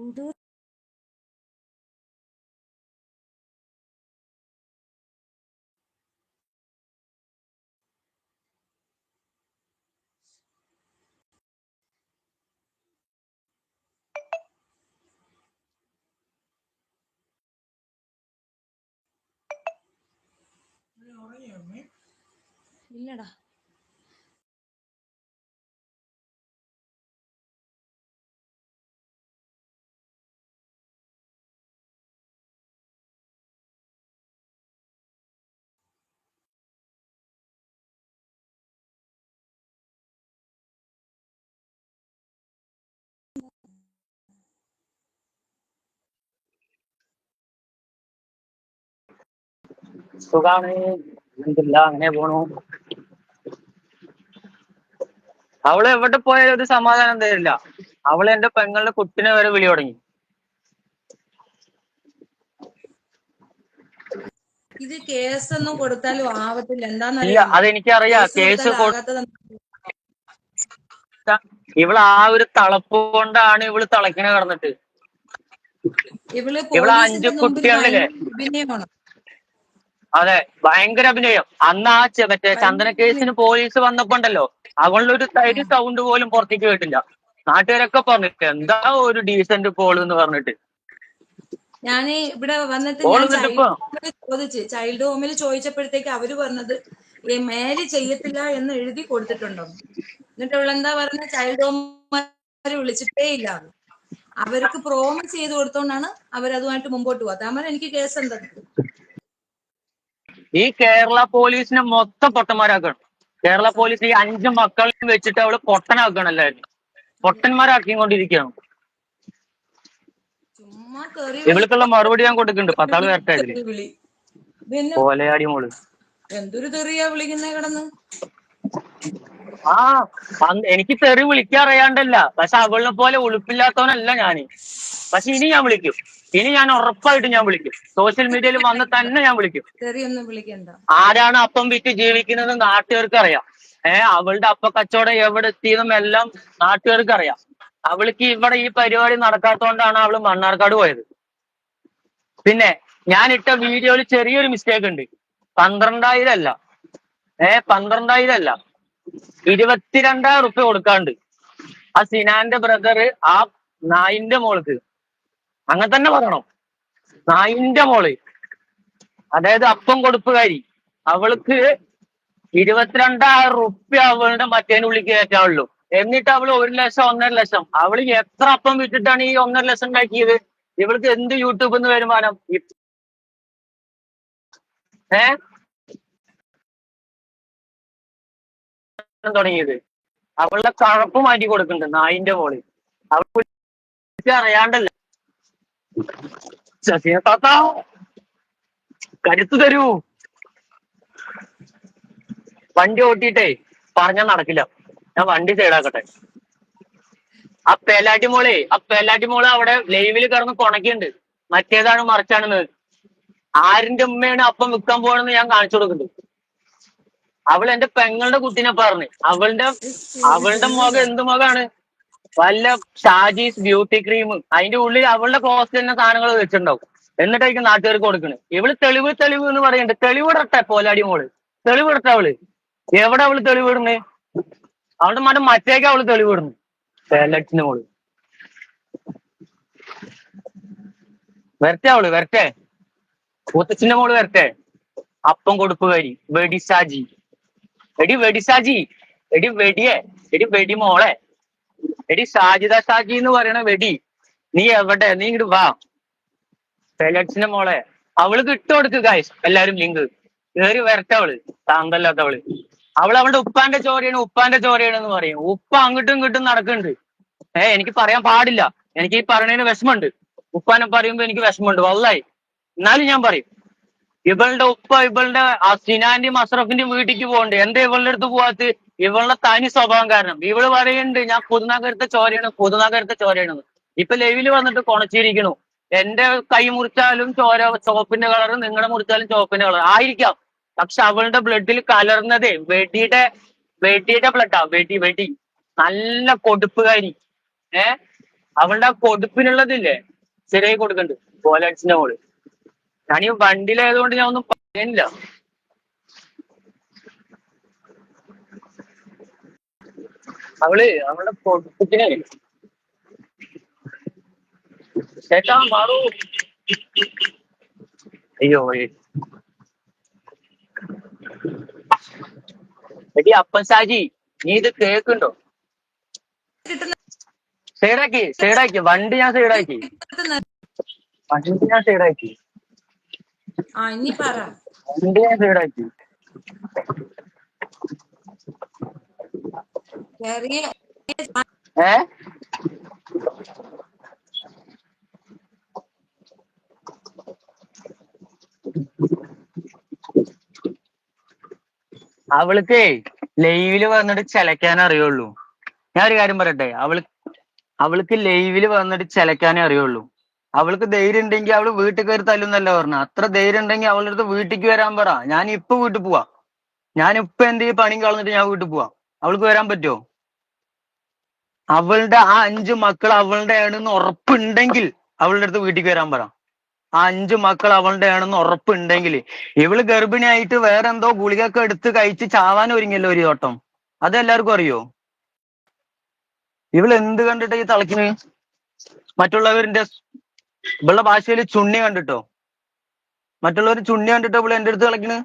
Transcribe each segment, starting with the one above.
ഇത് ഇല്ലടാ. സുഖാണ്, എന്തില്ല, അങ്ങനെ പോണു. അവള് എവിടെ പോയാലും ഒരു സമാധാനം തരില്ല. അവള് എന്റെ പെങ്ങളുടെ കുട്ടിനെ വരെ വിളി തുടങ്ങി. ഇത് കേസൊന്നും കൊടുത്താലും ആവത്തില്ല. ഇല്ല, എന്താന്നറിയാമോ? അതെനിക്കറിയാം. കേസ് കൊടുത്താൽ ആകാത്തത് ഇവള് ആ ഒരു തളപ്പ് കൊണ്ടാണ് ഇവള് തിളക്കിനെ കിടന്നിട്ട്. ഇവള് ഇവള് 5 പോലീസിന്റെ മുമ്പിൽ കുട്ടികളിലെ ഭയങ്കര അഭിനയമാണ്. അതെ, ഭയങ്കര അഭിനയം. അന്ന് ആ മറ്റേ ചന്ദന കേസിന് പോലീസ് വന്നപ്പോ ഉണ്ടല്ലോ, അവളുടെ ഒരു തരി സൗണ്ട് പോലും പുറത്തേക്ക് കേട്ടില്ല. നാട്ടുകാരൊക്കെ പറഞ്ഞിട്ട് എന്താ ഒരു ഡീസന്റ് പോള് എന്ന് പറഞ്ഞിട്ട്. ഞാന് ഇവിടെ വന്നിട്ട് പോള് ഞാൻ എന്നിട്ട് ഇപ്പൊ ചൈൽഡ് ഹോമിൽ ചോദിച്ചപ്പോഴത്തേക്ക് അവര് പറഞ്ഞത് മേല് ചെയ്യത്തില്ല എന്ന് എഴുതി കൊടുത്തിട്ടുണ്ടോ. എന്നിട്ട് ഇവളെന്താ പറഞ്ഞ, ചൈൽഡ് ഹോം വിളിച്ചിട്ടേ ഇല്ല, അവർക്ക് പ്രോമിസ് ചെയ്ത് കൊടുത്തോണ്ടാണ് അവരതുമായിട്ട് മുമ്പോട്ട് പോകാത്ത. അമ്മ എനിക്ക് കേസ് എന്താ? ഈ കേരള പോലീസിനെ മൊത്തം പൊട്ടന്മാരാക്കണം. കേരള പോലീസ് ഈ 5 മക്കളെയും വെച്ചിട്ട് അവള് പൊട്ടനാക്കണം. എല്ലാവരും പൊട്ടന്മാരാക്കിക്കൊണ്ടിരിക്കുകയാണ്. ചുമ്മാ കറി ഇവൾക്കുള്ള മറുപടി ഞാൻ കൊടുക്കുന്നുണ്ട്. 10 ആള് വരട്ടെ ഇതില്. വിളി. പിന്നെ കോലയാടി മോള് എന്തൊരു തെറിയാ വിളിക്കുന്നേ കിടന്ന്. ആ എനിക്ക് തെറി വിളിക്കാറിയാണ്ടല്ല, പക്ഷെ അവളിനെ പോലെ ഉളുപ്പില്ലാത്തവനല്ല ഞാന്. പക്ഷെ ഇനി ഞാൻ വിളിക്കും. ഇനി ഞാൻ ഉറപ്പായിട്ടും ഞാൻ വിളിക്കും. സോഷ്യൽ മീഡിയയിൽ വന്ന് തന്നെ ഞാൻ വിളിക്കും. തെറിയൊന്നും വിളിക്കണ്ട. ആരാണ് അപ്പം വിറ്റ് ജീവിക്കുന്നത് നാട്ടുകാർക്ക് അറിയാം. അവളുടെ അപ്പ കച്ചവടം എവിടെ എത്തിയതും എല്ലാം നാട്ടുകാർക്ക് അറിയാം. അവൾക്ക് ഇവിടെ ഈ പരിപാടി നടക്കാത്തതുകൊണ്ടാണ് അവള് മണ്ണാർക്കാട് പോയത്. പിന്നെ ഞാൻ ഇട്ട വീഡിയോയിൽ ചെറിയൊരു മിസ്റ്റേക്ക് ഉണ്ട്. 12,000 അല്ല, 12,000 അല്ല, 22,000 റുപ്യ കൊടുക്കാണ്ട് ആ സിനാന്റെ ബ്രദർ ആ നായിന്റെ മോൾക്ക്. അങ്ങനെ തന്നെ പറയണം, നായിന്റെ മോള്, അതായത് അപ്പം കൊടുപ്പുകാരി. അവൾക്ക് 22,000 റുപ്യ അവളുടെ മറ്റേനുള്ളിൽ കയറ്റാവുള്ളൂ. എന്നിട്ട് അവള് 1 ലക്ഷം 1.5 ലക്ഷം. അവള് എത്ര അപ്പം വിറ്റിട്ടാണ് ഈ 1.5 ലക്ഷം ഉണ്ടാക്കിയത്? ഇവൾക്ക് എന്ത് യൂട്യൂബിൽ നിന്ന് വരുമാനം? തുടങ്ങിയത് അവളുടെ കഴപ്പ് മാറ്റി കൊടുക്കുന്നുണ്ട് നായിന്റെ മോള്. അവൾക്ക് അറിയാണ്ടല്ല. ശശിയെ താത്ത കരുത്ത് തരൂ. വണ്ടി ഓട്ടിയിട്ടേ പറഞ്ഞാൽ നടക്കില്ല. ഞാൻ വണ്ടി സൈഡാക്കട്ടെ. ആ പേലാട്ടി മോള് അവിടെ ലൈവില് കിടന്ന് കൊണക്കുന്നുണ്ട്. മറ്റേതാണ് മറിച്ചാണെന്ന്. ആരിന്റെ ഉമ്മയാണ് അപ്പം വിൽക്കാൻ പോകണമെന്ന് ഞാൻ കാണിച്ചു കൊടുക്കുന്നുണ്ട്. അവൾ എന്റെ പെങ്ങളുടെ കുട്ടീനെ പറഞ്ഞു. അവളുടെ മുഖം എന്ത് മുഖമാണ്? വല്ല ഷാജീസ് ബ്യൂട്ടി ക്രീം, അതിന്റെ ഉള്ളിൽ അവളുടെ കോസ്റ്റ് തന്നെ സാധനങ്ങൾ വെച്ചിട്ടുണ്ടാവും. എന്നിട്ടായിരിക്കും നാട്ടുകാർക്ക് കൊടുക്കണേ. ഇവള് തെളിവ് എന്ന് പറയുന്നുണ്ട്. തെളിവിടട്ടെ പോലാടി മോള്, തെളിവിടട്ടെ. അവള് എവിടെ അവള് തെളിവിടുന്നേ? അവളുടെ മറ്റേ മറ്റേക്ക് അവള് തെളിവിടുന്നു. പേലറ്റിന്റെ മോള് വരട്ടെ, അവള് വരട്ടെ. കൂത്തച്ഛന്റെ മോള് വരട്ടെ. അപ്പം കൊടുപ്പുകാരി വെടിസാജി. എടി വെടിസാജി, എടി വെടിയെ, എടി വെടി മോളെ, എടി ഷാജിദ ഷാജി എന്ന് പറയണ വെടി, നീ എവിടെ? നീ ഇങ്ങോട്ട് വാ. പേലറ്റ്സിന്റെ മോളെ, അവൾക്ക് ഇട്ട് കൊടുക്ക് ഗായ്സ് എല്ലാരും ലിങ്ക്. കേറി വരട്ടെ അവള്, താന്തല്ലാത്തവള്. അവളുടെ ഉപ്പാന്റെ ചോരയാണെന്ന് പറയും. ഉപ്പ അങ്ങോട്ടും ഇങ്ങോട്ടും നടക്കുന്നുണ്ട്. എനിക്ക് പറയാൻ പാടില്ല. എനിക്ക് ഈ പറയണതിന് വിഷമമുണ്ട്. ഉപ്പാനെ പറയുമ്പോ എനിക്ക് വിഷമമുണ്ട് വല്ലായി. എന്നാലും ഞാൻ പറയും. ഇവളുടെ ഉപ്പ ഇവളുടെ സിനാന്റെയും അഷ്റഫിന്റെയും വീട്ടിലേക്ക് പോകണ്ട്. എന്താ ഇവളുടെ അടുത്ത് പോവാത്ത? ഇവളുടെ തനി സ്വഭാവം കാരണം. ഇവള് പറയുന്നുണ്ട് ഞാൻ പുതുനഗരത്തെ ചോരയാണ്. ഇപ്പൊ ലൈവില് വന്നിട്ട് കൊണച്ചിരിക്കണു. എന്റെ കൈ മുറിച്ചാലും ചോര ചുവപ്പിന്റെ കളർ, നിങ്ങളുടെ മുറിച്ചാലും ചുവപ്പിന്റെ കളർ ആയിരിക്കാം. പക്ഷെ അവളുടെ ബ്ലഡിൽ കലർന്നതേ വെടിയുടെ ബ്ലഡാ. വെടി നല്ല കൊടുപ്പുകാരി. അവളുടെ ആ കൊടുപ്പിനുള്ളതില്ലേ ശരിയായി കൊടുക്കണ്ട് പോലൻസിന്റെ മോള്. ഞാൻ ഈ വണ്ടിയിലായതുകൊണ്ട് ഞാൻ ഒന്നും പറയുന്നില്ല. അവളുടെ കൊടുപ്പിനെ ചേട്ടാ മാറൂ. അയ്യോ എടി അപ്പൻ ഷാജി, നീ ഇത് കേക്കുണ്ടോ? കിട്ടുന്ന സൈഡാക്കി വണ്ടി ഞാൻ സൈഡാക്കി. ആ ഇനി പറ. വണ്ടി ഞാൻ സൈഡാക്കി. ചെറിയ ഏ അവൾക്ക് ലൈവില് വന്നിട്ട് ചിലക്കാനേ അറിയുള്ളൂ. ഞാൻ ഒരു കാര്യം പറയട്ടെ, അവൾക്ക് ലൈവില് വന്നിട്ട് ചിലക്കാനേ അറിയുള്ളൂ. അവൾക്ക് ധൈര്യം ഉണ്ടെങ്കിൽ അവള് വീട്ടിൽ കയറി തല്ലുന്നല്ല പറഞ്ഞ. അത്ര ധൈര്യം ഉണ്ടെങ്കിൽ അവളുടെ അടുത്ത് വീട്ടിലേക്ക് വരാൻ പറ. ഞാൻ ഇപ്പൊ വീട്ടിൽ പോവാ. ഞാനിപ്പൊ എന്തെങ്കിലും പണിയും കളഞ്ഞിട്ട് ഞാൻ വീട്ടിൽ പോവാ. അവൾക്ക് വരാൻ പറ്റുമോ? അവളുടെ ആ 5 മക്കൾ അവളുടെ ആണെന്ന് ഉറപ്പുണ്ടെങ്കിൽ അവളുടെ അടുത്ത് വീട്ടിലേക്ക് വരാൻ പറ. ആ 5 മക്കൾ അവളുടെ ആണെന്ന് ഉറപ്പുണ്ടെങ്കിൽ. ഇവള് ഗർഭിണിയായിട്ട് വേറെ എന്തോ ഗുളികയൊക്കെ എടുത്ത് കഴിച്ച് ചാവാൻ ഒരുങ്ങിയല്ലോ ഒരു തോട്ടം. അതെല്ലാവർക്കും അറിയോ? ഇവള് എന്ത് കണ്ടിട്ട് ഈ തളക്കിന്? മറ്റുള്ളവരുടെ ഇവളുടെ ഭാഷയിൽ ചുണ്ണി കണ്ടിട്ടോ? മറ്റുള്ളവർ ചുണ്ണി കണ്ടിട്ടോ ഇവള് എന്റെ അടുത്ത് കളിക്കണ്?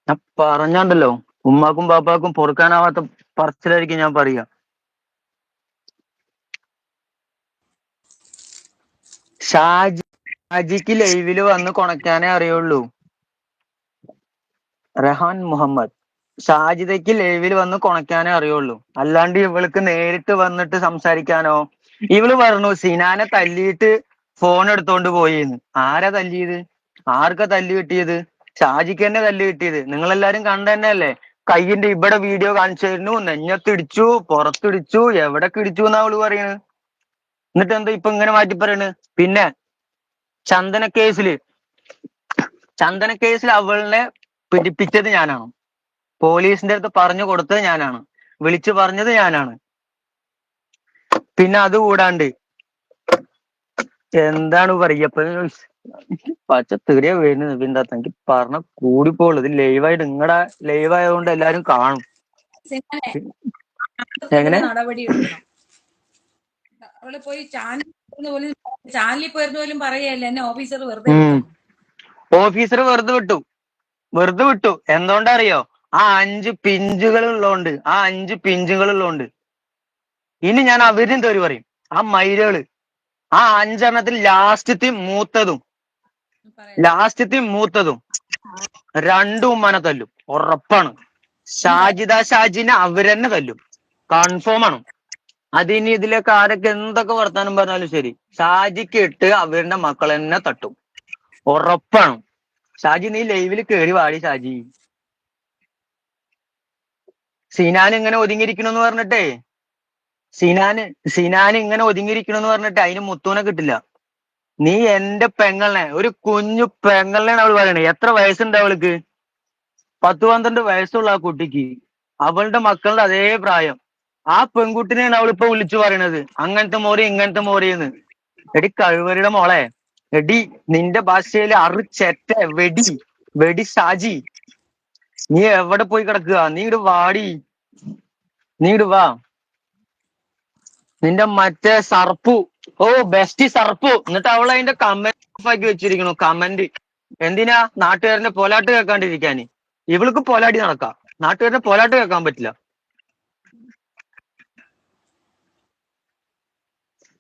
ഞാൻ പറഞ്ഞാണ്ടല്ലോ, ഉമ്മാക്കും പാപ്പാക്കും പൊറുക്കാനാവാത്ത പറച്ചിലായിരിക്കും ഞാൻ പറയുക. ഷാജിക്ക് ലൈവില് വന്ന് കൊണക്കാനേ അറിയുള്ളൂ. റഹാൻ മുഹമ്മദ്, ഷാജിദയ്ക്ക് ലൈവിൽ വന്ന് കൊണക്കാനേ അറിയുള്ളൂ. അല്ലാണ്ട് ഇവൾക്ക് നേരിട്ട് വന്നിട്ട് സംസാരിക്കാനോ? ഇവള് പറഞ്ഞു സിനാനെ തല്ലിയിട്ട് ഫോൺ എടുത്തോണ്ട് പോയിന്ന്. ആരാ തല്ലിയത്? ആർക്കാ തല്ല് കിട്ടിയത്? ഷാജിക്ക് തന്നെ തല്ല് കിട്ടിയത്. നിങ്ങളെല്ലാരും കണ്ട തന്നെയല്ലേ? കയ്യിന്റെ ഇവിടെ വീഡിയോ കാണിച്ചിരുന്നു. നെഞ്ഞത്തിടിച്ചു, പുറത്തിടിച്ചു, എവിടൊക്കെ ഇടിച്ചു എന്നാ അവള് പറയണ്. എന്നിട്ട് എന്താ ഇപ്പൊ ഇങ്ങനെ മാറ്റി പറയണ്? പിന്നെ ചന്ദന കേസില് അവളിനെ പിടിപ്പിച്ചത് ഞാനാണ്. പോലീസിന്റെ അടുത്ത് പറഞ്ഞു കൊടുത്തത് ഞാനാണ്. വിളിച്ചു പറഞ്ഞത് ഞാനാണ്. പിന്നെ അത് കൂടാണ്ട് എന്താണ് പറയപ്പ പച്ച തെറിയ വരുന്നത്. പിന്നെ എനിക്ക് പറഞ്ഞ കൂടിപ്പോളൂ. ഇത് ലൈവായിട്ട് നിങ്ങളുടെ ലൈവ് ആയതുകൊണ്ട് എല്ലാരും കാണും. എങ്ങനെ നടപടി എടുക്കണം. അവള് പോയി ചാനലിൽ പോയിരുന്ന പോലും പറയല്ലേ എന്നെ ഓഫീസർ വെറുതെ ഓഫീസർ വെറുതെ വിട്ടു. എന്തുകൊണ്ടാ അറിയോ? ആ 5 പിഞ്ചുകൾ ഉള്ളോണ്ട്. ഇനി ഞാൻ അവരും തെറി പറയും. ആ മൈരകള് ആ 5 എണ്ണത്തിൽ ലാസ്റ്റത്തെയും മൂത്തതും 2 ഉമ്മനെ തല്ലും. ഉറപ്പാണ്. ഷാജിനെ അവരെന്നെ തല്ലും. കൺഫേം ആണ്. അതിനി ഇതിലേക്ക് ആരൊക്കെ എന്തൊക്കെ വർത്താനം പറഞ്ഞാലും ശരി, ഷാജിക്ക് ഇട്ട് അവരുടെ മക്കൾ തന്നെ തട്ടും. ഉറപ്പാണ്. ഷാജി നീ ലൈവിൽ കേറി വാടി ഷാജി. സിനാൻ ഇങ്ങനെ ഒതുങ്ങിയിരിക്കണെന്ന് പറഞ്ഞിട്ടേ സിനാൻ ഇങ്ങനെ ഒതുങ്ങിയിരിക്കണെന്ന് പറഞ്ഞിട്ട് അതിന് മുത്തൂനെ കിട്ടില്ല. നീ എന്റെ പെങ്ങളെ, ഒരു കുഞ്ഞു പെങ്ങളെയാണ് അവൾ പറയണേ. എത്ര വയസ്സുണ്ട് അവൾക്ക്? 10-12 വയസ്സുള്ള ആ കുട്ടിക്ക് അവളുടെ മക്കളുടെ അതേ പ്രായം. ആ പെൺകുട്ടിനെയാണ് അവളിപ്പോ വിളിച്ചു പറയണത് അങ്ങനത്തെ മോറി ഇങ്ങനത്തെ മോറിയെന്ന്. എടി കഴിവരുടെ മോളെ, എടി നിന്റെ ഭാഷയിൽ ചെറ്റ വെടി ഷാജി, നീ എവിടെ പോയി കിടക്കുക? നീ ഇങ്ങട് വാടി, നീ ഇങ്ങട് വാ. നിന്റെ മറ്റേ സർപ്പു, ബെസ്റ്റ് സർപ്പു. എന്നിട്ട് അവൾ അതിന്റെ കമന്റ് ആക്കി വെച്ചിരിക്കണു. കമന്റ് എന്തിനാ? നാട്ടുകാരന്റെ പോലാട്ട് കേൾക്കാണ്ടിരിക്കാന്. ഇവൾക്ക് പോലാടി നടക്കാം, നാട്ടുകാരന്റെ പോലാട്ട് കേൾക്കാൻ പറ്റില്ല.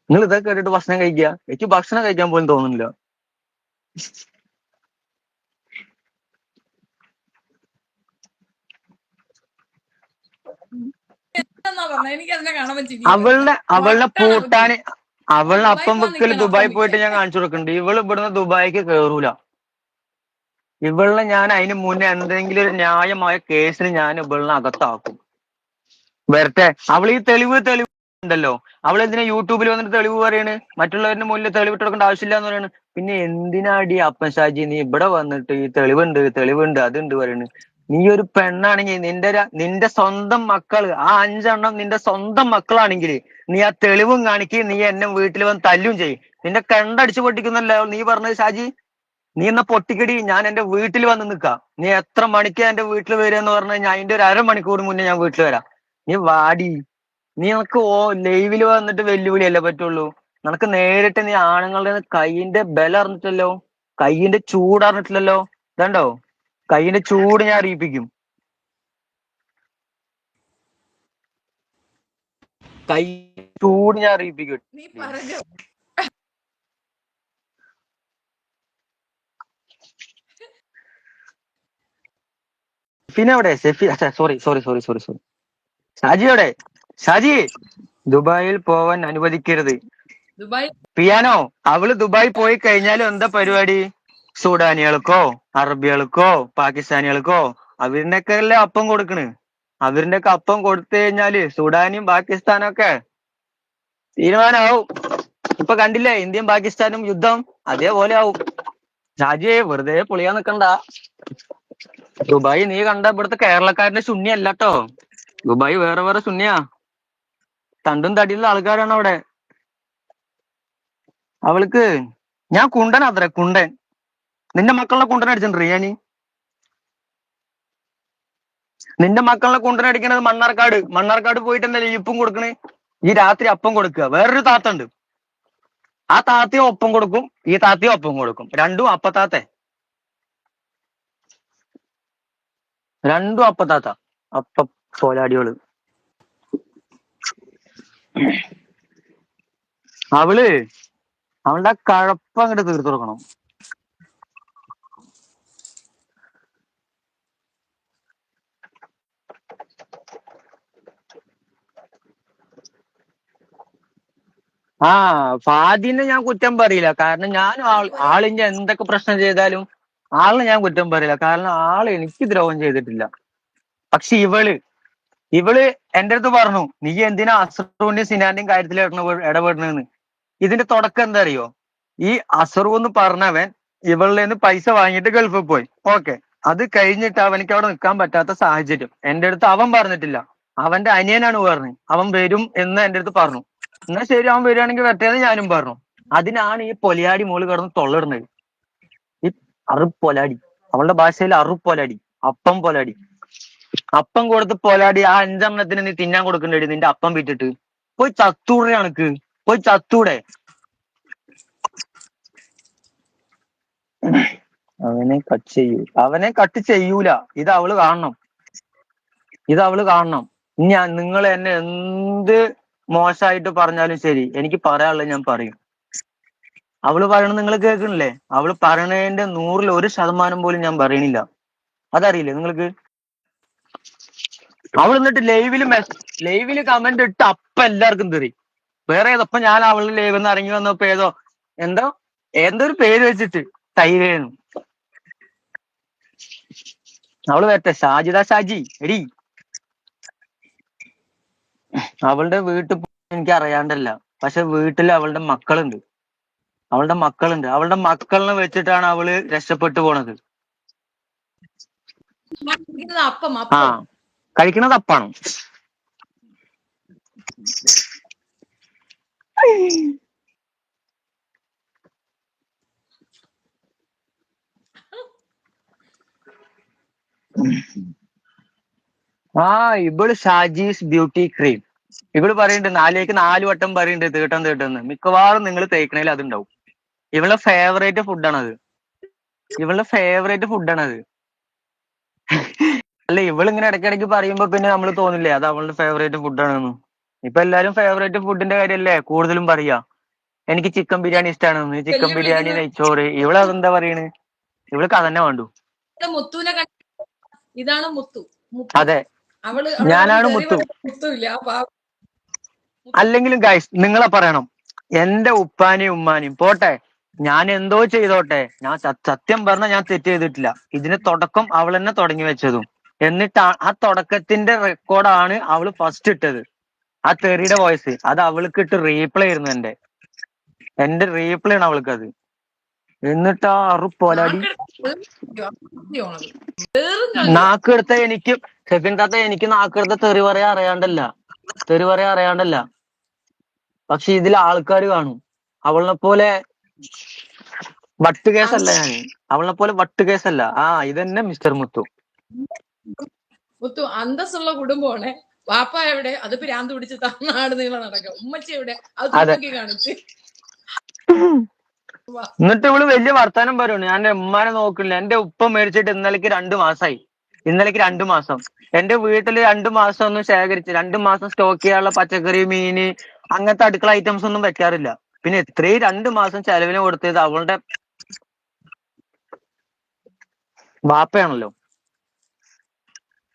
നിങ്ങൾ ഇതൊക്കെ കേട്ടിട്ട് ഭക്ഷണം കഴിക്കുക? എനിക്ക് ഭക്ഷണം കഴിക്കാൻ പോലും തോന്നുന്നില്ല. അവളുടെ പൂട്ടാന് അവളുടെ അപ്പം വെക്കല് ദുബായി പോയിട്ട് ഞാൻ കാണിച്ചു കൊടുക്കുന്നുണ്ട്. ഇവള് ഇവിടുന്ന് ദുബായിക്ക് കേറൂല. ഇവളിനെ ഞാൻ അതിന് മുന്നേ എന്തെങ്കിലും ഒരു ന്യായമായ കേസിന് ഞാൻ ഇവളിനെ അകത്താക്കും. വരട്ടെ. അവൾ ഈ തെളിവ് ഉണ്ടല്ലോ, അവൾ എന്തിനാ യൂട്യൂബിൽ വന്നിട്ട് തെളിവ് പറയണ്? മറ്റുള്ളവരുടെ മുന്നിൽ തെളിവിട്ട് കൊടുക്കേണ്ട ആവശ്യമില്ല എന്ന് പറയണ്. പിന്നെ എന്തിനാടി അപ്പൻ ഷാജി നീ ഇവിടെ വന്നിട്ട് ഈ തെളിവുണ്ട് അതുണ്ട് പറയണ്? നീ ഒരു പെണ്ണാണെങ്കിൽ നിന്റെ സ്വന്തം മക്കള് ആ 5 എണ്ണം നിന്റെ സ്വന്തം മക്കളാണെങ്കിൽ നീ ആ തെളിവും കാണിക്കുകയും നീ എന്നെ വീട്ടിൽ വന്ന് തല്ലും ചെയ്യും. നിന്റെ കണ്ടടിച്ചു പൊട്ടിക്കുന്നല്ലോ നീ പറഞ്ഞത് ഷാജി. നീ എന്നാ പൊട്ടിക്കടി, ഞാൻ എന്റെ വീട്ടിൽ വന്ന് നിക്കാം. നീ എത്ര മണിക്കാ എന്റെ വീട്ടിൽ വരിക എന്ന് പറഞ്ഞു കഴിഞ്ഞാൽ അതിന്റെ ഒരു അരമണിക്കൂർ മുന്നേ ഞാൻ വീട്ടിൽ വരാം. നീ വാടി. നീ നിനക്ക് ലൈവില് വന്നിട്ട് വെല്ലുവിളിയല്ലേ പറ്റുള്ളൂ. നിനക്ക് നേരിട്ട് നീ ആണുങ്ങളുടെ കൈയിന്റെ ബലം അറിഞ്ഞിട്ടില്ലല്ലോ, കൈയിന്റെ ചൂട് അറിഞ്ഞിട്ടില്ലല്ലോ. ഇതുണ്ടോ, കൈയിന്റെ ചൂട് ഞാൻ അറിയിപ്പിക്കും. കൈ ചൂട് ഞാൻ അറിയിപ്പിക്കും. നീ പറഞ്ഞോ. പിന്നെ അവിടെ സോറി ഷാജി എവിടെ? ഷാജി, ദുബായിൽ പോവാൻ അനുവദിക്കരുത്. ദുബായ് പിയാനോ, അവള് ദുബായി പോയി കഴിഞ്ഞാലും എന്താ പരിപാടി? സുഡാനികൾക്കോ അറബികൾക്കോ പാകിസ്ഥാനികൾക്കോ അവരിനൊക്കെ അല്ലേ അപ്പം കൊടുക്കണ്. അവരിന്റെ ഒക്കെ അപ്പം കൊടുത്തു കഴിഞ്ഞാല് സുഡാനിയും പാകിസ്ഥാനും ഒക്കെ തീരുമാനമാവും. ഇപ്പൊ കണ്ടില്ലേ ഇന്ത്യയും പാകിസ്ഥാനും യുദ്ധം, അതേപോലെ ആവും. ഷാജിയെ വെറുതെ പൊളിയാൻ നിക്കണ്ട. ദുബായ് നീ കണ്ട ഇവിടുത്തെ കേരളക്കാരന്റെ ശൂന്യല്ല കേട്ടോ. ദുബായ് വേറെ ശൂന്യാ. തണ്ടും തടിയുള്ള ആൾക്കാരാണ് അവിടെ. അവൾക്ക് ഞാൻ കുണ്ടൻ അത്ര കുണ്ടൻ. നിന്റെ മക്കളുടെ കുണ്ടൻ അടിച്ചിട്ടുണ്ട് ഞാന്. നിന്റെ മക്കളുടെ കുണ്ടൻ അടിക്കണത് മണ്ണാർക്കാട് പോയിട്ട് എന്താ ഇപ്പം കൊടുക്കണേ? ഈ രാത്രി അപ്പം കൊടുക്കുക. വേറൊരു താത്ത ഉണ്ട്, ആ താത്തയും ഒപ്പം കൊടുക്കും, ഈ താത്തയും ഒപ്പം കൊടുക്കും. രണ്ടും അപ്പത്താത്ത അപ്പ പോലാടികള്. അവളുടെ കഴപ്പ് അങ്ങോട്ട് തീർത്തു കൊടുക്കണം. ആ ഫാദിനെ ഞാൻ കുറ്റം പറയില്ല. കാരണം ഞാൻ ആളിന്റെ എന്തൊക്കെ പ്രശ്നം ചെയ്താലും ആളിനെ ഞാൻ കുറ്റം പറയില്ല. കാരണം ആള് എനിക്ക് ദ്രോഹം ചെയ്തിട്ടില്ല. പക്ഷെ ഇവള് എന്റെ അടുത്ത് പറഞ്ഞു, നീ എന്തിനാ അസറുവിന്റെയും സിനാന്റെയും കാര്യത്തിൽ ഇടപെടണെന്ന്. ഇതിന്റെ തുടക്കം എന്താ അറിയോ? ഈ അസറു എന്ന് പറഞ്ഞവൻ ഇവളുടെ നിന്ന് പൈസ വാങ്ങിയിട്ട് ഗൾഫിൽ പോയി. ഓക്കെ, അത് കഴിഞ്ഞിട്ട് അവനിക്ക് അവിടെ നിൽക്കാൻ പറ്റാത്ത സാഹചര്യം എന്റെ അടുത്ത് അവൻ പറഞ്ഞിട്ടില്ല, അവന്റെ അനിയനാണ് പറഞ്ഞത്. അവൻ വരും എന്ന് എന്റെ അടുത്ത് പറഞ്ഞു. എന്നാ ശരി, അവൻ വരികയാണെങ്കിൽ വരട്ടേന്ന് ഞാനും പറഞ്ഞു. അതിനാണ് ഈ പൊലിയാടി മോള് കിടന്ന് തൊള്ളിടുന്നത്. ഈ അറുപ്പൊലാടി, അവളുടെ ഭാഷയിൽ അറുപ്പൊലാടി, അപ്പം പൊലാടി. അപ്പം കൊടുത്ത് പൊലാടി ആ 5 എണ്ണത്തിന് നീ തിന്നാൻ കൊടുക്കണ്ടേടി നിന്റെ അപ്പം വിറ്റിട്ട്. പോയി ചത്തൂടെ കണക്ക്, പോയി ചത്തൂടെ. അവനെ കട്ട് ചെയ്യൂല. ഇത് അവള് കാണണം. നിങ്ങൾ എന്നെ എന്ത് മോശമായിട്ട് പറഞ്ഞാലും ശരി, എനിക്ക് പറയാനുള്ളത് ഞാൻ പറയും. അവള് പറയണത് നിങ്ങൾ കേൾക്കണില്ലേ? അവള് പറയണതിന്റെ 100% പോലും ഞാൻ പറയണില്ല. അതറിയില്ലേ നിങ്ങൾക്ക്? അവൾ എന്നിട്ട് ലൈവില് കമന്റ് ഇട്ട് അപ്പം എല്ലാവർക്കും തെറി. വേറെ ഏതപ്പം ഞാൻ അവളുടെ ലൈവിൽ നിന്ന് ഇറങ്ങി വന്നപ്പോ എന്തോ ഒരു പേര് വെച്ചിട്ട് തൈരേന്നു. അവള് വരട്ടെ, ഷാജി എടി. അവളുടെ വീട്ടിൽ എനിക്ക് അറിയാണ്ടല്ല, പക്ഷെ വീട്ടിൽ അവളുടെ മക്കളുണ്ട്. അവളുടെ മക്കളിനെ വെച്ചിട്ടാണ് അവള് രക്ഷപ്പെട്ടു പോണത്. ആ, കഴിക്കണത് അപ്പാണ്. ആ, ഇവള് ഷാജീസ് ബ്യൂട്ടി ക്രീം. ഇവള് പറയുന്നുണ്ട് 4 വട്ടം പറയുന്നുണ്ട് തീട്ടെന്ന്. മിക്കവാറും നിങ്ങൾ തേക്കണേൽ അതുണ്ടാവും. ഇവളുടെ ഫേവറേറ്റ് ഫുഡാണത്. അല്ല, ഇവളിങ്ങനെ ഇടയ്ക്കിടയ്ക്ക് പറയുമ്പോ പിന്നെ നമ്മൾ തോന്നില്ലേ അത് അവളുടെ ഫേവറേറ്റ് ഫുഡാണെന്ന്. ഇപ്പൊ എല്ലാരും ഫേവറേറ്റ് ഫുഡിന്റെ കാര്യല്ലേ കൂടുതലും പറയാ. എനിക്ക് ചിക്കൻ ബിരിയാണി ഇഷ്ടമാണെന്ന്, ചിക്കൻ ബിരിയാണി, നെയ്ച്ചോറ്. ഇവളതെന്താ പറയണ്? ഇവൾക്ക് അതന്നെ വേണ്ടു. മുത്തുവിനെ ഇതാണ് മുത്തു. അതെ, ഞാനാണ് മുത്തു. അല്ലെങ്കിലും ഗൈസ് നിങ്ങളെ പറയണം, എന്റെ ഉപ്പാനെയും ഉമ്മാനെയും പോട്ടെ, ഞാൻ എന്തോ ചെയ്തോട്ടെ, ഞാൻ സത്യം പറഞ്ഞ ഞാൻ തെറ്റ് ചെയ്തിട്ടില്ല. ഇതിന് തുടക്കം അവൾ തന്നെ തുടങ്ങി വെച്ചതും. എന്നിട്ട് ആ തുടക്കത്തിന്റെ റെക്കോർഡാണ് അവള് ഫസ്റ്റ് ഇട്ടത്. ആ തെറിയുടെ വോയിസ് അത് അവൾക്ക് ഇട്ട് റീപ്ലേ ആയിരുന്നു. എന്റെ റീപ്ലേ ആണ് അവൾക്കത്. എന്നിട്ട് ആ അറുപ്പോലാടി സത്യമാണത്. വേറും കളഞ്ഞു നാക്കെടുത്ത എനിക്ക് സെക്കൻഡ് താത്ത എനിക്ക് നാക്കെടുത്ത തെറി പറയാൻ അറിയാണ്ടല്ല. പക്ഷെ ഇതിൽ ആൾക്കാർ കാണും. അവളിനെ പോലെ വട്ട് കേസല്ല ഞാൻ. അവളിനെ പോലെ വട്ട് കേസല്ല. ഇതന്നെ മിസ്റ്റർ മുത്തു. മുത്തു അന്തസ്സുള്ള കുടുംബമാണ്. വാപ്പ എവിടെ? അത് ഭ്രാന്ത് പിടിച്ച് നാട് നീളം നടക്കാം. ഉമ്മച്ചി എവിടെ? അത് തൂക്കി കാണിച്ച്. എന്നിട്ട് ഇവള് വലിയ വർത്താനം പറയുന്നു. ഞാൻ എന്റെ ഉമ്മാനെ നോക്കില്ല. എന്റെ ഉപ്പ മേടിച്ചിട്ട് ഇന്നലേക്ക് 2 മാസമായി. ഇന്നലേക്ക് 2 മാസം. എന്റെ വീട്ടില് 2 മാസം ഒന്നും ശേഖരിച്ച് 2 മാസം സ്റ്റോക്ക് ചെയ്യാനുള്ള പച്ചക്കറി, മീന്, അങ്ങനത്തെ അടുക്കള ഐറ്റംസ് ഒന്നും വെക്കാറില്ല. പിന്നെ എത്രയും 2 മാസം ചെലവിന് കൊടുത്തത് അവളുടെ വാപ്പയാണല്ലോ.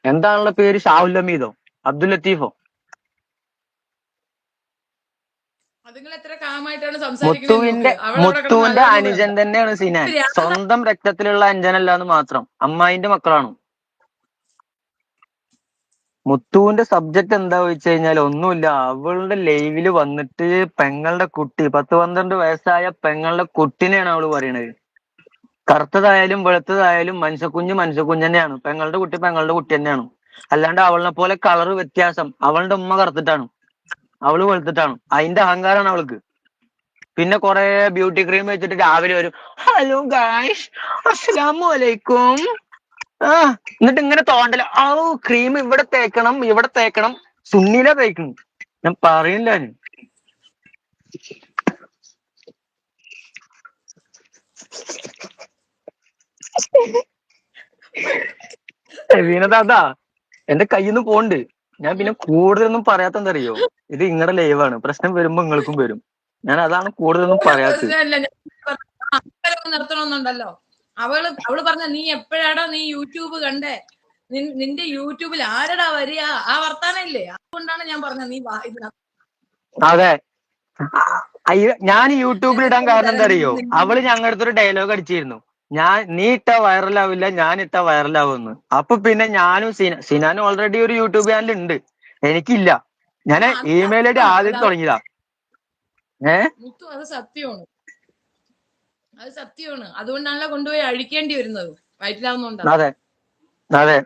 എന്താണുള്ള പേര്? ഷാഹുൽ ഹമീദോ അബ്ദുൽ ലത്തീഫോ? മുത്തുവിന്റെ അനുജൻ തന്നെയാണ് സിനാൻ. സ്വന്തം രക്തത്തിലുള്ള അനുജനല്ല എന്ന് മാത്രം. അമ്മായിന്റെ മക്കളാണ്. മുത്തുവിന്റെ സബ്ജക്ട് എന്താ വെച്ച് കഴിഞ്ഞാൽ ഒന്നുമില്ല. അവളുടെ ലൈവില് വന്നിട്ട് പെങ്ങളുടെ കുട്ടി 10-12 വയസ്സായ പെങ്ങളുടെ കുട്ടിനെയാണ് അവള് പറയണത്. കറുത്തതായാലും വെളുത്തതായാലും മനുഷ്യക്കുഞ്ഞ് തന്നെയാണ്. പെങ്ങളുടെ കുട്ടി തന്നെയാണ്. അല്ലാണ്ട് അവളിനെ പോലെ കളർ വ്യത്യാസം. അവളുടെ ഉമ്മ കറുത്തിട്ടാണ്, അവള് വെളുത്തിട്ടാണ്. അതിന്റെ അഹങ്കാരമാണ് അവൾക്ക്. പിന്നെ കൊറേ ബ്യൂട്ടി ക്രീം വെച്ചിട്ട് രാവിലെ വരും, ഹലോ ഗായ്സ് അസ്സലാമു അലൈക്കും. എന്നിട്ട് ഇങ്ങനെ തോണ്ടല, ക്രീം ഇവിടെ തേക്കണം, സുന്നില തേക്കണം. ഞാൻ പറയില്ല. വീണതാ എന്റെ കയ്യിൽ നിന്ന് പോണ്ട്. ഞാൻ പിന്നെ കൂടുതലൊന്നും പറയാത്തെന്തറിയോ, ഇത് നിങ്ങളുടെ ലൈവാണ്. പ്രശ്നം വരുമ്പോ നിങ്ങൾക്കും വരും. ഞാൻ അതാണ് കൂടുതലൊന്നും പറയാത്തത്. നിർത്തണമെന്നുണ്ടല്ലോ. അവള് പറഞ്ഞ നീ എപ്പോഴാടാ നീ യൂട്യൂബ് കണ്ടേ? നിന്റെ യൂട്യൂബിൽ ആരടാ വരിക? ആ വർത്താനം ഇല്ലേ? അതുകൊണ്ടാണ് ഞാൻ പറഞ്ഞത് നീ അതെ, ഞാൻ യൂട്യൂബിൽ ഇടാൻ കാരണം എന്താ അറിയോ? അവള് ഞങ്ങളുടെ അടുത്തൊരു ഡയലോഗ് അടിച്ചിരുന്നു, നീ ഇട്ട വൈറലാവില്ല, ഞാൻ ഇട്ട വൈറലാവുമെന്ന്. അപ്പൊ പിന്നെ ഞാനും സിനാനും ഓൾറെഡി ഒരു യൂട്യൂബ് ചാനൽ ഉണ്ട്, എനിക്കില്ല. ഞാൻ ഇമെയിൽ ഐ ഡി ആദ്യം തുടങ്ങിയതാ. അത് സത്യമാണ്. അതുകൊണ്ടാണല്ലോ കൊണ്ടുപോയി അഴിക്കേണ്ടി വരുന്നത്, വയറ്റിലാവുന്നുണ്ട്. അതെ.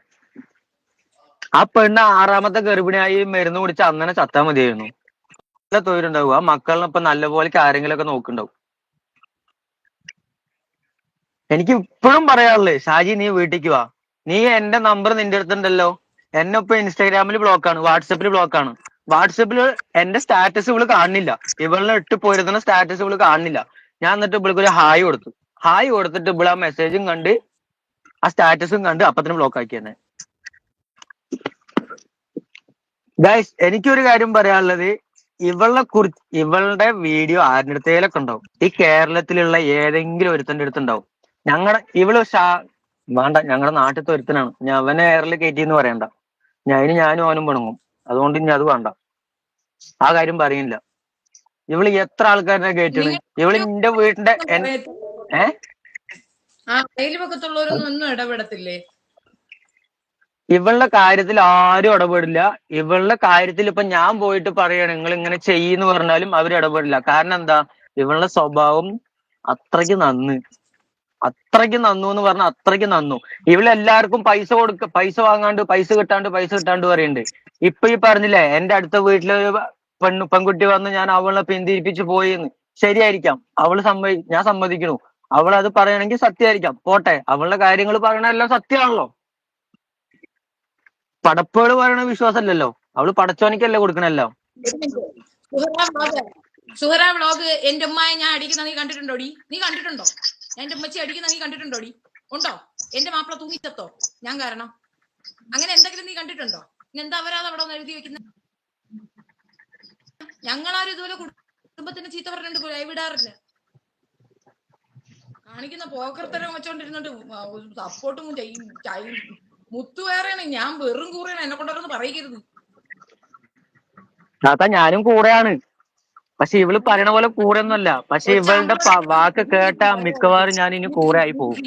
ആ പെണ്ണ് 6ാമത്തെ ഗർഭിണിയായി മരുന്ന് കുടിച്ച് അങ്ങനെ ചത്താ മതിയായിരുന്നു. നല്ല തൊഴിലുണ്ടാവും. ആ മക്കളിനെ ഇപ്പൊ നല്ലപോലെ കാര്യങ്ങളൊക്കെ നോക്കുന്നുണ്ടാവും. എനിക്ക് ഇപ്പോഴും പറയാനുള്ളത്, ഷാജി നീ വീട്ടിലേക്ക് വാ. നീ എന്റെ നമ്പർ നിന്റെ അടുത്തുണ്ടല്ലോ. എന്നെ ഇപ്പൊ ഇൻസ്റ്റാഗ്രാമിൽ ബ്ലോക്കാണ്, വാട്സപ്പിൽ ബ്ലോക്കാണ്. വാട്സപ്പിൽ എന്റെ സ്റ്റാറ്റസ് ഇവള് കാണുന്നില്ല. ഇവളിനെ ഇട്ട് പോരുന്ന സ്റ്റാറ്റസ് ഇവള് കാണുന്നില്ല. ഞാൻ എന്നിട്ട് ഇവൾക്ക് ഒരു ഹായ് കൊടുത്തിട്ട് ഇവള് ആ മെസ്സേജും കണ്ട് ആ സ്റ്റാറ്റസും കണ്ട് അപ്പത്തിന് ബ്ലോക്ക് ആക്കി തന്നെ. ഗൈസ്, എനിക്കൊരു കാര്യം പറയാനുള്ളത്, ഇവളുടെ വീഡിയോ ആരുടെ അടുത്തേലൊക്കെ ഉണ്ടാവും. ഈ കേരളത്തിലുള്ള ഏതെങ്കിലും ഒരുത്തന്റെ അടുത്തുണ്ടാവും. വേണ്ട, ഞങ്ങളുടെ നാട്ടിലത്തെ ഒരുത്തനാണ്. ഞാൻ അവനെ എയറിൽ കയറ്റിന്ന് പറയണ്ട. ഞാനും അവനും പിണങ്ങും. അതുകൊണ്ട് ഇനി അത് വേണ്ട, ആ കാര്യം പറയുന്നില്ല. ഇവള് എത്ര ആൾക്കാരെ കേട്ടണ്. ഇവള് എന്റെ വീടിന്റെ അയൽപക്കത്തുള്ളവരൊന്നും ഇടപെടത്തില്ലേ? ഇവളുടെ കാര്യത്തിൽ ആരും ഇടപെടില്ല. ഇവളുടെ കാര്യത്തിൽ ഇപ്പൊ ഞാൻ പോയിട്ട് പറയണം നിങ്ങൾ ഇങ്ങനെ ചെയ്യുന്നു പറഞ്ഞാലും അവർ ഇടപെടില്ല. കാരണം എന്താ? ഇവളുടെ സ്വഭാവം അത്രയ്ക്ക് നന്ന് എന്ന് പറഞ്ഞാൽ അത്രയ്ക്ക് നന്നു. ഇവളെല്ലാവർക്കും പൈസ വാങ്ങാണ്ട് പൈസ കിട്ടാണ്ട് പറയുന്നുണ്ട്. ഇപ്പൊ ഈ പറഞ്ഞില്ലേ, എന്റെ അടുത്ത വീട്ടില് പെൺകുട്ടി വന്ന് ഞാൻ അവളെ പിന്തിരിപ്പിച്ച് പോയിന്ന്. ശരിയായിരിക്കാം, ഞാൻ സമ്മതിക്കണു. അവൾ അത് പറയണെങ്കിൽ സത്യമായിരിക്കാം, പോട്ടെ. അവളുടെ കാര്യങ്ങൾ പറയണ എല്ലാം സത്യമാണല്ലോ. പടപ്പുകൾ പറയണ വിശ്വാസമല്ലല്ലോ. അവള് പടച്ചോനിക്കല്ലേ കൊടുക്കണല്ലോ. സുഹറ വ്ളോഗ് എന്റെ ഉമ്മയെ ഞാൻ അടിക്കുന്ന നീ കണ്ടിട്ടുണ്ടോടി? നീ കണ്ടിട്ടുണ്ടോ? എന്റെ ഉമ്മച്ചി അടിക്കുന്ന നീ കണ്ടിട്ടുണ്ടോടി? ഉണ്ടോ? എന്റെ മാപ്പിള തൂങ്ങിച്ചത്തോ ഞാൻ കാരണം? അങ്ങനെ എന്തെങ്കിലും നീ കണ്ടിട്ടുണ്ടോ? എന്താ അവരാത് അവിടെ ഒന്ന് എഴുതി വെക്കുന്നത്? ഞങ്ങളാരും ഇതുപോലെ കുടുംബത്തിന് ചീത്ത പറഞ്ഞിട്ട് വിടാറില്ല. കാണിക്കുന്ന പോക്കർത്തരം വെച്ചോണ്ടിരുന്നിട്ട് സപ്പോർട്ടും മുത്തു വേറെയാണ്, ഞാൻ വെറും കൂറയാണ്. എന്നെ കൊണ്ടൊന്ന് പറയരുത്. ഞാനും കൂടെയാണ്. പക്ഷെ ഇവള് പറയണ പോലെ കൂടെ ഒന്നുമല്ല. പക്ഷെ ഇവളുടെ വാക്ക് കേട്ട മിക്കവാറും ഞാൻ ഇനി കൂടെ ആയി പോകും.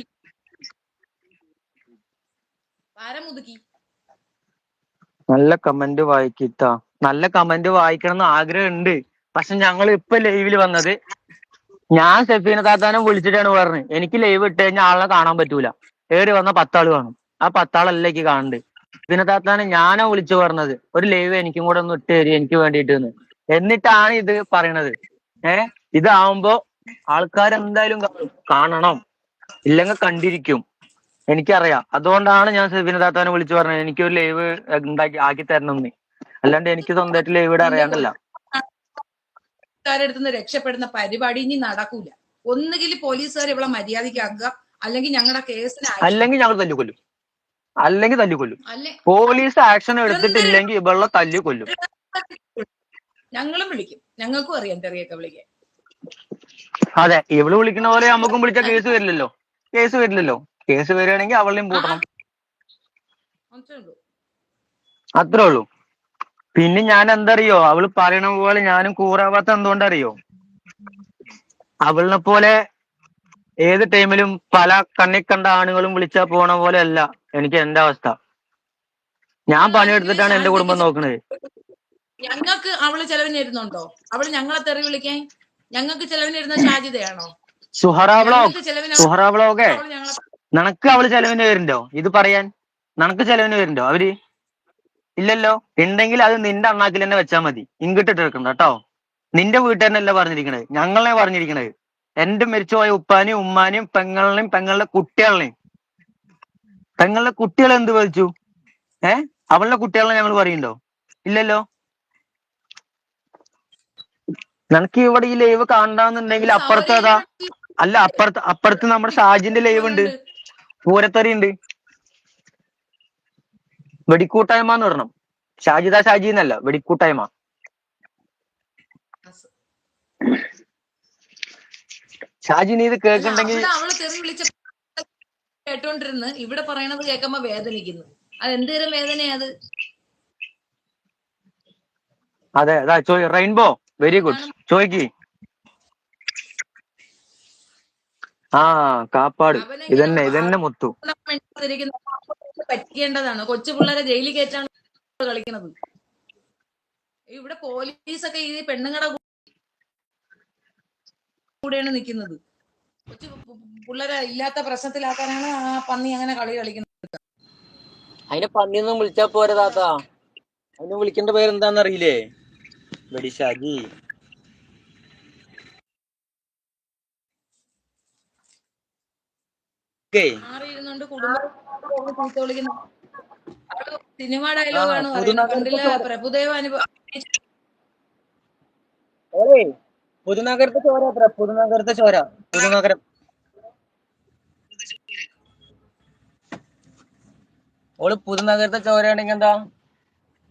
നല്ല കമന്റ് വായിക്കിട്ടാ. നല്ല കമന്റ് വായിക്കണം എന്ന് ആഗ്രഹമുണ്ട്. പക്ഷെ ഞങ്ങൾ ഇപ്പൊ ലൈവിൽ വന്നത് ഞാൻ സെഫീന താത്താനെ വിളിച്ചിട്ടാണ് പറഞ്ഞത് എനിക്ക് ലൈവ് ഇട്ട് കഴിഞ്ഞാൽ ആളെ കാണാൻ പറ്റൂല. ഏറി വന്ന 10 ആള് കാണും. ആ 10 ആളല്ല എനിക്ക് കാണണ്ട്. സെഫീന താത്താനെ ഞാനാ വിളിച്ചു പറഞ്ഞത് ഒരു ലൈവ് എനിക്കും കൂടെ ഒന്ന് ഇട്ട് തരും എനിക്ക് വേണ്ടിയിട്ട്. എന്നിട്ടാണ് ഇത് പറയണത്. ഇതാവുമ്പോ ആൾക്കാർ എന്തായാലും കാണണം, ഇല്ലെങ്കിൽ കണ്ടിരിക്കും. എനിക്കറിയാം. അതുകൊണ്ടാണ് ഞാൻ സെഫീന താത്താനെ വിളിച്ചു പറഞ്ഞത് എനിക്കൊരു ലൈവ് ആക്കി തരണം എന്ന്. അല്ലാണ്ട് എനിക്ക് സ്വന്തമായിട്ട് ലൈവ് ഇടാൻ നിന്റെ അറിയാണ്ടല്ല. പോലീസുകാരെടുത്ത് രക്ഷപ്പെടുന്ന പരിപാടി ഇനി നടക്കൂല. ഒന്നുകിൽ പോലീസുകാർ ഇവിടെ മര്യാദയ്ക്കാക്കുക, അല്ലെങ്കിൽ ഞങ്ങളുടെ കേസിന് അല്ലെങ്കിൽ ഞങ്ങൾ തല്ലിക്കൊല്ലും. അല്ലെ പോലീസ് ആക്ഷൻ എടുത്തിട്ടില്ലെങ്കിൽ ഇവളെ തല്ലിക്കൊല്ലും. ഞങ്ങളും വിളിക്കും. ഞങ്ങൾക്കും അറിയാം തെറിയൊക്കെ വിളിക്കാൻ. അതെ, ഇവള് വിളിക്കുന്ന പോലെ നമുക്കും വിളിച്ചാൽ കേസ് വരില്ലല്ലോ. കേസ് വരികയാണെങ്കിൽ അവളെയും പൂട്ടണം. അത്രേ ഉള്ളൂ. പിന്നെ ഞാൻ എന്തറിയോ, അവള് പറയണ പോലെ ഞാനും കൂറാവാത്ത എന്തുകൊണ്ടറിയോ, അവളിനെ പോലെ ഏത് ടൈമിലും പല കണ്ണി കണ്ട ആണുങ്ങളും വിളിച്ചാ പോണ പോലെ അല്ല എനിക്ക് എന്റെ അവസ്ഥ. ഞാൻ പണിയെടുത്തിട്ടാണ് എന്റെ കുടുംബം നോക്കണത്. ഞങ്ങൾക്ക് അവള് ചെലവിനിരുന്നുണ്ടോ? അവള് ഞങ്ങളെ തെറി വിളിക്കാൻ ഞങ്ങൾക്ക് ചെലവിനിരുന്ന ഷാജിദയാണോ? സുഹറ ബ്ലോഗേ, നിനക്ക് അവള് ചെലവിന് വരുന്നുണ്ടോ ഇത് പറയാൻ? നിനക്ക് ചെലവിന് വരുന്നുണ്ടോ അവര്? ഇല്ലല്ലോ. ഉണ്ടെങ്കിൽ അത് നിന്റെ അണ്ണാക്കിൽ തന്നെ വെച്ചാൽ മതി. ഇങ്ങിട്ടിട്ട് എടുക്കണ്ട കേട്ടോ. നിന്റെ വീട്ടുകാരനല്ല പറഞ്ഞിരിക്കണത്, ഞങ്ങളെ പറഞ്ഞിരിക്കണത്. എന്റെ മരിച്ചുപോയ ഉപ്പാനെയും ഉമ്മാനെയും പെങ്ങളിനെയും പെങ്ങളുടെ കുട്ടികളെ എന്ത് വിളിച്ചു? അവളുടെ കുട്ടികളെ ഞങ്ങൾ പറയുന്നുണ്ടോ? ഇല്ലല്ലോ. നിനക്ക് ഇവിടെ ഈ ലൈവ് കാണണ്ടെന്നുണ്ടെങ്കിൽ അപ്പുറത്ത് നമ്മുടെ ഷാജിന്റെ ലൈവ് ഉണ്ട്, പൂരത്തറി ഉണ്ട്. വെടിക്കൂട്ടായ്മ എന്ന് പറയണം. ഷാജി എന്നല്ല, വെടിക്കൂട്ടായ്മ. ഷാജി നീ ഇത് കേൾക്കുന്നുണ്ടെങ്കിൽ കേട്ടോണ്ടിരുന്ന് ഇവിടെ പറയണത് കേൾക്കുമ്പോ വേദനിക്കുന്നു. അത് എന്തേലും വേദനയത്? അതെ, റെയിൻബോ വെരി ഗുഡ്. ചോയ്ക്ക്. കാപ്പാട് ഇതന്നെ മുത്തു പറ്റിക്കേണ്ടതാണ്. കൊച്ചു പിള്ളേരെ ജയിലിൽ കയറ്റാണ് കളിക്കുന്നത്. ഇവിടെ പോലീസൊക്കെ ഈ പെണ്ണുങ്ങളുടെ കൂടെയാണ് നിൽക്കുന്നത്. കൊച്ചു പിള്ളേരെ ഇല്ലാത്ത പ്രശ്നത്തിലാക്കാനാണ് ആ പന്നി അങ്ങനെ കളി കളിക്കുന്നത്. അതിനെ പന്നിയൊന്നും വിളിച്ചാ പോരാ താത്ത. അതിന് വിളിക്കേണ്ട പേരെന്താന്ന് അറിയില്ലേ? വെടിശാജി. മാറിയിരുന്നോണ്ട് കുടുംബം വിളിക്കുന്ന സിനിമ ഡയലോഗാണ് പറയുന്നത്. പ്രഭുദേവ അനുഭവം പുതുനഗരത്തെ ചോര. പുതുനഗരം ഓള് പുതുനഗരത്തെ ചോരയാണെങ്കിൽ എന്താ?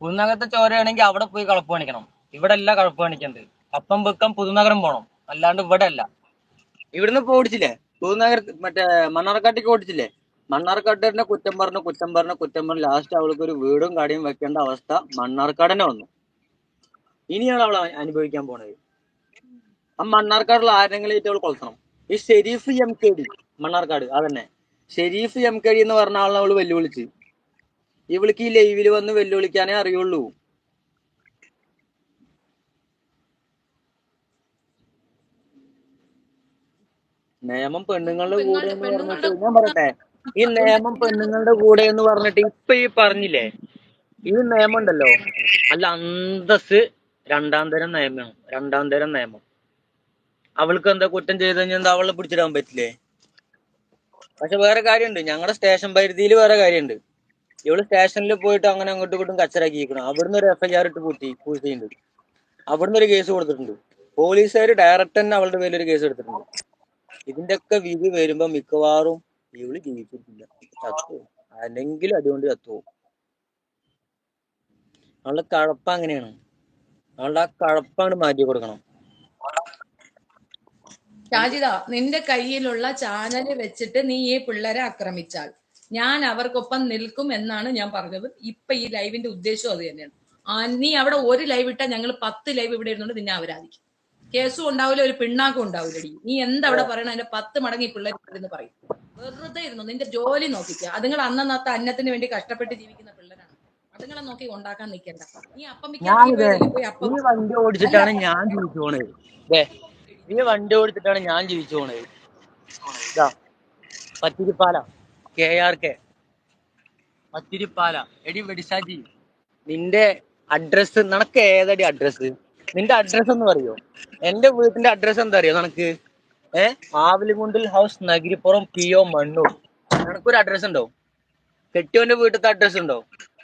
പുതുനഗരത്തെ ചോരയാണെങ്കിൽ അവിടെ പോയി കളപ്പ് കാണിക്കണം. ഇവിടെ അല്ല കളപ്പ് കാണിക്കുന്നത്. അപ്പം വെക്കം പുതുനഗരം പോണം, അല്ലാണ്ട് ഇവിടെ അല്ല. ഇവിടുന്ന് ഇപ്പൊ ഓടിച്ചില്ലേ മറ്റേ മണ്ണാർക്കാട്ടേക്ക് ഓടിച്ചില്ലേ? മണ്ണാർക്കാട്ടിനെ കുറ്റം പറഞ്ഞ് ലാസ്റ്റ് അവൾക്ക് ഒരു വീടും കടയും വെക്കേണ്ട അവസ്ഥ മണ്ണാർക്കാട് തന്നെ വന്നു. ഇനിയാണ് അവൾ അനുഭവിക്കാൻ പോണത്. ആ മണ്ണാർക്കാടുള്ള ആരെങ്കിലും അവൾ കൊളത്തണം. ഈ ഷെരീഫ് MKD മണ്ണാർക്കാട്, അതന്നെ ഷെരീഫ് MKD എന്ന് പറഞ്ഞ ആളെ അവള് വെല്ലുവിളിച്ച്. ഇവൾക്ക് ഈ ലൈവില് വന്ന് വെല്ലുവിളിക്കാനേ അറിയുള്ളൂ. നിയമം പെണ്ണുങ്ങളുടെ കൂടെ എന്ന് പറഞ്ഞിട്ട് ഞാൻ പറയട്ടെ, ഈ നിയമം പെണ്ണുങ്ങളുടെ കൂടെ എന്ന് പറഞ്ഞിട്ട് ഇപ്പൊ ഈ പറഞ്ഞില്ലേ, ഈ നിയമം ഉണ്ടല്ലോ, അല്ല അന്തസ് രണ്ടാം തരം നിയമം. അവൾക്ക് എന്താ കുറ്റം ചെയ്ത് കഴിഞ്ഞാൽ എന്താ അവളെ പിടിച്ചിടാൻ പറ്റില്ലേ? പക്ഷെ വേറെ കാര്യമുണ്ട്, ഞങ്ങളുടെ സ്റ്റേഷൻ പരിധിയിൽ വേറെ കാര്യമുണ്ട്. ഇവള് സ്റ്റേഷനിൽ പോയിട്ട് അങ്ങനെ അങ്ങോട്ടും ഇങ്ങോട്ടും കച്ചറാക്കിയിരിക്കണം. അവിടുന്ന് ഒരു FIR ഇട്ട് പൂട്ടിയിട്ടുണ്ട്. അവിടുന്ന് ഒരു കേസ് കൊടുത്തിട്ടുണ്ട്. പോലീസുകാർ ഡയറക്റ്റ് തന്നെ അവളുടെ പേരിൽ ഒരു കേസ് എടുത്തിട്ടുണ്ട്. ഇതിന്റെ ഒക്കെ വിധി വരുമ്പോ മിക്കവാറും ഇവള് ജീവിച്ചിട്ടില്ല, ചത്തുപോകും. അല്ലെങ്കിൽ അതുകൊണ്ട് ചത്തുപോകും. അവളുടെ കഴപ്പ അങ്ങനെയാണ്. അവളുടെ ആ കഴപ്പാണ് മാറ്റി കൊടുക്കണം. ഷാജിദ, നിന്റെ കയ്യിലുള്ള ചാനൽ വെച്ചിട്ട് നീ ഈ പിള്ളേരെ ആക്രമിച്ചാൽ ഞാൻ അവർക്കൊപ്പം നിൽക്കും എന്നാണ് ഞാൻ പറഞ്ഞത്. ഇപ്പൊ ഈ ലൈവിന്റെ ഉദ്ദേശം അത് തന്നെയാണ്. നീ അവിടെ ഒരു ലൈവ് ഇട്ടാൽ ഞങ്ങൾ 10 ലൈവ് ഇവിടെ ഇരുന്നുകൊണ്ട് നിന്നെ അവരാധിക്കും. കേസും ഉണ്ടാവില്ല, ഒരു പിണ്ണാക്കും ഉണ്ടാവില്ലടി. നീ എന്താ അവിടെ പറയണ അതിന്റെ 10 മടങ്ങ് ഈ പിള്ളേർ പറയും. വെറുതെ ഇരുന്നു നിന്റെ ജോലി നോക്കിക്കുക. അതുങ്ങൾ അന്നത്തെ അന്നത്തിന് വേണ്ടി കഷ്ടപ്പെട്ട് ജീവിക്കുന്ന പിള്ളേരാണ്. അതുങ്ങളെ നോക്കി ഉണ്ടാക്കാൻ നിൽക്കണ്ട. നീ അപ്പം വണ്ടി ഓടിച്ചിട്ടാണ് ഞാൻ ജീവിച്ചു പോണത്. ഈ വണ്ടി ഓടിച്ചിട്ടാണ് ഞാൻ ജീവിച്ചു പോണത്. ഇതാ പത്തിരിപ്പാല KRK പത്തിരിപ്പാല. എടി വെടിസാജി, നിന്റെ അഡ്രസ് നിനക്ക് ഏതടി അഡ്രസ്? നിന്റെ അഡ്രസ് എന്ന് പറയോ? എന്റെ വീട്ടിന്റെ അഡ്രസ് എന്താ അറിയോ നിനക്ക്? ആവലിമുണ്ടിൽ ഹൗസ്, നഗരിപ്പുറം, PO മണ്ണൂർ. നിനക്കൊരു അഡ്രസ് ഉണ്ടോ? കെട്ടിയോന്റെ വീട്ടിലത്തെ അഡ്രസ് ഉണ്ടോ?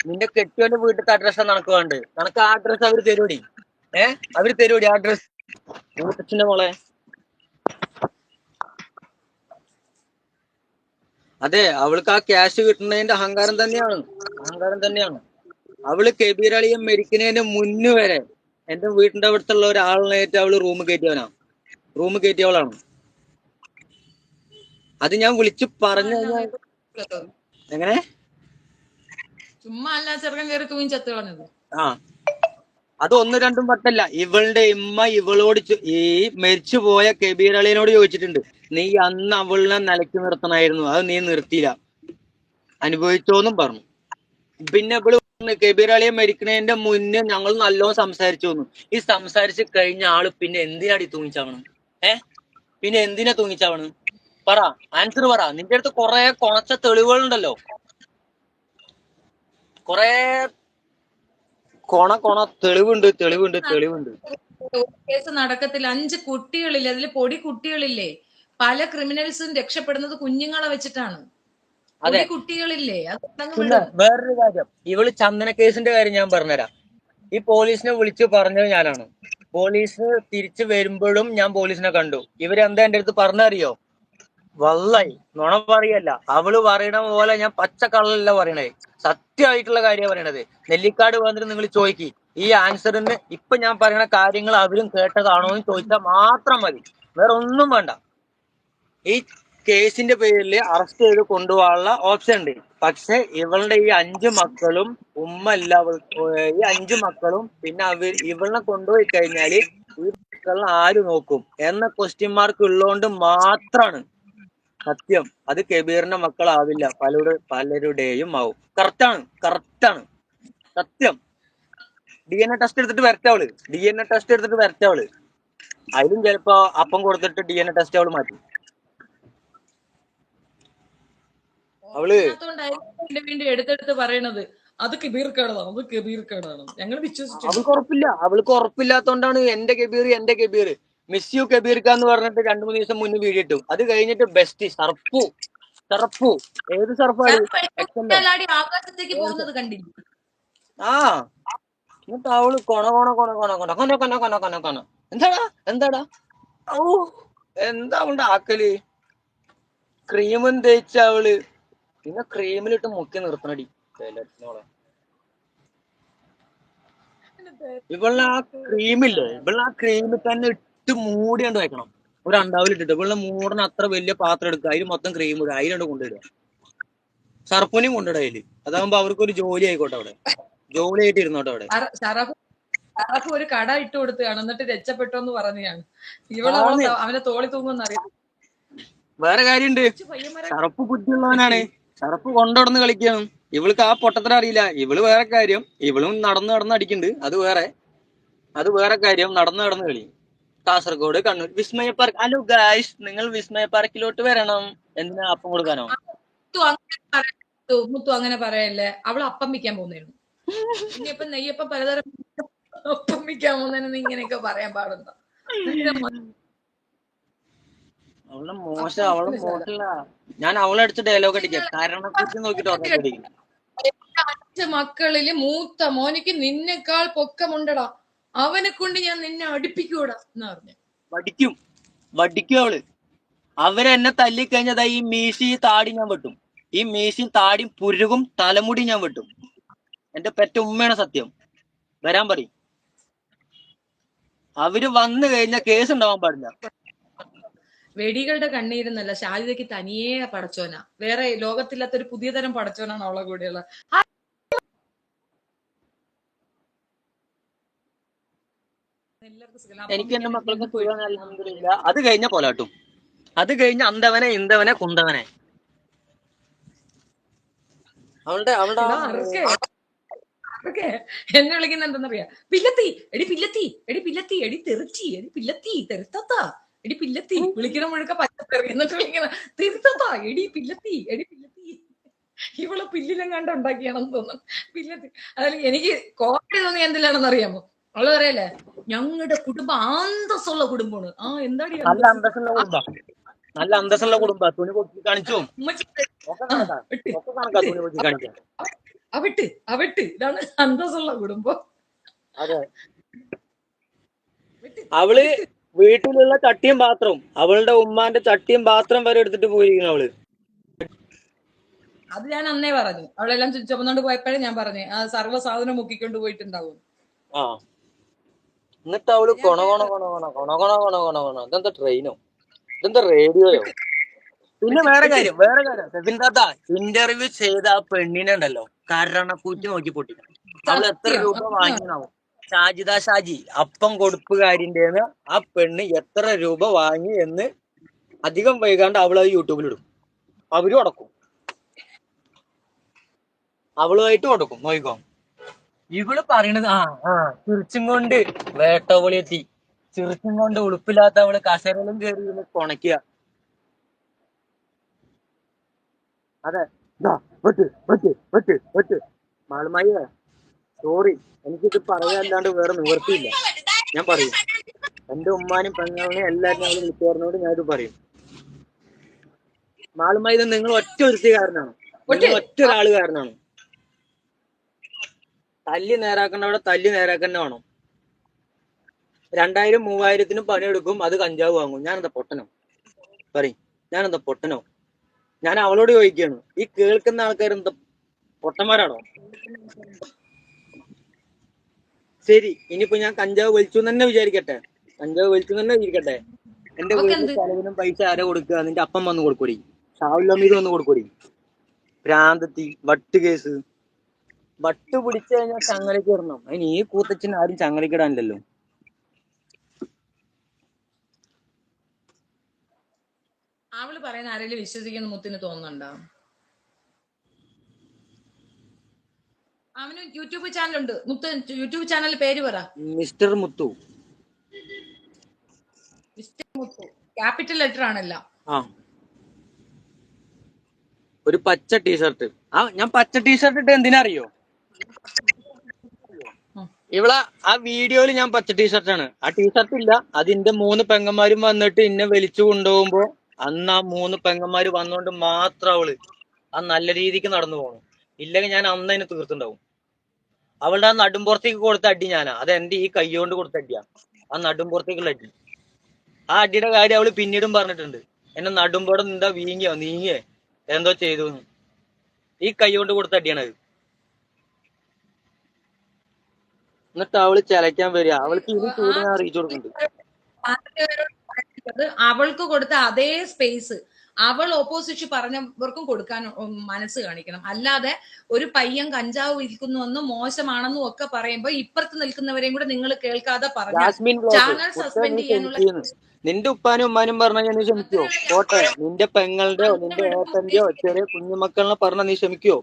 നിന്റെ കെട്ടിയോന്റെ വീട്ടിലത്തെ അഡ്രസ്സാണ് നിനക്ക് വേണ്ടത്. നിനക്ക് ആ അഡ്രസ് അവര് തരൂടി. അവര് തരൂടി ആ അഡ്രസ്. മൂത്തച്ഛന്റെ മോളെ, അതെ, അവൾക്ക് ആ ക്യാഷ് കിട്ടുന്നതിന്റെ അഹങ്കാരം തന്നെയാണ്. അവള് കബീർ അളിയെ മരിക്കുന്നതിന് മുന്നു വരെ എന്റെ വീടിന്റെ അടുത്തുള്ള ഒരാളിനായിട്ട് അവള് റൂം കയറ്റിയവളാണ്. അത് ഞാൻ വിളിച്ചു പറഞ്ഞു കഴിഞ്ഞാൽ എങ്ങനെ ചുമ്മാ അല്ല ചെറുക്കൻ കയറി തൂങ്ങി ചത്തു കളഞ്ഞത്. ആ അത് 1-2 വട്ടല്ല. ഇവളുടെ ഇമ്മ ഇവളോട് ഈ മരിച്ചുപോയ കബീർ അളിയനോട് ചോദിച്ചിട്ടുണ്ട്, നീ അന്ന് അവളിനെ നിലയ്ക്ക് നിർത്തണമായിരുന്നു, അത് നീ നിർത്തിയില്ല, അനുഭവിച്ചോന്നും പറഞ്ഞു. പിന്നെ ഇവള് കബീർ അളിയെ മരിക്കണതിന്റെ മുന്നേ ഞങ്ങൾ നല്ലോണം സംസാരിച്ചു വന്നു. ഈ സംസാരിച്ച് കഴിഞ്ഞ ആള് പിന്നെ എന്തിനാടി തൂങ്ങിച്ചാവണം? പിന്നെ എന്തിനാ തൂങ്ങിച്ചാവണം? പറ, ആൻസർ പറ. നിന്റെ അടുത്ത് കൊറേ കൊണച്ച തെളിവുകളുണ്ടല്ലോ, കൊറേ തെളിവുണ്ട്. കേസ് നടക്കത്തില്ല. 5 കുട്ടികളില്ലേ, അതില് പൊടി കുട്ടികളില്ലേ? പല ക്രിമിനൽസും രക്ഷപ്പെടുന്നത് കുഞ്ഞുങ്ങളെ വെച്ചിട്ടാണ്. പൊടി കുട്ടികളില്ലേ? പിന്നെ വേറൊരു കാര്യം, ഇവള് ചന്ദന കേസിന്റെ കാര്യം ഞാൻ പറഞ്ഞുതരാം. ഈ പോലീസിനെ വിളിച്ചു പറഞ്ഞത് ഞാനാണ്. പോലീസ് തിരിച്ചു വരുമ്പോഴും ഞാൻ പോലീസിനെ കണ്ടു. ഇവരെന്താ എന്റെ അടുത്ത് പറഞ്ഞറിയോ? വല്ലായി നുണ പറയല്ല. അവള് പറയണ പോലെ ഞാൻ പച്ചക്കള്ളല്ല പറയണേ, സത്യമായിട്ടുള്ള കാര്യമാണ് പറയണത്. നെല്ലിക്കാട് വന്നിട്ട് നിങ്ങൾ ചോദിക്കി, ഈ ആൻസറിന് ഇപ്പൊ ഞാൻ പറയുന്ന കാര്യങ്ങൾ അവരും കേട്ടതാണോ എന്ന് ചോദിച്ചാൽ മാത്രം മതി, വേറെ ഒന്നും വേണ്ട. ഈ കേസിന്റെ പേരിൽ അറസ്റ്റ് ചെയ്ത് കൊണ്ടുപോകാനുള്ള ഓപ്ഷൻ ഉണ്ട്. പക്ഷെ ഇവളുടെ ഈ 5 മക്കളും ഉമ്മല്ല, ഈ 5 മക്കളും പിന്നെ ഇവളിനെ കൊണ്ടുപോയി കഴിഞ്ഞാല് ഈ മക്കളെ ആര് നോക്കും എന്ന ക്വസ്റ്റ്യൻ മാർക്ക് ഉള്ളതുകൊണ്ട് മാത്രാണ്. സത്യം, അത് കബീറിന്റെ മക്കളാവില്ല, പലരുടെയും ആവും. കറക്റ്റാണ് സത്യം. DNA ടെസ്റ്റ് എടുത്തിട്ട് വരട്ടെ അവള്. അതിലും ചിലപ്പോ അപ്പം കൊടുത്തിട്ട് DNA ടെസ്റ്റ് അവള് മാറ്റി. അവള് വീണ്ടും എടുത്തെടുത്ത് പറയണത് അത് കബീർക്കാടാണ്. ഞങ്ങൾ വിശ്വസിച്ചു. അവൾക്ക് ഉറപ്പില്ലാത്തോണ്ടാണ് എന്റെ കബീർ മിസ് യു കബീർക്ക എന്ന് പറഞ്ഞിട്ട് 2-3 ദിവസം മുന്നേ വീഡിയോ ഇട്ടു. അത് കഴിഞ്ഞിട്ട് ബെസ്റ്റ് സർപ്പു. ഏത് സർപ്പാണ്? ആകാശത്തേക്ക് പോകുന്നത് കണ്ടില്ല. ആ എന്നിട്ട് അവള് കൊണ എന്താടാ ഔ എന്താ അവളുടെ ആക്കല്? ക്രീമും തേച്ച അവള്, പിന്നെ ക്രീമിലിട്ട് മുക്കി നിർത്തണടി മോളെ. ഇവളെ ആ ക്രീമില്ലേ, ഇവളെ ആ ക്രീമിൽ തന്നെ ഇട്ട് മൂടിയാണ്ട് വെക്കണം. ഒരു അണ്ടാവിലിട്ടിട്ട് ഇവളെ മൂടണ അത്ര വലിയ പാത്രം എടുക്കുക, അതിൽ മൊത്തം ക്രീം ഇടുക, അതിലുണ്ട് കൊണ്ടിടുക. സർപ്പനെയും കൊണ്ടിടുക അതില്. അതാകുമ്പോ അവർക്കൊരു ജോലി ആയിക്കോട്ടെ, അവിടെ ജോലി ആയിട്ട് ഇരുന്നോട്ടെ അവിടെ. ഷറഫ് ഒരു കട ഇട്ട് കൊടുത്തതാണ്, എന്നിട്ട് രക്ഷപ്പെട്ടോന്ന് പറഞ്ഞാണ്. അവനെ തോളി തൂങ്ങുന്നറിയാം. വേറെ കാര്യണ്ട്, ഷറഫ് ബുദ്ധിയുള്ളവനാണ്. ഷറഫ് കൊണ്ടോടന്ന് കളിക്കണം. ഇവൾക്ക് ആ പൊട്ടത്തരം അറിയില്ല. ഇവള് വേറെ കാര്യം, ഇവളും നടന്ന് അടിക്കുന്നുണ്ട്. അത് വേറെ കാര്യം, നടന്ന് കളി. കാസർഗോഡ്, കണ്ണൂർ, വിസ്മയ പാർക്ക്. ഹലോ ഗായ്സ്, നിങ്ങൾ വിസ്മയ പാർക്കിലോട്ട് വരണം. എന്തിനാ, അപ്പം കൊടുക്കാനോ? മുത്തു അങ്ങനെ പറയല്ലേ, അവള് അപ്പം വിൽക്കാൻ പോകുന്നായിരുന്നു. ഇനിയിപ്പം നെയ്യപ്പം പലതരം അപ്പം വിൽക്കാൻ പോകുന്നതിന് ഇങ്ങനെയൊക്കെ പറയാൻ പാടുണ്ടോ? അവളെ മോശമല്ല. ഞാൻ അവളെ അടിച്ച ഡയലോഗ് അടിക്കാം, കാരണം കുറിച്ച് നോക്കിട്ട് 5 മക്കളില് മൂത്ത മോനിക്ക് നിന്നെക്കാൾ പൊക്കമുണ്ടടാ, അവനെ കൊണ്ട് ഞാൻ നിന്നെ അടുപ്പിക്കൂടാ എന്ന് പറഞ്ഞു. വടിക്കും അവള്. അവരെന്നെ തല്ലിക്കഴിഞ്ഞതാ ഈ മീശി താടി ഞാൻ വെട്ടും. ഈ മീശി താടി പുരുകും, തലമുടി ഞാൻ വെട്ടും. എന്റെ പെറ്റ ഉമ്മയാണ് സത്യം. വരാൻ പറയും. അവര് വന്നു കഴിഞ്ഞാൽ കേസ് ഉണ്ടാവാൻ പാടില്ല. വെടികളുടെ കണ്ണീരെന്നല്ല, ഷാജിദയ്ക്ക് തനിയെ പടച്ചോനാ. വേറെ ലോകത്തില്ലാത്തൊരു പുതിയ തരം പടച്ചോനാണ് അവളെ കൂടെയുള്ള. എനിക്ക് എന്റെ മക്കൾക്ക് സുഖം, അൽഹംദുലില്ലാ. അത് കഴിഞ്ഞ പോലാട്ടും. അത് കഴിഞ്ഞ അന്തവനെ ഇന്തവനെ കുന്തവനെ. അവളുടെ എന്നെ വിളിക്കുന്ന എന്തെന്നറിയാ? പില്ലത്തി എടി തെറിച്ചി, എടി പില്ലത്തി തെറുത്താ എടി പില്ലത്തി വിളിക്കണ മുഴുക്ക പച്ചക്കറി എന്നിട്ട് വിളിക്കണ തിരുത്തത്താ എടി പില്ലത്തി ഇവള് പില്ലിലെങ്ങാണ്ട് ഉണ്ടാക്കിയാണെന്ന് തോന്നുന്നു പില്ലത്തി. അതിൽ എനിക്ക് കോമഡി തോന്നി എന്തിലാണെന്ന് അറിയാമോ? അവള് പറയല്ലേ ഞങ്ങളുടെ കുടുംബം അന്തസ്സുള്ള കുടുംബമാണ്. ആ എന്താടി നല്ല അന്തസ്? അന്തസ്സുള്ള കുടുംബ, നല്ല അന്തസ്സുള്ള കുടുംബ. തുണി പൊക്കി കാണിച്ചും ഉമ്മച്ചി ഒക്കെ ആ കണക്കാ, വിട്ട് ഒക്കെ കണക്കാ വിട്ട് തുണി പൊക്കി കാണിക്കാൻ. അവിട്ട് അവിട്ട് ഇതാണ് അന്തസ്സുള്ള കുടുംബം. അതെ, വിട്ട് അവള് വിട്ട് വീട്ടിലുള്ള ചട്ടിയും പാത്രവും, അവളുടെ ഉമ്മാന്റെ ചട്ടിയും പാത്രം വരെ എടുത്തിട്ട് പോയിരിക്കുന്നു അവള്. അത് ഞാൻ അന്നേ പറഞ്ഞു. അവളെല്ലാം ചുമന്നോണ്ട് പോയപ്പോഴേ ഞാൻ പറഞ്ഞു ആ സർവ്വ സാധനം മുക്കിക്കൊണ്ട് പോയിട്ടുണ്ടാവും. ആ, എന്നിട്ട് അവള് ഞാൻ കൊണ അപ്പഴേ കൊണ കൊണ കൊണ കൊണ കൊണ കൊണ കൊണ കൊണ. ഇതെന്താ ട്രെയിനോ, ഇതെന്താ റേഡിയോയോ? വിട്ട് പിന്നെ വിട്ട് വേറെ വിട്ട് കാര്യം, സെബിൻ താത്ത ഇന്റർവ്യൂ ചെയ്ത ആ പെണ്ണിനെ ഉണ്ടല്ലോ കരണക്കൂറ്റി നോക്കി പൊട്ടി. അവള് എത്ര സത്യം രൂപ വാങ്ങിയെന്നാവും? ഷാജിദ ഷാജി അപ്പം കൊടുപ്പുകാരിന്റെ ആ പെണ്ണ് എത്ര രൂപ വാങ്ങി എന്ന് അധികം വൈകാണ്ട് അവള് യൂട്യൂബിലിടും. അവരും അടക്കും, അവളുമായിട്ട് കൊടുക്കും. നോക്കിക്കോ, ഇവള് പറയണത് ചിരിച്ചും കൊണ്ട് വേട്ടവളി എത്തി, ചിരിച്ചും കൊണ്ട് ഉളുപ്പില്ലാത്ത അവള് കസേരയിലും കയറി ഇരുന്ന് കൊണയ്ക്കുക. അതെ, മാളുമായിയെ സോറി, എനിക്കിത് പറയാല്ലാണ്ട് വേറെ നിവർത്തിയില്ല. ഞാൻ പറയും, എന്റെ ഉമ്മാനും പെങ്ങളിനെയും എല്ലാരും അവള് വീട്ടുകാരനോട് ഞാനിത് പറയും. മാളുമായി ഇത് നിങ്ങൾ ഒറ്റ ഒരുത്തി കാരനാണ്, നിങ്ങൾ വിട്ട് ഒറ്റ ഒരാള് കാരനാണ്. തല്ലി നേരാക്കേണ്ടവിടെ തല്ലി നേരാക്കന്നെ വേണം. 2000 3000 പണിയെടുക്കും, അത് കഞ്ചാവ് വാങ്ങും. ഞാനെന്താ പൊട്ടനോ? പറയും, ഞാനെന്താ പൊട്ടനോ? ഞാൻ അവളോട് ചോദിക്കുകയാണ്, ഈ കേൾക്കുന്ന ആൾക്കാർ എന്താ പൊട്ടന്മാരാണോ? ശരി, ഇനിയിപ്പോ ഞാൻ കഞ്ചാവ് വലിച്ചു തന്നെ വിചാരിക്കട്ടെ, എന്റെ വീട്ടിലെ അവക്കെന്ത് ചെലവിനും പൈസ ആരെ കൊടുക്കുക? നിന്റെ അപ്പം വന്ന് കൊടുക്കൂടി, ഷാവുൽ അമീർ വന്ന് കൊടുക്കൂടി. ഭ്രാന്തത്തി, വട്ട് കേസ്, വട്ട് പിടിച്ചു കഴിഞ്ഞാൽ ചങ്ങലയ്ക്ക് ഇടണം. അതിന് ഈ കൂത്തച്ഛന് ആരും ചങ്ങലയ്ക്ക് ഇടാനില്ലല്ലോ. അവള് പറയുന്ന ആരെങ്കിലും വിശ്വസിക്കുന്ന മുത്തിന് തോന്നുന്നുണ്ടോ? അവന് യൂട്യൂബ് ചാനലുണ്ട്. മുത്ത് യൂട്യൂബ് ചാനൽ പേര് പറ. മിസ്റ്റർ മുത്തു. മിസ്റ്റർ മുത്തു ക്യാപിറ്റൽ ലെറ്റർ ആണല്ലോ. ആ, ഒരു പച്ച ടീഷർട്ട്. ഞാൻ പച്ച ടീഷർട്ട് ഇട്ട് എന്തിനാ അറിയോ? ഇവളെ ആ വീഡിയോയിൽ ഞാൻ പച്ച ടീഷർട്ടാണ്. ആ ടീഷർട്ട് ഇല്ല, അതിന്റെ 3 പെങ്ങന്മാരും വന്നിട്ട് എന്നെ വലിച്ചു കൊണ്ടുപോകുമ്പോ അന്ന് ആ 3 പെങ്ങന്മാര് വന്നോണ്ട് മാത്രം അവള് ആ നല്ല രീതിക്ക് നടന്നു പോകണം. ഇല്ലെങ്കിൽ ഞാൻ അന്ന് അതിനെ തീർത്തുണ്ടാവും. അവളുടെ ആ നടുംപുറത്തേക്ക് കൊടുത്ത അടി ഞാനാ, അത് എന്റെ ഈ കൈ കൊണ്ട് കൊടുത്ത അടിയാ, ആ നടുംപുറത്തേക്കുള്ള അടി. ആ അടിയുടെ കാര്യം അവള് പിന്നീടും പറഞ്ഞിട്ടുണ്ട്. എന്നെ നടുമ്പോടെ എന്താ നീങ്ങിയോ എന്തോ ചെയ്തു. ഈ കൈ കൊണ്ട് കൊടുത്ത അടിയാണത്. എന്നിട്ട് അവള് ചിലക്കാൻ വരിക. അവൾക്ക് ഇനി ചൂട് ഞാൻ അറിയിച്ചു കൊടുക്കുന്നുണ്ട്. അവൾക്ക് കൊടുത്ത അതേ സ്പേസ് അവൾ ഓപ്പോസിറ്റ് പറഞ്ഞവർക്കും കൊടുക്കാൻ മനസ്സ് കാണിക്കണം. അല്ലാതെ ഒരു പയ്യൻ കഞ്ചാവ് വിൽക്കുന്നുവെന്നും മോശമാണെന്നും ഒക്കെ പറയുമ്പോ ഇപ്പുറത്ത് നിൽക്കുന്നവരെയും കൂടെ നിങ്ങൾ കേൾക്കാതെ പറഞ്ഞാൽ ജാസ്മിൻ ബ്ലോഗ്, ചാനൽ മുത്തേ നീ സസ്പെൻഡ് ചെയ്യാനുള്ള ക്ഷമിക്കുന്നു. നിന്റെ ഉപ്പാനും ഉമ്മാനും പറഞ്ഞാൽ നീ ക്ഷമിക്കുവോ? പോട്ടെ, നിന്റെ പെങ്ങളുടെയോ അങ്ങനെ നിന്റെ വിടുന്ന ഏട്ടന്റെയോ ചെറിയ കുഞ്ഞുമക്കളിനെ പറഞ്ഞാൽ നീ ക്ഷമിക്കുവോ?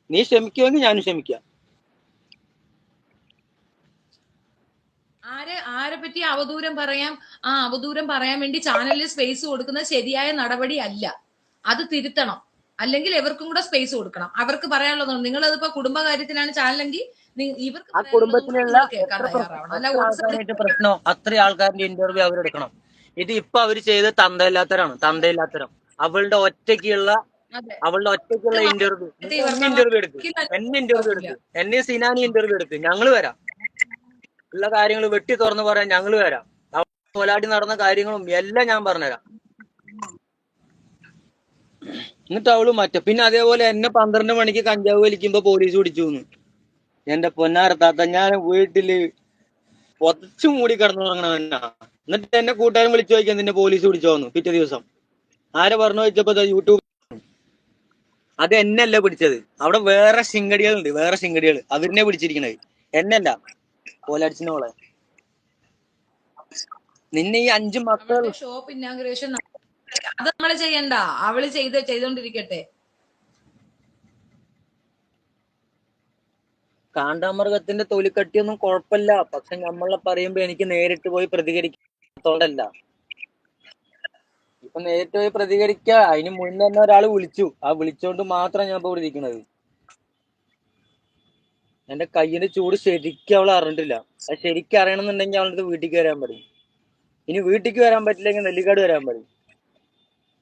നീ ക്ഷമിക്കുമെങ്കിൽ ഞാനും ക്ഷമിക്കാം. ആരെ പറ്റി അവദൂരം പറയാം? ആ അവദൂരം പറയാൻ വേണ്ടി ചാനലിൽ സ്പേസ് കൊടുക്കുന്നത് ശരിയായ നടപടി അല്ല. അത് തിരുത്തണം. അല്ലെങ്കിൽ എവർക്കും കൂടെ സ്പേസ് കൊടുക്കണം. അവർക്ക് പറയാനുള്ളതാണ്. നിങ്ങൾ അതിപ്പോ കുടുംബകാര്യത്തിലാണ് ചാനലെങ്കിൽ ഇവർക്ക് ആ പറയാനുള്ളതും കൂടെ കുടുംബത്തിലുള്ള നിങ്ങൾ കേൾക്കാൻ തയ്യാറാവണം. അല്ല എത്ര ആൾക്കാരായിട്ട് പ്രശ്നമോ അത്ര ആൾക്കാരുടെ ഇന്റർവ്യൂ അവരെടുക്കണം. ഇത് ഇപ്പൊ അവര് ചെയ്ത് തന്തയില്ലാത്തവരാണ്. അവളുടെ ഒറ്റയ്ക്കുള്ള അതെ ഇന്റർവ്യൂ. എന്നെ ഇവരുടെ ഇന്റർവ്യൂ എടുക്ക്, വക്കീൽ എന്നെ സിനാനി ഇന്റർവ്യൂ എടുക്ക്, ഞങ്ങള് വരാം. ഉള്ള കാര്യങ്ങൾ വെട്ടി തുറന്ന് പറയാൻ ഞങ്ങള് വരാം. കോലാടി നടന്ന കാര്യങ്ങളും എല്ലാം ഞാൻ പറഞ്ഞുതരാം. എന്നിട്ട് അവള് പിന്നെ അതേപോലെ എന്നെ 12 മണിക്ക് കഞ്ചാവ് വലിക്കുമ്പോ പോലീസ് പിടിച്ചു. എന്റെ പൊന്നാരത്താത്ത, ഞാൻ വീട്ടില് പൊതച്ചു മൂടി കിടന്നു തുടങ്ങണവനാ. എന്നിട്ട് എന്നെ കൂട്ടുകാരൻ വിളിച്ചു ചോദിക്കാൻ നിന്നെ പോലീസ് പിടിച്ചോന്നു പിറ്റേ ദിവസം. ആരെ പറഞ്ഞു വെച്ചപ്പോ യൂട്യൂബ്. അത് എന്നല്ല പിടിച്ചത്, അവിടെ വേറെ ശിങ്കടികൾ അവരിനെ പിടിച്ചിരിക്കണത്, എന്നല്ല. കോലടിച്ചിനോളെ, നിന്നെ ഈ 5 മക്കൾ. അവളുടെ ഷോപ്പ് ഇനാഗുറേഷൻ അത് നമ്മൾ ചെയ്യണ്ട. അവള് ചെയ്തോണ്ടിരിക്കട്ടെ. കാണ്ടാമൃഗത്തിന്റെ തൊലിക്കട്ടിയൊന്നും കുഴപ്പമില്ല, പക്ഷെ നമ്മളെ പറയുമ്പോ എനിക്ക് നേരിട്ട് പോയി പ്രതികരിക്കാത്തോണ്ടല്ല. ഇപ്പൊ നേരിട്ട് പോയി പ്രതികരിക്ക. അതിന് മുന്നേ തന്നെ ഒരാൾ വിളിച്ചു. ആ വിളിച്ചോണ്ട് മാത്രം ഞാൻ ഇപ്പൊ ഇവിടെ ഇരിക്കണത്. എന്റെ കയ്യിന്റെ ചൂട് ശരിക്കും അവൾ അറിഞ്ഞിട്ടില്ല. അത് ശരിക്കും അറിയണമെന്നുണ്ടെങ്കിൽ അവളുടെ വീട്ടിലേക്ക് വരാൻ പറയും. ഇനി വീട്ടിലേക്ക് വരാൻ പറ്റില്ലെങ്കിൽ നെല്ലിക്കാട് വരാൻ പറയും.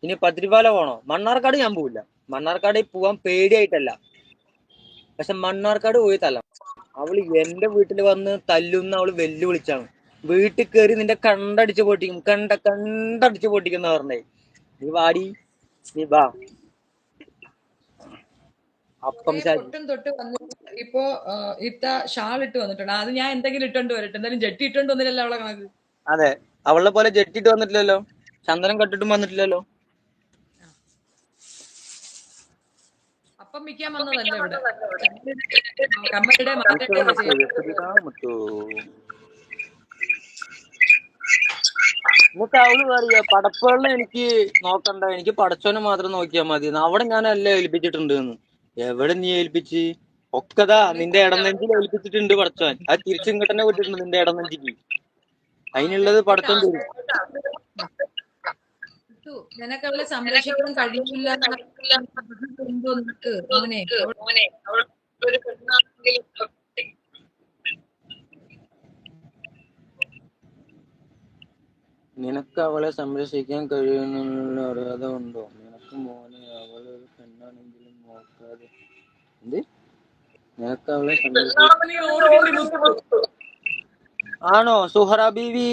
ഇനി പത്തിരിപ്പാല പോണോ? മണ്ണാർക്കാട് ഞാൻ പോവില്ല. മണ്ണാർക്കാട് പോവാൻ പേടിയായിട്ടല്ല, പക്ഷെ മണ്ണാർക്കാട് പോയി തല്ല. അവള് എന്റെ വീട്ടിൽ വന്ന് തല്ലുന്ന അവള് വെല്ലുവിളിച്ചാണ്. വീട്ടിൽ കയറി നിന്റെ കണ്ടടിച്ച് പൊട്ടിക്കും, കണ്ടടിച്ച് പൊട്ടിക്കുന്ന പറഞ്ഞേ. നീ വാടി, നീ വാ. അപ്പം പൊട്ടും തൊട്ട് വന്നിട്ട് ഇപ്പൊ ഇത്ത ഷാൾ ഇട്ട് വന്നിട്ടുണ്ട്. അത് ഞാൻ എന്തെങ്കിലും ഇട്ടോണ്ട് വരട്ടെ? എന്തായാലും ജെട്ടി ഇട്ടോണ്ട് വന്നില്ലല്ലോ അവളെ കണക്ക്. അതെ, അവളെ പോലെ ജെട്ടിട്ട് വന്നിട്ടില്ലല്ലോ, ചന്ദനം കട്ടിട്ടും വന്നിട്ടില്ലല്ലോ. അപ്പം വിൽക്കാൻ വന്നതല്ല ഇവിടെ. കമ്മയുടെ എന്നിട്ട് അവള് പറയാ പടപ്പുകളിൽ എനിക്ക് നോക്കണ്ട, എനിക്ക് പടച്ചോനെ മാത്രം നോക്കിയാൽ മതി. അവിടെ ഞാനല്ലേ ഏൽപ്പിച്ചിട്ടുണ്ട് എന്ന്. എവിടെ നീ ഏൽപ്പിച്ച്? ഒക്കതാ നിന്റെ ഇടനെഞ്ചിൽ ഏൽപ്പിച്ചിട്ടുണ്ട് പടച്ചോൻ. അത് തിരിച്ചിങ്ങോട്ട് തന്നെ വിട്ടിട്ടുണ്ട് നിന്റെ ഇടനെഞ്ചിക്ക്. അതിനുള്ളത് പടച്ചോൻ തരും. നിനക്ക് അവളെ സംരക്ഷിക്കാൻ കഴിയില്ല മോനെ. നിനക്ക് അവളെ സംരക്ഷിക്കാൻ കഴിയുന്നുള്ള അറിയാതെ ഉണ്ടോ? നിനക്ക് മോനെ അവളെ ഒരു പെണ്ണാണെങ്കിലും നോക്കാതെ എന്ത്? നിനക്ക് അവളെ ആണോ? സുഹറ ബീവി,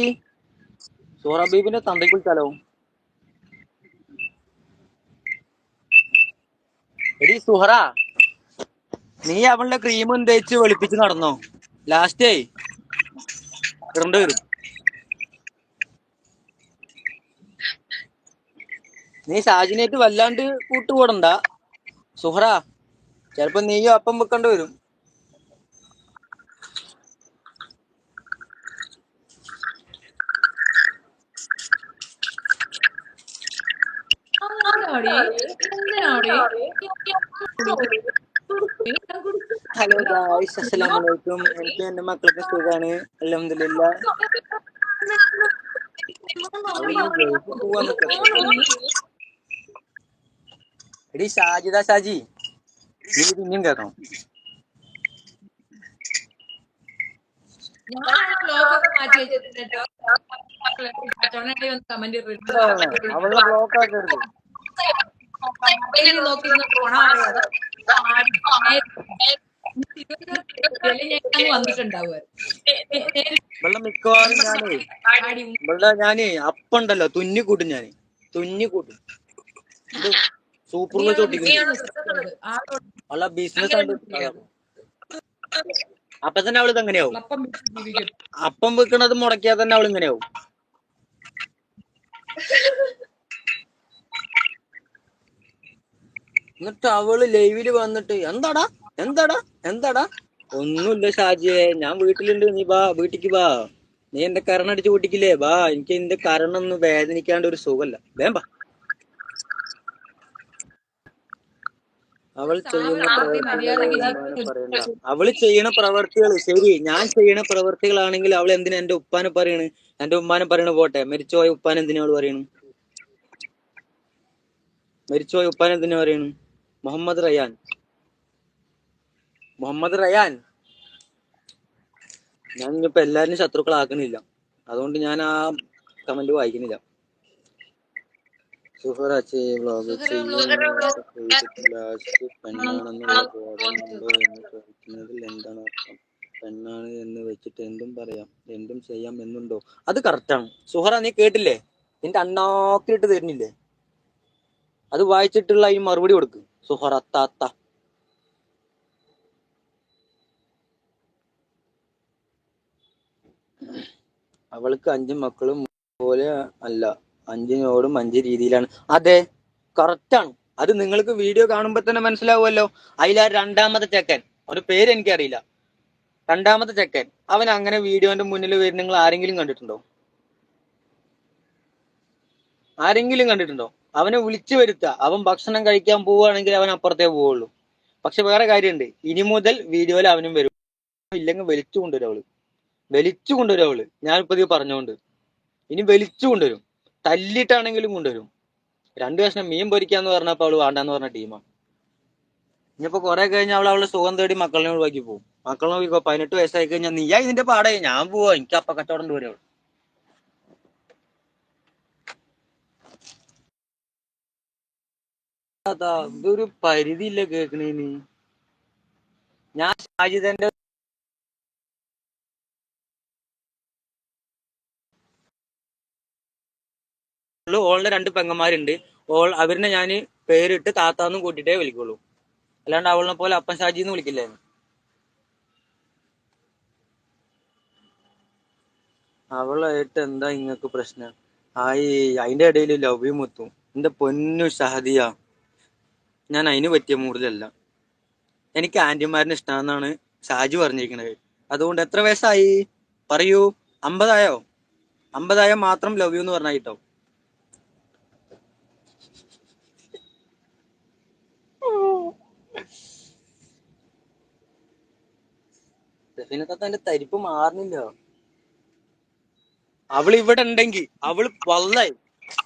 സുഹറ ബീവിന്റെ തന്തയ്ക്ക് വിളിച്ചാലോ? എടി സുഹറ, നീ അവളുടെ ക്രീമും തേച്ച് വെളുപ്പിച്ച് നടന്നോ? ലാസ്റ്റേ ഇടേണ്ടി വരും. നീ സാജിനായിട്ട് വല്ലാണ്ട് കൂട്ടുകൂടണ്ട സുഹറ. ചിലപ്പോ നീയും അപ്പം വെക്കേണ്ടി വരും. ഹലോ ഗായ്സ്, അസ്സലാമു അലൈക്കും. എനിക്ക് എന്റെ മക്കൾക്ക് സുഖാണ്, അൽഹംദുലില്ലാഹ്. എടി ഷാജിദ ഷാജി, നീ പിന്നെയും കേൾക്കണം. അവളുടെ ബ്ലോക്ക് ആക്കരുത്. വെള്ളം മിക്കവാറും ഞാനേ അപ്പുണ്ടല്ലോ തുന്നിക്കൂട്ടും. ഞാന് തുന്നിക്കൂട്ടും. ഇത് സൂപ്പറിൽ ചോട്ടിക്കും. ഉള്ള ബിസിനസ് അപ്പൊ തന്നെ അവള് ഇതെങ്ങനെയാവും? അപ്പം വെക്കണത് മുടക്കിയാൽ തന്നെ അവള് ഇങ്ങനെയാവും. എന്നിട്ട് അവള് ലൈവില് വന്നിട്ട് എന്താടാ എന്താടാ എന്താടാ? ഒന്നുമില്ല ഷാജിയെ, ഞാൻ വീട്ടിലുണ്ട്, നീ വാ, വീട്ടിക്ക് വാ. നീ എന്റെ കരണടിച്ച് പൊട്ടിക്കില്ലേ? വാ, എനിക്ക് എന്റെ കരണൊന്നും വേദനിക്കാണ്ട് ഒരു സുഖല്ല. വേമ്പ. അവൾ ചെയ്യുന്ന പ്രവർത്തികൾ ശരി, ഞാൻ ചെയ്യണ പ്രവർത്തികളാണെങ്കിൽ അവൾ എന്തിനാ എന്റെ ഉപ്പാനെ പറയണ്? എന്റെ ഉമ്മാനെ പറയണ പോട്ടെ, മരിച്ചുപോയ ഉപ്പാൻ എന്തിനാ അവള് പറയണു? മരിച്ചുപോയ ഉപ്പാൻ എന്തിനാ പറയണു? മുഹമ്മദ് റയാൻ, മുഹമ്മദ് റയാൻ. ഞാൻ ഇനിയിപ്പോ എല്ലാരും ശത്രുക്കളാക്കണില്ല, അതുകൊണ്ട് ഞാൻ ആ കമന്റ് വായിക്കുന്നില്ല. സുഹറ പെണ്ണാണെന്നുള്ള ബോധമുണ്ടോ എന്ന് ചോദിക്കുന്നതിൽ എന്താണ് അർത്ഥം? പെണ്ണാണ് എന്ന് വെച്ചിട്ട് എന്തും പറയാം, എന്തും ചെയ്യാം എന്നുണ്ടോ? അത് കറക്റ്റാണ് സുഹറ. നീ കേട്ടില്ലേ? നിന്റെ അണ്ണാക്കിട്ട് തരുന്നില്ലേ? അത് വായിച്ചിട്ടുള്ള ഈ മറുപടി കൊടുക്ക് സുഹറ താത്ത. അവൾക്ക് 5 മക്കളും പോലെ അല്ല, 5നോടും 5 രീതിയിലാണ്. അതെ, കറക്റ്റാണ്. അത് നിങ്ങൾക്ക് വീഡിയോ കാണുമ്പോ തന്നെ മനസ്സിലാവുമല്ലോ. അതിലാ രണ്ടാമത്തെ ചെക്കൻ, അവന്റെ പേര് എനിക്കറിയില്ല, രണ്ടാമത്തെ ചെക്കൻ, അവൻ അങ്ങനെ വീഡിയോന്റെ മുന്നിൽ വരും. നിങ്ങൾ ആരെങ്കിലും കണ്ടിട്ടുണ്ടോ? ആരെങ്കിലും കണ്ടിട്ടുണ്ടോ? അവനെ വിളിച്ചു വരുത്തുക. അവൻ ഭക്ഷണം കഴിക്കാൻ പോവുകയാണെങ്കിൽ അവൻ അപ്പുറത്തേ പോവുള്ളൂ. പക്ഷെ വേറെ കാര്യമുണ്ട്, ഇനി മുതൽ വീഡിയോയിൽ അവനും വരും. ഇല്ലെങ്കിൽ വലിച്ചു കൊണ്ടുവരും അവള്, വലിച്ചു കൊണ്ടുവരും അവള്. ഞാനിപ്പോ ഇത് പറഞ്ഞോണ്ട് ഇനി വലിച്ചു കൊണ്ടുവരും. തല്ലിട്ടാണെങ്കിലും കൊണ്ടുവരും. 2 കഷ്ണം മീൻ പൊരിക്കാന്ന് പറഞ്ഞപ്പോ അവള് വേണ്ടാന്ന് പറഞ്ഞ ടീമാ. ഇനിയിപ്പോ കുറെ കഴിഞ്ഞാൽ അവളെ സുഖം തേടി മക്കളിനെ ഒഴിവാക്കി പോകും. മക്കളിനെ ഒഴിവാ 18 വയസ്സായി കഴിഞ്ഞാൽ നീയാ ഇതിന്റെ പാടായി, ഞാൻ പോവാ, എനിക്ക് അപ്പ കച്ചവടം വരും. അതാ ഇതൊരു പരിധി ഇല്ല കേക്കണേന്. ഞാൻ ഷാജിദന്റെ ഓളുടെ 2 പെങ്ങന്മാരുണ്ട്. അവരിനെ ഞാൻ പേരിട്ട് താത്താന്നും കൂട്ടിട്ടേ വിളിക്കുള്ളൂ. അല്ലാണ്ട് അവളിനെ പോലെ അപ്പൻ ഷാജിന്ന് വിളിക്കില്ലേ. അവളായിട്ട് എന്താ ഇങ്ങക്ക് പ്രശ്നം? അതിന്റെ ഇടയിൽ ലവ് മുത്തും. എന്റെ പൊന്നു ഷഹദിയ, ഞാൻ അതിന് പറ്റിയ മൂഡിലല്ല. എനിക്ക് ആന്റിമാരിനെ ഇഷ്ടമാണെന്നാണ് ഷാജി പറഞ്ഞിരിക്കുന്നത്. അതുകൊണ്ട് എത്ര വയസ്സായി പറയൂ? 50 ആയോ? 50 മാത്രം ലവ് യു എന്ന് പറഞ്ഞാൽ കിട്ടോ? എന്റെ തരിപ്പ് മാറുന്നില്ല. അവള് ഇവിടെ ഉണ്ടെങ്കിൽ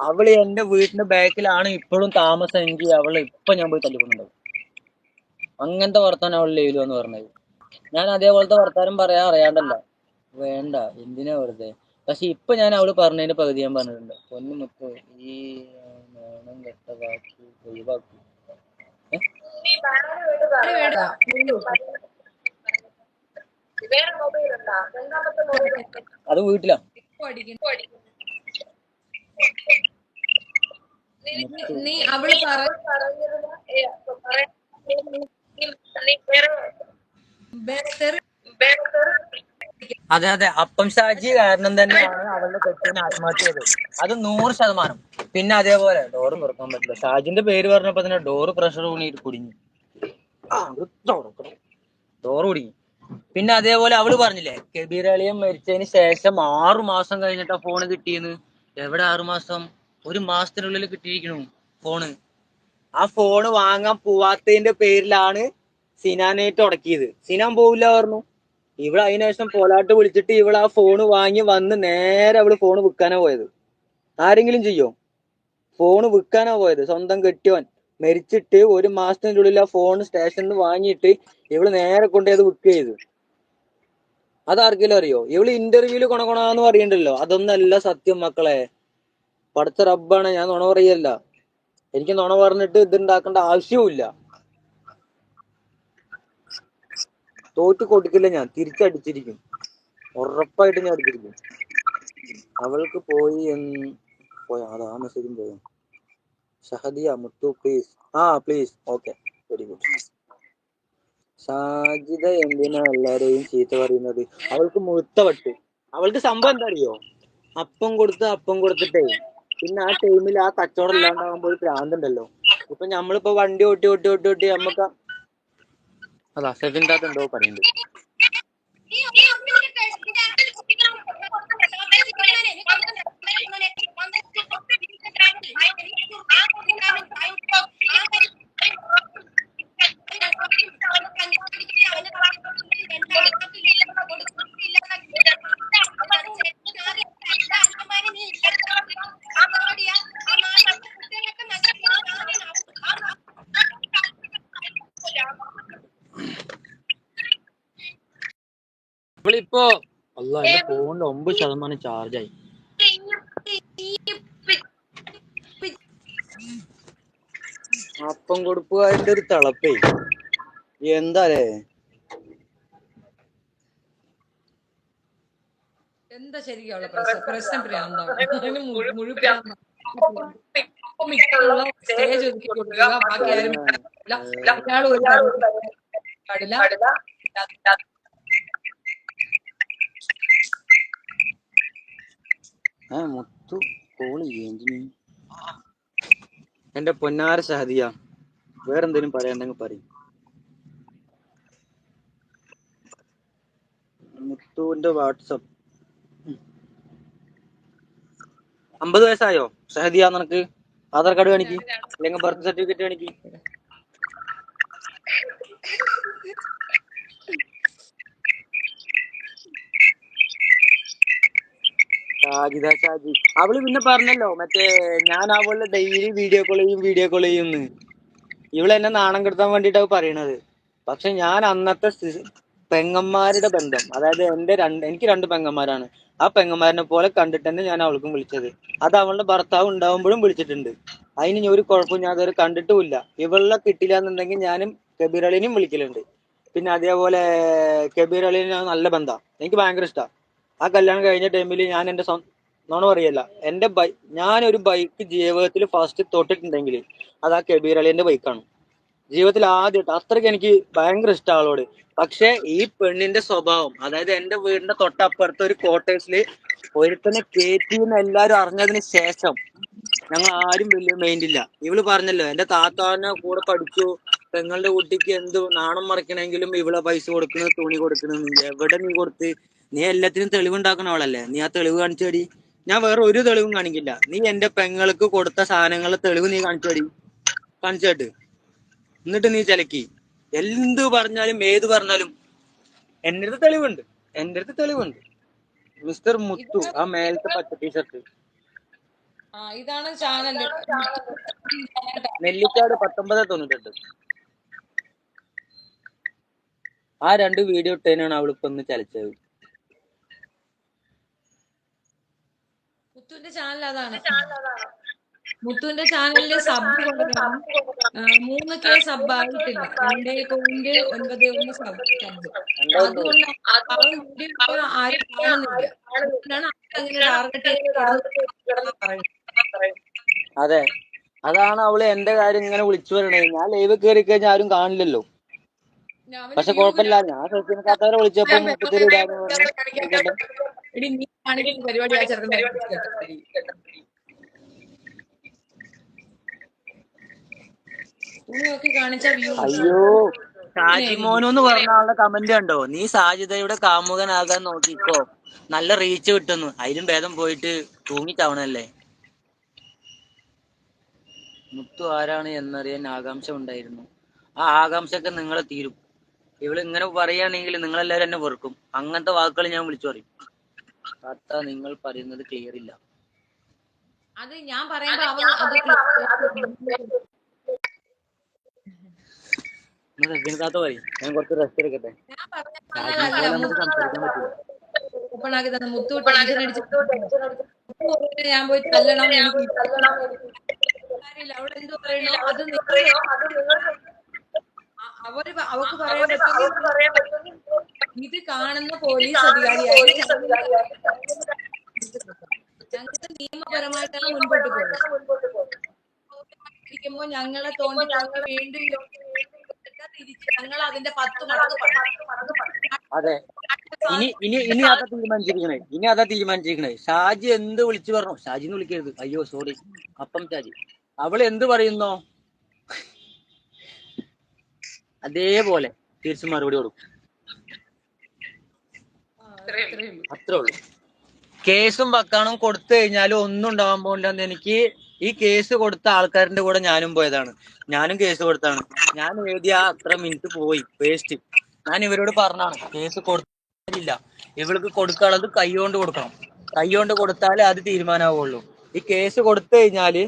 അവള് എന്റെ വീടിന്റെ ബാക്കിലാണ് ഇപ്പോഴും താമസം എങ്കിൽ അവള് ഇപ്പൊ ഞാൻ പോയി തല്ലിക്കൊണ്ടുണ്ടാവും. അങ്ങനത്തെ വർത്താനം അവള് ലൈലു എന്ന് പറഞ്ഞത്. ഞാൻ അതേപോലത്തെ വർത്താനം പറയാൻ അറിയാണ്ടല്ല, വേണ്ട എന്തിനാ വെറുതെ. പക്ഷെ ഇപ്പൊ ഞാൻ അവള് പറഞ്ഞതിന്റെ പകുതി ഞാൻ പറഞ്ഞിട്ടുണ്ട്. പൊന്നു മുത്ത്, ഈ നാണം കെട്ട വാക്ക് ഒഴിവാക്കി. അത് വീട്ടിലാ. നീ അവള് അതെ അതെ, അപ്പം ഷാജി കാരണം തന്നെയാണ് അവളുടെ കെട്ടിന് ആത്മഹത്യ ചെയ്തത്. അത് 100%. പിന്നെ അതേപോലെ ഡോറ് തുറക്കാൻ പറ്റില്ല. ഷാജിന്റെ പേര് പറഞ്ഞപ്പോ തന്നെ ഡോറ് പ്രഷർ കൂടിയിട്ട് കുടുങ്ങി. ഡോറ് കുടുങ്ങി. പിന്നെ അതേപോലെ അവള് പറഞ്ഞില്ലേ, കബീർ അളിയൻ മരിച്ചതിന് ശേഷം 6 മാസം കഴിഞ്ഞിട്ടാ ഫോണ് കിട്ടിയെന്ന്. എവിടെ 6 മാസം? 1 മാസത്തിനുള്ളിൽ കിട്ടിയിരിക്കണു ഫോണ്. ആ ഫോണ് വാങ്ങാൻ പോവാത്തതിന്റെ പേരിലാണ് സിനാനായിട്ട് ഉടക്കിയത്. സിനാൻ പോവില്ല പറഞ്ഞു. ഇവള് അതിനുശേഷം പോലാട്ട് വിളിച്ചിട്ട് ഇവള് ആ ഫോണ് വാങ്ങി വന്ന് നേരെ അവള് ഫോണ് വിൽക്കാനാ പോയത്. ആരെങ്കിലും ചെയ്യോ? ഫോണ് വിൽക്കാനാ പോയത്. സ്വന്തം കെട്ടിയോൻ മരിച്ചിട്ട് 1 മാസത്തിന്റെ ഉള്ളിൽ ആ ഫോൺ സ്റ്റേഷനിൽ നിന്ന് വാങ്ങിയിട്ട് ഇവള് നേരെ കൊണ്ടുപോയത് വിൽക്കുക ചെയ്തു. അതാർക്കെങ്കിലും അറിയോ? ഇവള് ഇന്റർവ്യൂല് കൊണകൊണാന്ന് പറയണ്ടല്ലോ, അതൊന്നല്ല സത്യം മക്കളെ. പടച്ച റബ്ബാണ്, ഞാൻ നുണ പറയല്ല. എനിക്ക് നുണ പറഞ്ഞിട്ട് ഇതുണ്ടാക്കേണ്ട ആവശ്യവുമില്ല. തോറ്റ് കൊടുക്കില്ല, ഞാൻ തിരിച്ചടിച്ചിരിക്കും. ഉറപ്പായിട്ട് ഞാൻ അടിച്ചിരിക്കും. അവൾക്ക് പോയി പോയാ അതാ മെസ്സേജും പോയോ? Shahadiya Muthu please. Please. Okay, very good. Sajida എന്തിനാ എല്ലാരെയും ചീത്ത പറയുന്നത്? അവൾക്ക് മുഴുത്ത വട്ട്. അവൾക്ക് സംഭവം എന്താ അറിയോ? അപ്പം കൊടുത്തിട്ടേ പിന്നെ ആ ടൈമിൽ ആ കച്ചവടം ഇല്ലാണ്ടാകുമ്പോൾ ഒരു ഭ്രാന്തുണ്ടല്ലോ. ഇപ്പൊ നമ്മളിപ്പോ വണ്ടി ഓട്ടി നമുക്ക് അതാ സെഫിൻതാത്ത എന്തോ പറയുന്നുണ്ട്. ഇവളിപ്പോ എന്റെ ഫോണിൽ 9% ചാർജായി. അപ്പം കൊടുപ്പുകാരന്റെ ഒരു തിളപ്പേ എന്താലേ. എന്താ ശരിക്കും അവളെ പ്രശ്നം ഭ്രാന്താണ്. അതിന് മുഴുപ്രാന്താണ്. മിക്കുള്ള സ്റ്റേജ് ഒതുക്കി കൊടുക്കുക, ബാക്കി ആരും ഒരാൾ ഒരു പാടില്ല. മുത്തു കോള് എന്തിന്? എന്റെ പൊന്നാര ഷഹദിയ, വേറെന്തേലും പറയാണ്ടെങ്കിൽ പറയും. മുത്തുവിന്റെ വാട്സപ്പ് 50 വയസ്സായോ ഷഹദിയ? നിനക്ക് ആധാർ കാർഡ് കാണിക്ക്, അല്ലെങ്കിൽ ബർത്ത് സർട്ടിഫിക്കറ്റ് കാണിക്ക്. സാജിദ ഷാജി അവള് പിന്നെ പറഞ്ഞല്ലോ മറ്റേ ഞാൻ അവളുടെ ഡെയിലി വീഡിയോ കോൾ ചെയ്യുന്നു. ഇവളെന്നെ നാണം കെടുത്താൻ വേണ്ടിട്ടാണ് പറയണത്. പക്ഷെ ഞാൻ അന്നത്തെ പെങ്ങന്മാരുടെ ബന്ധം, അതായത് എനിക്ക് 2 പെങ്ങന്മാരാണ്. ആ പെങ്ങന്മാരിനെ പോലെ കണ്ടിട്ട് തന്നെ ഞാൻ അവൾക്കും വിളിച്ചത്. അത് അവളുടെ ഭർത്താവ് ഉണ്ടാവുമ്പോഴും വിളിച്ചിട്ടുണ്ട്. അതിന് ഇനി ഒരു കുഴപ്പവും ഞാൻ അതുവരെ കണ്ടിട്ടുമില്ല. ഇവളെ കിട്ടില്ല എന്നുണ്ടെങ്കിൽ ഞാനും കബീർ അളിനെയും വിളിക്കലുണ്ട്. പിന്നെ അതേപോലെ കബീർ അളിനെ ഞാൻ നല്ല ബന്ധമാണ്, എനിക്ക് ഭയങ്കര ഇഷ്ടമാണ്. ആ കല്യാണം കഴിഞ്ഞ ടൈമിൽ ഞാൻ എന്റെ നോണ പറയല്ല, ഞാനൊരു ബൈക്ക് ജീവിതത്തിൽ ഫസ്റ്റ് തൊട്ടിട്ടുണ്ടെങ്കിൽ അത് ആ കബീർ അളിന്റെ ബൈക്കാണ്. ജീവിതത്തിൽ ആദ്യമായിട്ട് അത്രയ്ക്ക് എനിക്ക് ഭയങ്കര ഇഷ്ടം ആളോട്. പക്ഷെ ഈ പെണ്ണിന്റെ സ്വഭാവം, അതായത് എന്റെ വീടിന്റെ തൊട്ടപ്പുറത്തെ ഒരു ക്വാർട്ടേഴ്സിൽ ഒരുത്തനെ കയറ്റിന്ന് എല്ലാരും അറിഞ്ഞതിന് ശേഷം ഞങ്ങൾ ആരും വലിയ മൈൻഡ് ഇല്ല. ഇവള് പറഞ്ഞല്ലോ എന്റെ താത്താനെ കൂടെ പഠിച്ചു, പെങ്ങളുടെ കുട്ടിക്ക് എന്ത് നാണം മറക്കണമെങ്കിലും ഇവളെ പൈസ കൊടുക്കണ, തുണി കൊടുക്കണ. നീ എവിടെ നീ കൊടുത്ത്? നീ എല്ലാത്തിനും തെളിവുണ്ടാക്കണവളല്ലേ, നീ ആ തെളിവ് കാണിച്ചടി. ഞാൻ വേറെ ഒരു തെളിവും കാണിക്കില്ല. നീ എന്റെ പെങ്ങൾക്ക് കൊടുത്ത സാധനങ്ങളുടെ തെളിവ് നീ കാണിച്ചടി, കാണിച്ചിട്ട് എന്നിട്ട് നീ ചിലക്കി എന്ത് പറഞ്ഞാലും ഏത് പറഞ്ഞാലും എന്റെ അടുത്ത് തെളിവുണ്ട്. മിസ്റ്റർ മുത്തു, ആ മേലത്തെ പച്ച ടീഷർട്ട്, ഇതാണ് ചാനല്. നെല്ലിക്കാട് 1998. ആ 2 വീഡിയോ ഇട്ടതിനാണ് അവളിപ്പോ ഒന്ന് ചലിച്ചത്. മുത്തുവിന്റെ ചാനൽ അതാണ്. മുത്തുവിന്റെ ചാനലില് സബ് കുറവാണ്. 3K സബ് ആയിട്ടില്ല. 2.91 സബ്. അതുകൊണ്ടാണ് അവൻ വീഡിയോ ആരും കാണുന്നില്ല. അതുകൊണ്ടാണ് അങ്ങനെ ടാർഗറ്റ് ചെയ്ത് പറയുന്നത്. അതെ, അതാണ് അവള് എന്റെ കാര്യം ഇങ്ങനെ വിളിച്ചു പറയണത്. ഞാൻ ലൈവ് കയറി കഴിഞ്ഞാൽ ആരും കാണില്ലല്ലോ. പക്ഷെ കുഴപ്പമില്ല, ഞാൻ സത്യക്കാരെ വിളിച്ചപ്പോ മൂപ്പത്തിരി ഇടാന്ന് പറഞ്ഞു. നീ കാണിക്കുന്ന പരിപാടി ആ ചെറുക്കൻ തുണിയൊക്കെ കാണിച്ച വ്യൂ. അയ്യോ, ഷാജിമോനു എന്ന് പറഞ്ഞ ആളുടെ കമന്റ് കണ്ടോ? നീ സാജിദയുടെ കാമുകനാകാൻ നോക്കിക്കോ, നല്ല റീച്ച് കിട്ടുന്നു. അതിലും ഭേദം പോയിട്ട് തൂങ്ങിച്ചാവണല്ലേ. മുത്തു ആരാണ് എന്നറിയാൻ ആകാംക്ഷ ഉണ്ടായിരുന്നു. ആ ആകാംക്ഷയൊക്കെ നിങ്ങളെ തീരും. ഇവള് ഇങ്ങനെ പറയുകയാണെങ്കിൽ നിങ്ങളെല്ലാരും എന്നെ വെറുക്കും. അങ്ങനത്തെ വാക്കുകൾ ഞാൻ വിളിച്ചു പറയും. താത്ത, നിങ്ങൾ പറയുന്നത് ക്ലിയർ ഇല്ല. അത് ഞാൻ പറയുമ്പോ താത്ത പറയും, ഞാൻ കുറച്ച് റെസ്റ്റ് എടുക്കട്ടെ. നമുക്ക് സംസാരിക്കാൻ പറ്റില്ല. ഓപ്പൺ ആക്കി തന്നെ മുത്തു ടെൻഷൻ അടിച്ച് ഞാൻ പോയി തല്ലണം. എനിക്ക് അവിടെ എന്ത് പറയണോ അത് അവക്ക് പറയാൻ പറ്റും. ഇത് കാണുന്ന പോലീസ് അധികാരിയായി ഞങ്ങൾക്ക് നിയമപരമായിട്ടാണ് മുൻപോട്ട് പോകുന്നത്. ഇരിക്കുമ്പോ ഞങ്ങളെ തോണ്ടി വീണ്ടും തിരിച്ച് ഞങ്ങൾ അതിന്റെ 10 മടങ്ങ് അതെ, ഇനി അതാ തീരുമാനിച്ചിരിക്കണേ. ഷാജി എന്ത് വിളിച്ചു പറഞ്ഞു? ഷാജിന്ന് വിളിക്കരുത്, അയ്യോ സോറി. അപ്പം ഷാജി അവള് എന്ത് പറയുന്നോ അതേപോലെ തിരിച്ചു മറുപടി കൊടുക്കും. അത്രേ ഉള്ളൂ. കേസും വക്കാണും കൊടുത്തു കഴിഞ്ഞാലും ഒന്നും ഉണ്ടാവാൻ പോകില്ലെന്ന് എനിക്ക് ഈ കേസ് കൊടുത്ത ആൾക്കാരുടെ കൂടെ ഞാനും പോയതാണ്. ഞാനും കേസ് കൊടുത്താണ്. ഞാൻ എഴുതിയ അത്ര മിനിറ്റ് പോയി വേസ്റ്റ്. ഞാൻ ഇവരോട് പറഞ്ഞാണ് കേസ് കൊടുത്തില്ല, ഇവൾക്ക് കൊടുക്കാനുള്ളത് കൈകൊണ്ട് കൊടുക്കണം. കൈകൊണ്ട് കൊടുത്താലേ അത് തീരുമാനമാവുള്ളൂ. ഈ കേസ് കൊടുത്തു കഴിഞ്ഞാല്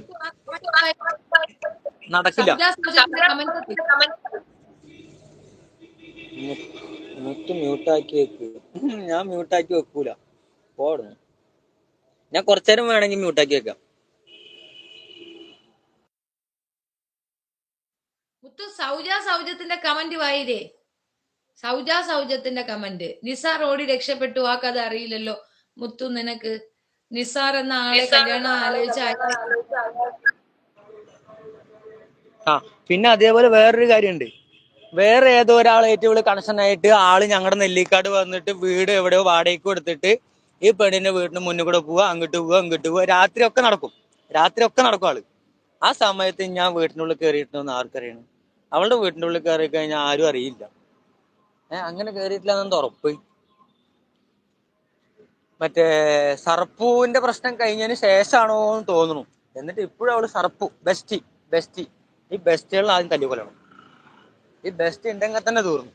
നടക്കില്ല. മ്യൂട്ടാക്കി വെക്ക്. ഞാൻ മ്യൂട്ടാക്കി വെക്കൂല, പോടുന്നു. ഞാൻ കുറച്ചേരം വേണമെങ്കിൽ മ്യൂട്ടാക്കി വെക്കാം. മുത്തു സൗജത്തിന്റെ കമന്റ് വായിരേ. സൗജത്തിന്റെ കമന്റ്, നിസാർ ഓടി രക്ഷപ്പെട്ടു. ആ കഥ അറിയില്ലല്ലോ മുത്തു നിനക്ക്. നിസാർ എന്ന ആളെ കല്യാണം ആലോചിച്ച പിന്നെ അതേപോലെ വേറൊരു കാര്യമുണ്ട്. വേറെ ഏതോ ഒരാളായിട്ട് ഇവള് കണക്ഷൻ ആയിട്ട് ആള് ഞങ്ങളുടെ നെല്ലിക്കാട് വന്നിട്ട് വീട് എവിടെയോ വാടകയ്ക്ക് കൊടുത്തിട്ട് ഈ പെണ്ണിന്റെ വീടിന് മുന്നിൽ കൂടെ പോവുക, അങ്ങോട്ട് പോവുക. രാത്രി ഒക്കെ നടക്കും ആള്. ആ സമയത്ത് ഞാൻ വീട്ടിനുള്ളിൽ കയറിയിട്ടുണ്ടോന്ന് ആർക്കറിയണം? അവളുടെ വീട്ടിന്റെ ഉള്ളിൽ കയറി കഴിഞ്ഞാൽ ആരും അറിയില്ല. അങ്ങനെ കയറിയിട്ടില്ല എന്നെന്താ ഉറപ്പ്? മറ്റേ സർപ്പൂവിന്റെ പ്രശ്നം കഴിഞ്ഞതിന് ശേഷമാണോ എന്ന് തോന്നുന്നു. എന്നിട്ട് ഇപ്പോഴും അവള് ബെസ്റ്റി ഈ ബെസ്റ്റുകളിൽ ആദ്യം തല്ലിക്കൊല്ലണം. ഈ ബെസ്റ്റ് ഉണ്ടെങ്കിൽ തന്നെ തീർന്നു.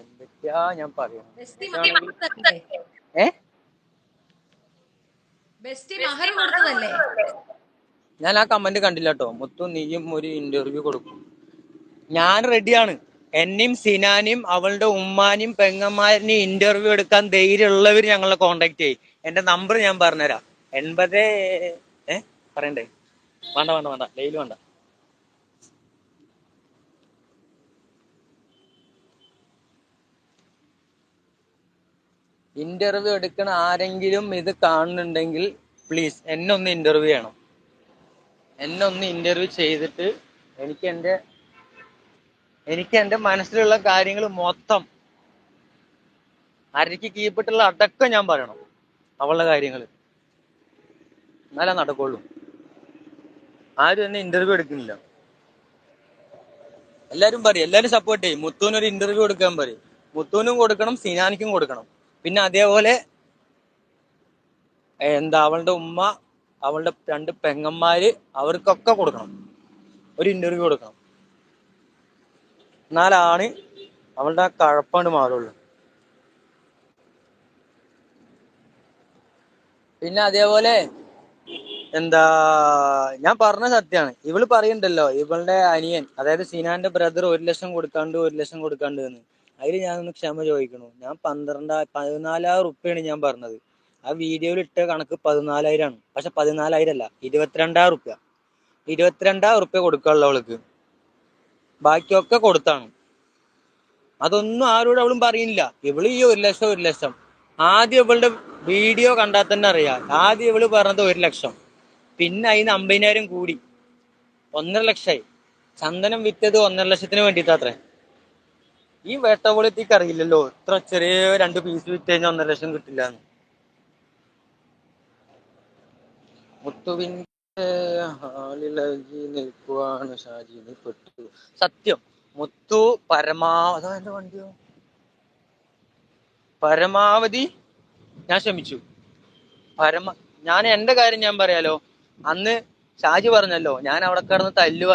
എന്തൊക്കെ സത്യാ ഞാൻ പറയാം. ബെസ്റ്റി ഇതാണെങ്കിൽ കൊടുത്തതല്ലേ? ഏ ബെസ്റ്റി മഹർ കൊടുത്തതല്ലേ? ഞാൻ ആ കമന്റ് കണ്ടില്ല കേട്ടോ. മുത്തു നീയും ഒരു ഇന്റർവ്യൂ കൊടുക്കും. ഞാൻ റെഡിയാണ്. എന്നെയും സിനാനെയും അവളുടെ ഉമ്മാനെയും പെങ്ങന്മാരിനെയും ഇന്റർവ്യൂ എടുക്കാൻ ധൈര്യമുള്ളവർ ഞങ്ങളെ കോണ്ടാക്ട് ചെയ്യും. എന്റെ നമ്പർ ഞാൻ പറഞ്ഞുതരാം. 80 പറയണ്ടേ? വേണ്ട ഡെയിലി വേണ്ട. ഇന്റർവ്യൂ എടുക്കണ ആരെങ്കിലും ഇത് കാണുന്നുണ്ടെങ്കിൽ പ്ലീസ് എന്നെ ഒന്ന് ഇന്റർവ്യൂ ചെയ്യണം. എന്നെ ഒന്ന് ഇന്റർവ്യൂ ചെയ്തിട്ട് എനിക്ക് എന്റെ മനസ്സിലുള്ള കാര്യങ്ങൾ മൊത്തം അരയ്ക്ക് കീപ്പിട്ടുള്ള അടക്കം ഞാൻ പറയണം. അവളുടെ കാര്യങ്ങൾ എന്നാലേ നടക്കുള്ളൂ. ആരും എന്നെ ഇന്റർവ്യൂ എടുക്കുന്നില്ല. എല്ലാരും പറയും, എല്ലാരും സപ്പോർട്ട് ചെയ്യും. മുത്തൂനൊരു ഇന്റർവ്യൂ കൊടുക്കാൻ പറയും. മുത്തൂനും കൊടുക്കണം, സിനാനിക്കും കൊടുക്കണം. പിന്നെ അതേപോലെ അവളുടെ ഉമ്മ, അവളുടെ 2 പെങ്ങന്മാര്, അവർക്കൊക്കെ കൊടുക്കണം. ഒരു ഇന്റർവ്യൂ കൊടുക്കണം. എന്നാലാണ് അവളുടെ ആ കഴപ്പാണ്ട് മാറുള്ളൂ. പിന്നെ അതേപോലെ ഞാൻ പറഞ്ഞ സത്യമാണ്. ഇവള് പറയുന്നുണ്ടല്ലോ, ഇവളുടെ അനിയൻ അതായത് സിനാന്റെ ബ്രദർ 1 ലക്ഷം കൊടുക്കാണ്ട് എന്ന്. അതിൽ ഞാനൊന്ന് ക്ഷമ ചോദിക്കണു. ഞാൻ 14,000 റുപ്യാണ് ഞാൻ പറഞ്ഞത്. ആ വീഡിയോയിൽ ഇട്ട കണക്ക് 14,000 ആണ്. പക്ഷെ 14,000 അല്ല, 22,000 റുപ്യ. 22,000 റുപ്യ കൊടുക്കാനുള്ള അവൾക്ക്. ബാക്കിയൊക്കെ കൊടുത്താണ്. അതൊന്നും ആരോടും അവളും പറയുന്നില്ല. ഇവള് ഈ 1 ലക്ഷം ആദ്യം ഇവളുടെ വീഡിയോ കണ്ടാൽ തന്നെ അറിയാം. ആദ്യം ഇവള് പറഞ്ഞത് 1 ലക്ഷം, പിന്നെ അതിന് 50,000 കൂടി 1.5 ലക്ഷമായി. ചന്ദനം വിറ്റത് 1.5 ലക്ഷത്തിന് വേണ്ടിയിട്ടാത്രേ. ഈ വേട്ടവളത്തേക്ക് അറിയില്ലല്ലോ ഇത്ര ചെറിയ 2 പീസ് വിറ്റ് കഴിഞ്ഞാൽ 1.5 ലക്ഷം കിട്ടില്ല എന്ന്. മുത്തുവിന്റെ ഹാളിലകി നിൽക്കുവാണ് ഷാജിന് പെട്ടു. സത്യം, മുത്തു പരമാവധി ഞാൻ ശ്രമിച്ചു. ഞാൻ എന്റെ കാര്യം ഞാൻ പറയാലോ. അന്ന് ഷാജി പറഞ്ഞല്ലോ ഞാൻ അവിടെ കിടന്ന് തല്ല്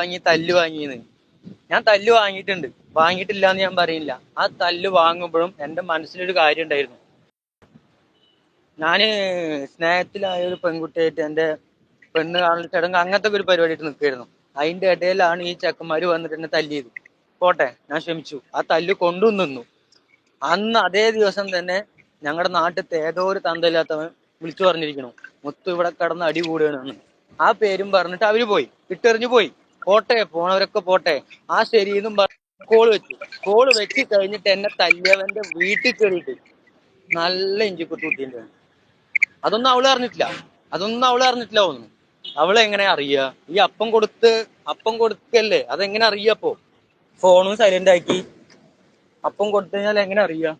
വാങ്ങിന്ന്. ഞാൻ തല്ല് വാങ്ങിയിട്ടില്ല എന്ന് ഞാൻ പറയില്ല. ആ തല്ല് വാങ്ങുമ്പോഴും എന്റെ മനസ്സിലൊരു കാര്യം ഉണ്ടായിരുന്നു. ഞാന് സ്നേഹത്തിലായ ഒരു പെൺകുട്ടിയായിട്ട് എന്റെ പെണ്ണ് കാണൽ ചടങ്ങ് അങ്ങനത്തെ ഒരു പരിപാടിയായിട്ട് നിൽക്കുകയായിരുന്നു. അതിന്റെ ഇടയിലാണ് ഈ ചെക്കന്മാര് വന്നിട്ട് എന്നെ തല്ലിയത്. പോട്ടെ, ഞാൻ ക്ഷമിച്ചു. ആ തല്ല് കൊണ്ടുനിന്നു. അന്ന് അതേ ദിവസം തന്നെ ഞങ്ങളുടെ നാട്ടിലത്തെ ഏതോ ഒരു തന്തയില്ലാത്തവൻ വിളിച്ചു പറഞ്ഞിരിക്കണു, മുത്തു ഇവിടെ കിടന്ന് അടി കൂടുകയാണെന്ന്. ആ പേരും പറഞ്ഞിട്ട് അവര് പോയി, ഇട്ടെറിഞ്ഞു പോയി. പോട്ടെ, പോണവരൊക്കെ പോട്ടെ. ആ ശരിയെന്നും പറഞ്ഞ് കോള് വെച്ച് കഴിഞ്ഞിട്ട് എന്നെ തല്ലിയവന്റെ വീട്ടിൽ കയറിയിട്ട് നല്ല ഇഞ്ചിക്കുത്തു കുത്തിൻ്റെ. അതൊന്നും അവള് അറിഞ്ഞിട്ടില്ല തോന്നുന്നു. അവളെങ്ങനെ അറിയുക? ഈ അപ്പം കൊടുക്കല്ലേ, അതെങ്ങനെ അറിയപ്പോ? ഫോണും സൈലന്റ് ആക്കി അപ്പം കൊടുത്തു കഴിഞ്ഞാൽ എങ്ങനെ അറിയാ?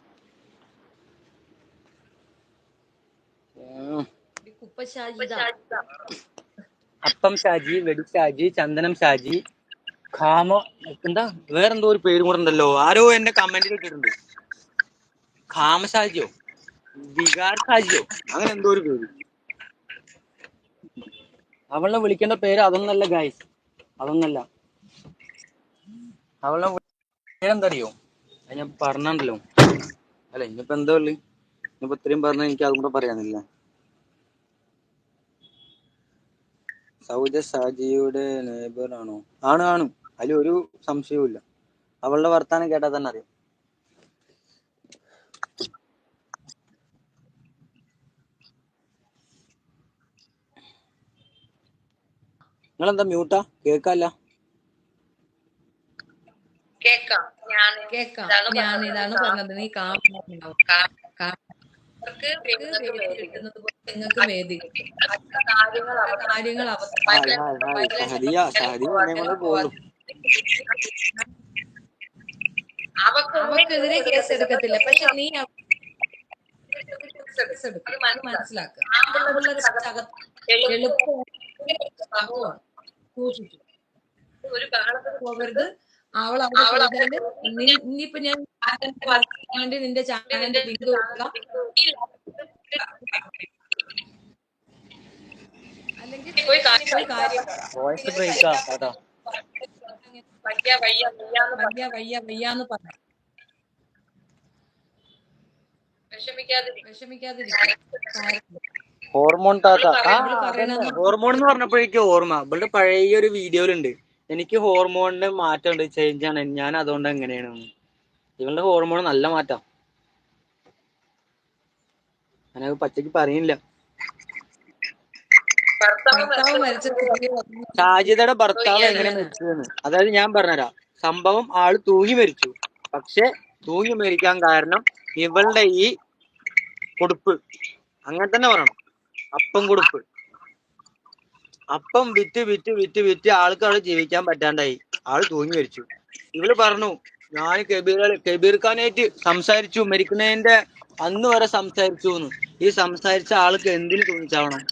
അപ്പം ഷാജി, വെടി ഷാജി, ചന്ദനം ഷാജി, വേറെന്തോ ഒരു പേരും കൂടെ ഉണ്ടല്ലോ. ആരോ എന്റെ കമന്റിൽ ഇട്ടിട്ടുണ്ട്. ഖാമ വികാർ ഷാജിയോ അങ്ങനെ എന്തോ ഒരു പേര്. അവളെ വിളിക്കേണ്ട പേര് അതൊന്നല്ല ഗൈസ്, അതൊന്നല്ല. അവളെ പേരെന്തറിയോ? അത് ഞാൻ പറഞ്ഞല്ലോ. അല്ല, ഇനിയിപ്പോ എന്താ ഉള്ളു? ഇനിയിപ്പോ ഇത്രയും പറഞ്ഞാൽ എനിക്ക് അതും കൂടെ പറയാനില്ല. സൗജ ഷാജിയുടെ നെയ്ബർ ആണോ? ആണ്. അതിലൊരു സംശയവും ഇല്ല. അവളുടെ വർത്താനം കേട്ടാൽ തന്നെ അറിയാം. നിങ്ങളെന്താ മ്യൂട്ടാ? കേക്കല്ല. കേക്കാം. ഞാൻ ഇതാണ് പറഞ്ഞത്. നീ വേദി കിട്ടുന്നത് പോലെ നിങ്ങൾക്ക് വേദി കിട്ടും. കാര്യങ്ങൾ അവക്കെതിരെ കേസ് എടുക്കത്തില്ല. പക്ഷെ നീ കേസ് എടുക്കും. അത് മനസ്സിലാക്കുക. ആമ്പിള്ളേരെ എളുപ്പം സംഭവമാണ്. സൂക്ഷിച്ചു പോകരുത്. അവൾ അവിടെ ചെയ്താല് ഇനിയിപ്പോ ഞാൻ വേണ്ടി നിന്റെ ചാനലിന്റെ ലിങ്ക് കൊടുക്കാം. അല്ലെങ്കിൽ പോയി കാര്യം വയ്യാന്ന് പറഞ്ഞു. വിഷമിക്കാതിരിക്കുക. ഹോർമോൺ താത്ത ഇവള് അതന്നെ പറയണ ഹോർമോൺ എന്ന് പറഞ്ഞപ്പോഴേക്കും ഓർമ്മ ഇവളുടെ പഴയ ഒരു വീഡിയോയിലുണ്ട്. എനിക്ക് ഹോർമോണിന് മാറ്റമുണ്ട്, ചേഞ്ച് ആണ്, ഞാൻ അതുകൊണ്ട് എങ്ങനെയാണ്. ഇവളുടെ ഹോർമോൺ നല്ല മാറ്റം, ഞാനത് പച്ചക്ക് പറയുന്നില്ല. ഭർത്താവ് മരിച്ചത് ഷാജിദയുടെ ഭർത്താവ് എങ്ങനെ മരിച്ചതെന്ന് അതായത് ഞാൻ പറഞ്ഞുതരാം. സംഭവം ആള് തൂങ്ങി മരിച്ചു. പക്ഷെ തൂങ്ങി മരിക്കാൻ കാരണം ഇവളുടെ ഈ കൊടുപ്പ്, അങ്ങനെ തന്നെ പറയണം, അപ്പം കൊടുപ്പ്. അപ്പം വിറ്റ് വിറ്റ് വിറ്റ് വിറ്റ് ആൾക്ക് അവിടെ ജീവിക്കാൻ പറ്റാണ്ടായി, ആള് തൂങ്ങി മരിച്ചു. ഇവള് പറഞ്ഞു ഞാൻ കബീർ ഖാനായിട്ട് സംസാരിച്ചു, മരിക്കുന്നതിന്റെ അന്ന് വരെ സംസാരിച്ചു എന്ന്. ഈ സംസാരിച്ച ആൾക്ക് എന്തിനു തൂങ്ങിച്ചാവണം?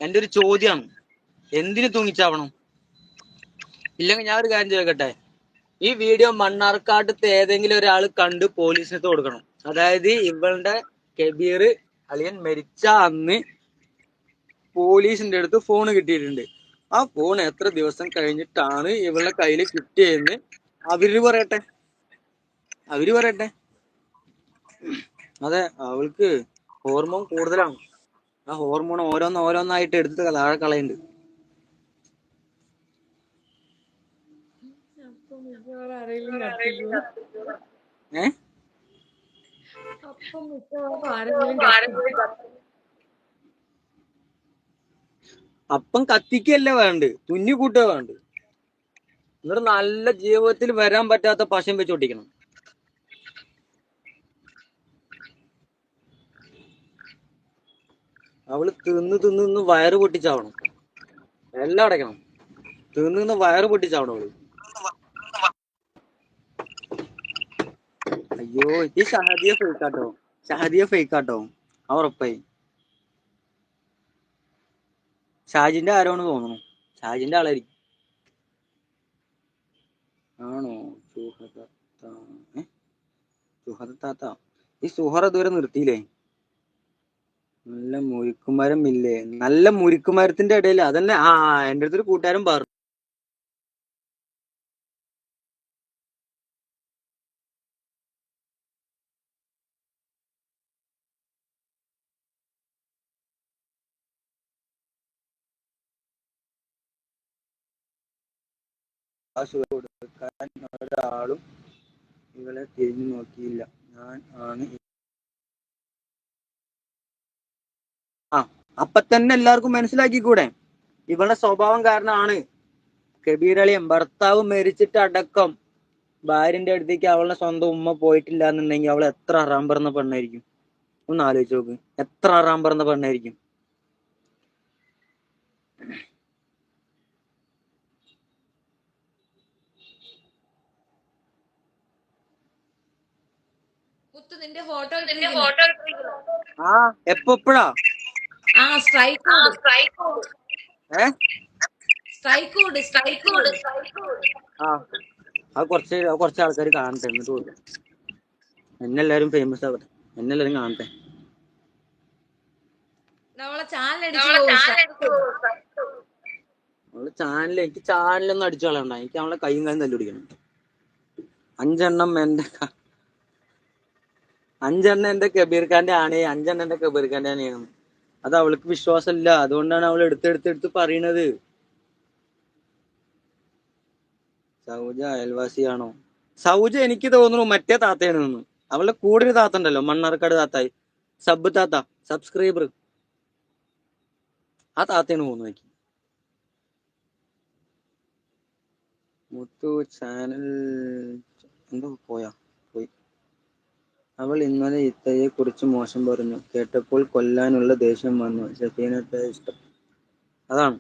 എന്റെ ഒരു ചോദ്യമാണ്, എന്തിനു തൂങ്ങിച്ചാവണം? ഇല്ലെങ്കിൽ ഞാൻ ഒരു കാര്യം ചോദിക്കട്ടെ, ഈ വീഡിയോ മണ്ണാർക്കാട്ടത്തെ ഏതെങ്കിലും ഒരാൾ കണ്ട് പോലീസിന് കൊടുക്കണം. അതായത് ഇവളുടെ കബീർ അളിയൻ മരിച്ച അന്ന് പോലീസിന്റെ അടുത്ത് ഫോൺ കിട്ടിയിട്ടുണ്ട്. ആ ഫോൺ എത്ര ദിവസം കഴിഞ്ഞിട്ടാണ് ഇവളുടെ കയ്യിൽ കിട്ടിയതെന്ന് അവര് പറയട്ടെ. അതെ, അവൾക്ക് ഹോർമോൺ കൂടുതലാണ്. ആ ഹോർമോൺ ഓരോന്നായിട്ട് എടുത്ത് താഴെ കളയുന്നുണ്ട്. ഏ അപ്പം കത്തിക്കല്ല വേണ്ട, തുന്നി കൂട്ടുക വേണ്ട. എന്നിട്ട് നല്ല ജീവിതത്തിൽ വരാൻ പറ്റാത്ത പശം വെച്ച് ഒട്ടിക്കണം. അവള് തിന്ന് വയറ് പൊട്ടിച്ചാവണം, എല്ലാം അടയ്ക്കണം. തിന്ന് വയറ് പൊട്ടിച്ചാവണം അവള്. അയ്യോ, ഈ ഷഹദിയ ഫേക്കാട്ടോ ആ ഉറപ്പായി. ഷാജിന്റെ ആരോന്ന് തോന്നുന്നു, ഷാജിന്റെ ആളായിരിക്കും. ആണോ? സുഹറത്താത്ത ഈ സുഹറ ഇതുവരെ നിർത്തിയില്ലേ? നല്ല മുരിക്കുമരം ഇല്ലേ? നല്ല മുരിക്കുമരത്തിന്റെ ഇടയിൽ അതന്നെ. എന്റെ അടുത്തൊരു കൂട്ടുകാരൻ പറഞ്ഞു, കൊടുക്കാൻ ഒരാളും ഇവളെ തിരിഞ്ഞു നോക്കിയില്ല. ഞാൻ ആണ്. അപ്പൊ തന്നെ എല്ലാവർക്കും മനസ്സിലാക്കിക്കൂടെ? ഇവളുടെ സ്വഭാവം കാരണമാണ് കബീർ അളിയൻ ഭർത്താവ് മരിച്ചിട്ട് അടക്കം ഭാര്യന്റെ അടുത്തേക്ക് അവളുടെ സ്വന്തം ഉമ്മ പോയിട്ടില്ല എന്നുണ്ടെങ്കിൽ അവൾ എത്ര അറാം പറഞ്ഞ പെണ്ണായിരിക്കും? ഒന്ന് ആലോചിച്ച് നോക്ക്, എത്ര അറാം പറഞ്ഞ പെണ്ണായിരിക്കും. നിന്റെ ഫോട്ടോ എപ്പോഴാ സ്ട്രൈക്ക് അത് കുറച്ച് ആൾക്കാർ കാണട്ടെ, എന്നിട്ട് പോലും എന്നെല്ലാരും ഫേമസ് ആവട്ടെ, എന്നെല്ലാരും കാണട്ടെ. അവളെ ചാനൽ എനിക്ക് ചാനലൊന്നും അടിച്ചു കളയണ്ട, എനിക്ക് അവളെ കൈയും കാലും തല്ലുപിടിക്കണം. 5 എണ്ണം എന്റെ കബീർ ഖാന്റെ ആണ്, 5 എണ്ണം എന്റെ കബീർ ഖാന്റെ ആണ്. അത് അവൾക്ക് വിശ്വാസമില്ല, അതുകൊണ്ടാണ് അവൾ എടുത്തെടുത്ത് പറയണത്. സൗജ അയൽവാസിയാണോ? സൗജ എനിക്ക് തോന്നുന്നു മറ്റേ താത്തയാണ് തോന്നുന്നു. അവളുടെ കൂടെ ഒരു താത്ത ഉണ്ടല്ലോ, മണ്ണാർക്കാട് താത്തായി, സബ്സ്ക്രൈബർ, ആ താത്തയാണ് തോന്നുന്നു എനിക്ക്. മുത്തു ചാനൽ എന്തോ പോയി. അവൾ ഇന്നലെ ഇത്തയെ കുറിച്ച് മോശം പറഞ്ഞു, കേട്ടപ്പോൾ കൊല്ലാനുള്ള ദേഷ്യം വന്നു. സഫീനത്തെ ഇഷ്ടം അതാണ്.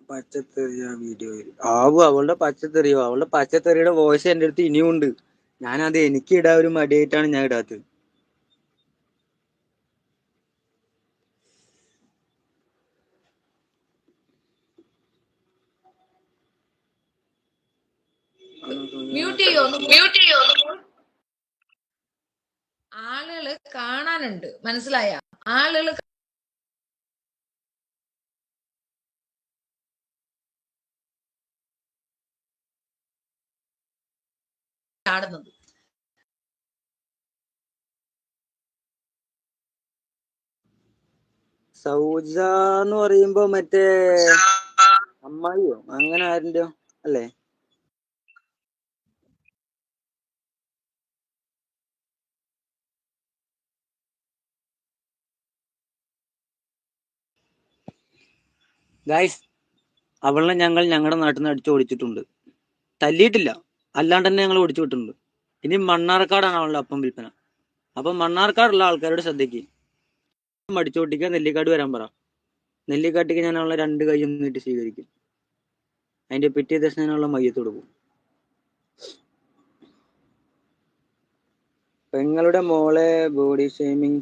പച്ചത്തെറിയ വീഡിയോയിൽ അവളുടെ പച്ചത്തെറിയുടെ വോയിസ് എന്റെ അടുത്ത് ഇനിയും ഉണ്ട്. ഞാനത് എനിക്ക് ഇടാൻ ഒരു മടിയായിട്ടാണ് ഞാൻ ഇടാത്തത്. ആളുകള് കാണാനുണ്ട്, മനസ്സിലായ? ആളുകൾ ചാടുന്നത്. സൗജ എന്ന് പറയുമ്പോ മറ്റേ അമ്മായിയോ അങ്ങനെ ആരിന്റെ അല്ലേ? ഗൈസ്, അവളെ ഞങ്ങൾ ഞങ്ങളുടെ നാട്ടിൽ നിന്ന് അടിച്ചു ഓടിച്ചിട്ടുണ്ട്. തല്ലിയിട്ടില്ല, അല്ലാണ്ട് തന്നെ ഞങ്ങൾ ഓടിച്ചു വിട്ടിട്ടുണ്ട്. ഇനി മണ്ണാർക്കാടാണ് അവളുടെ അപ്പം വിൽപ്പന. അപ്പൊ മണ്ണാർക്കാടുള്ള ആൾക്കാരുടെ ശ്രദ്ധയ്ക്ക് അടിച്ചോട്ടിക്കാൻ നെല്ലിക്കാട് വരാൻ പറ. നെല്ലിക്കാട്ടിക്ക് ഞാൻ അവളെ 2 കൈ നീട്ടി സ്വീകരിക്കും. അതിന്റെ പിറ്റേ ദിവസം ഞാൻ അവളെ മയ്യത്ത് കൊടുക്കും. പെങ്ങളുടെ മോളെ ബോഡി ഷേമിങ്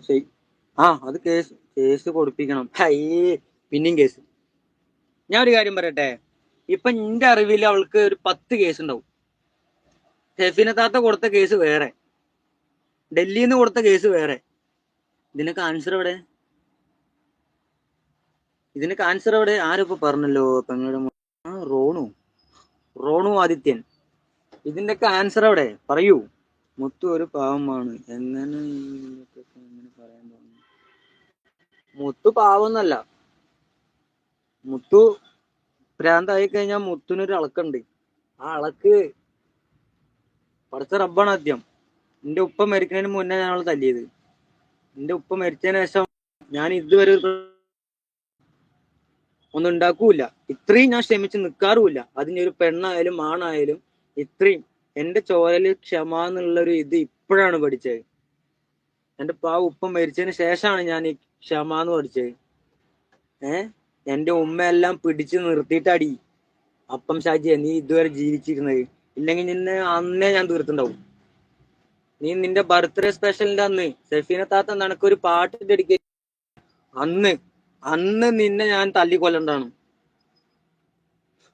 അത് കേസ് കൊടുപ്പിക്കണം. പിന്നെയും കേസ്. ഞാൻ ഒരു കാര്യം പറയട്ടെ, ഇപ്പൊ എന്റെ അറിവിൽ അവൾക്ക് ഒരു 10 കേസ് ഉണ്ടാവും. ഷെഫിനെ താത്ത കൊടുത്ത കേസ് വേറെ, ഡൽഹിയിൽ നിന്ന് കൊടുത്ത കേസ് വേറെ. ഇതിനൊക്കെ ആൻസർ എവിടെ? ആരൊക്കെ പറഞ്ഞല്ലോ? പെങ്ങളുടെ റോണു ആദിത്യൻ. ഇതിന്റെയൊക്കെ ആൻസർ എവിടെ? പറയൂ. മുത്തു ഒരു പാവമാണ്. എങ്ങനെ പറയാൻ തോന്നുന്നു? മുത്തു പാവമൊന്നല്ല. മുത്തു ഭ്രാന്തായി കഴിഞ്ഞാൽ മുത്തുനൊരു അളക്കുണ്ട്. ആ അളക്ക് പഠിച്ച റബ്ബാണ് ആദ്യം. എന്റെ ഉപ്പ മരിക്കുന്നതിന് മുന്നേ ഞാൻ അവളെ തല്ലിയത്. എന്റെ ഉപ്പ മരിച്ചതിന് ശേഷം ഞാൻ ഇതുവരെ ഒന്നും ഉണ്ടാക്കൂല. ഇത്രയും ഞാൻ ക്ഷമിച്ച് നിൽക്കാറുമില്ല. അതിനൊരു പെണ്ണായാലും ആണായാലും ഇത്രയും എന്റെ ചോരല് ക്ഷമ എന്നുള്ളൊരു ഇത് ഇപ്പോഴാണ് പഠിച്ചത്. എന്റെ ഉപ്പ മരിച്ചതിന് ശേഷമാണ് ഞാൻ ഈ ക്ഷമ എന്ന് പഠിച്ചത്. എന്റെ ഉമ്മയെല്ലാം പിടിച്ചു നിർത്തിയിട്ടടി അപ്പം ഷാജിയെ നീ ഇതുവരെ ജീവിച്ചിരുന്നത്. ഇല്ലെങ്കിൽ നിന്നെ അന്നേ ഞാൻ തീർത്തുണ്ടാവും. നീ നിന്റെ ബർത്ത്ഡേ സ്പെഷ്യലിന്റെ അന്ന് സെഫീന താത്ത നിനക്കൊരു പാട്ട് ഡെഡിക്കേറ്റ് അന്ന് നിന്നെ ഞാൻ തല്ലിക്കൊല്ലണ്ടാണ്.